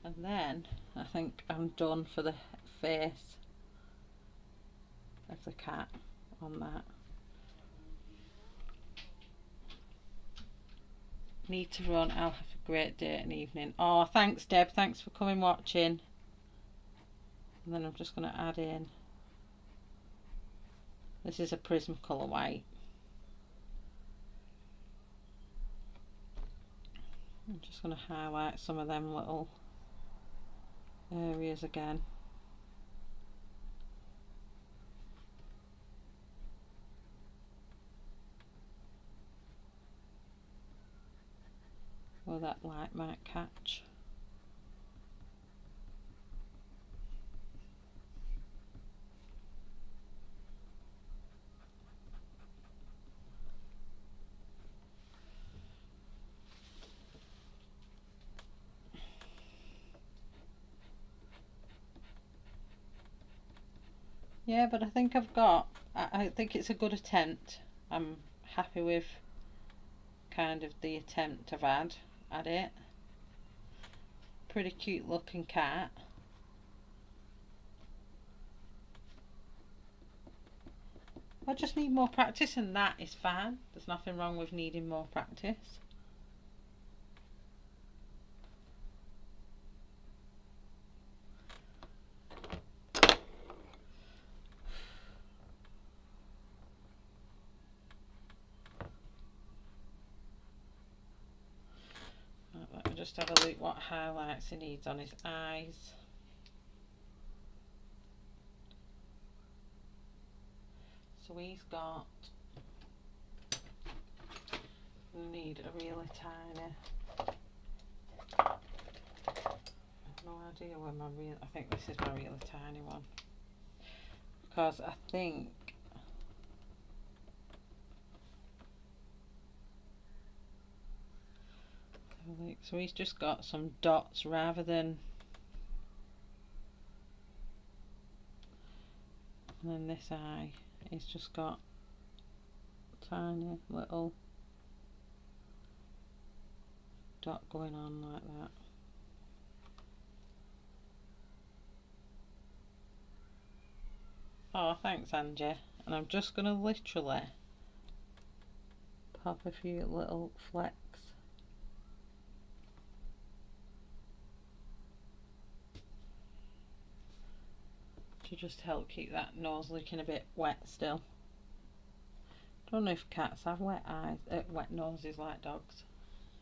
And then I think I'm done for the face of the cat on that. Need to run. I'll have a great day and evening. Oh, thanks Deb, thanks for coming watching. And then I'm just going to add in, this is a Prismacolor white. I'm just going to highlight some of them little areas again. Where that light might catch. Yeah, but I think I think it's a good attempt. I'm happy with kind of the attempt I've had at it. Pretty cute looking cat. I just need more practice, and that is fine. There's nothing wrong with needing more practice. Let me just have a look what highlights he needs on his eyes. So he's got, we need a really tiny, I have no idea where my real, I think this is my really tiny one, because I think so he's just got some dots rather than, and then this eye, he's just got tiny little dot going on like that. Oh, thanks, Angie. And I'm just going to literally pop a few little flecks. To just help keep that nose looking a bit wet still. Don't know if cats have wet eyes, wet noses like dogs.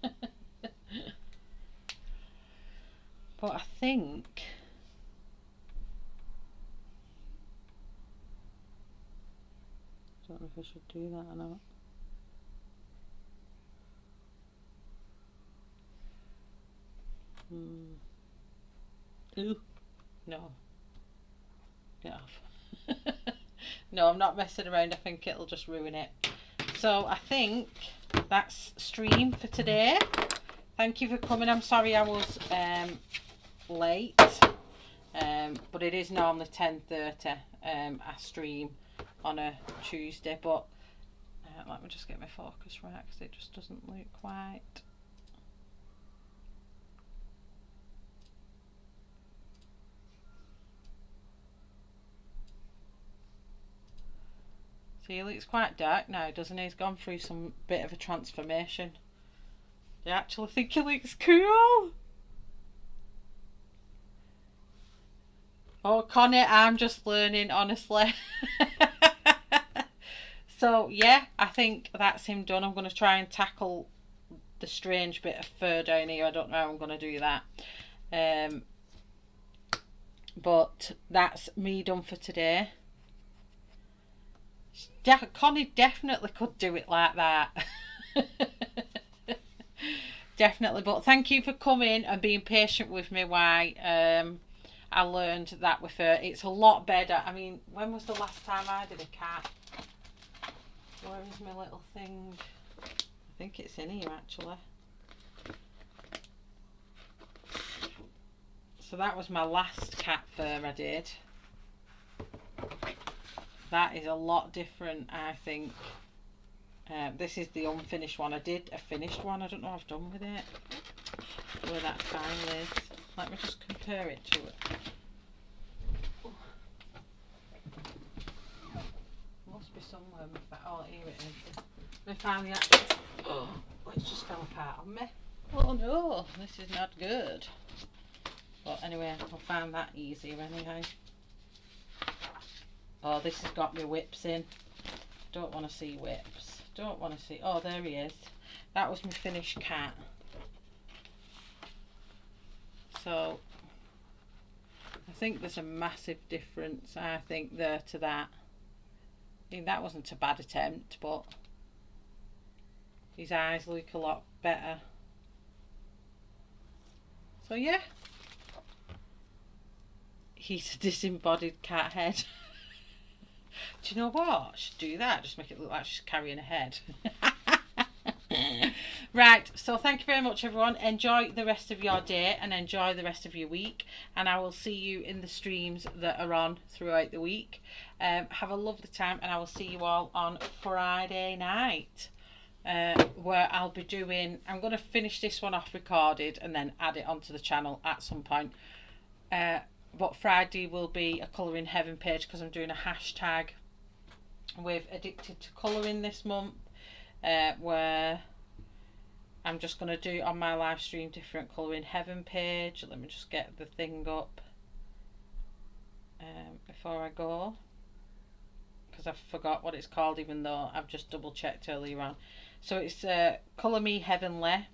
But I think don't know if I should do that or not. Ooh, no. Get off. No, I'm not messing around. I think it'll just ruin it. So I think that's stream for today. Thank you for coming. I'm sorry I was late, but it is normally 10:30. I stream on a Tuesday, but let me just get my focus right because it just doesn't look quite. See, he looks quite dark now, doesn't he? He's gone through some bit of a transformation. I actually think he looks cool. Oh, Connie, I'm just learning, honestly. So, yeah, I think that's him done. I'm going to try and tackle the strange bit of fur down here. I don't know how I'm going to do that. But that's me done for today. Connie definitely could do it like that. Definitely. But thank you for coming and being patient with me while I learned that with her. It's a lot better. I mean, when was the last time I did a cat? Where is my little thing? I think it's in here actually. So that was my last cat fur I did. That is a lot different, I think. This is the unfinished one. I did a finished one. I don't know what I've done with it. Where that file is. Let me just compare it to it. Must be somewhere. Oh, here it is. I found the actual. Oh, it just fell apart on me. Oh no, this is not good. But anyway, I found that easier anyhow. Oh, this has got me whips in. Don't want to see whips. Don't want to see. Oh, there he is. That was my finished cat. So, I think there's a massive difference, I think, there to that. I mean, that wasn't a bad attempt, but his eyes look a lot better. So, yeah. He's a disembodied cat head. Do you know what? I should do that. Just make it look like she's carrying a head. Right, so thank you very much, everyone. Enjoy the rest of your day and enjoy the rest of your week, and I will see you in the streams that are on throughout the week. Have a lovely time, and I will see you all on Friday night, where I'll be doing, I'm going to finish this one off recorded and then add it onto the channel at some point. But Friday will be a Colour in Heaven page, because I'm doing a hashtag with Addicted to Colouring this month, where I'm just going to do on my live stream different Colour in Heaven page. Let me just get the thing up before I go, because I forgot what it's called, even though I've just double checked earlier on. So it's Colour Me Heavenly.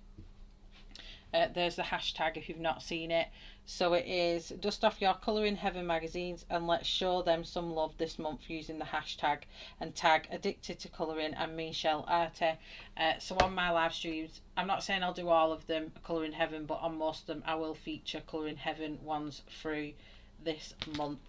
There's the hashtag if you've not seen it. So it is dust off your Colour in Heaven magazines and let's show them some love this month using the hashtag, and tag Addicted to Colouring and Michelle Arte. So on my live streams, I'm not saying I'll do all of them Colour in Heaven, but on most of them I will feature Colour in Heaven ones through this month.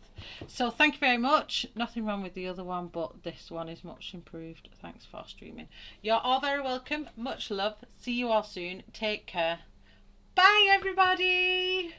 So thank you very much. Nothing wrong with the other one, but this one is much improved. Thanks for streaming. You're all very welcome. Much love. See you all soon. Take care. Bye, everybody.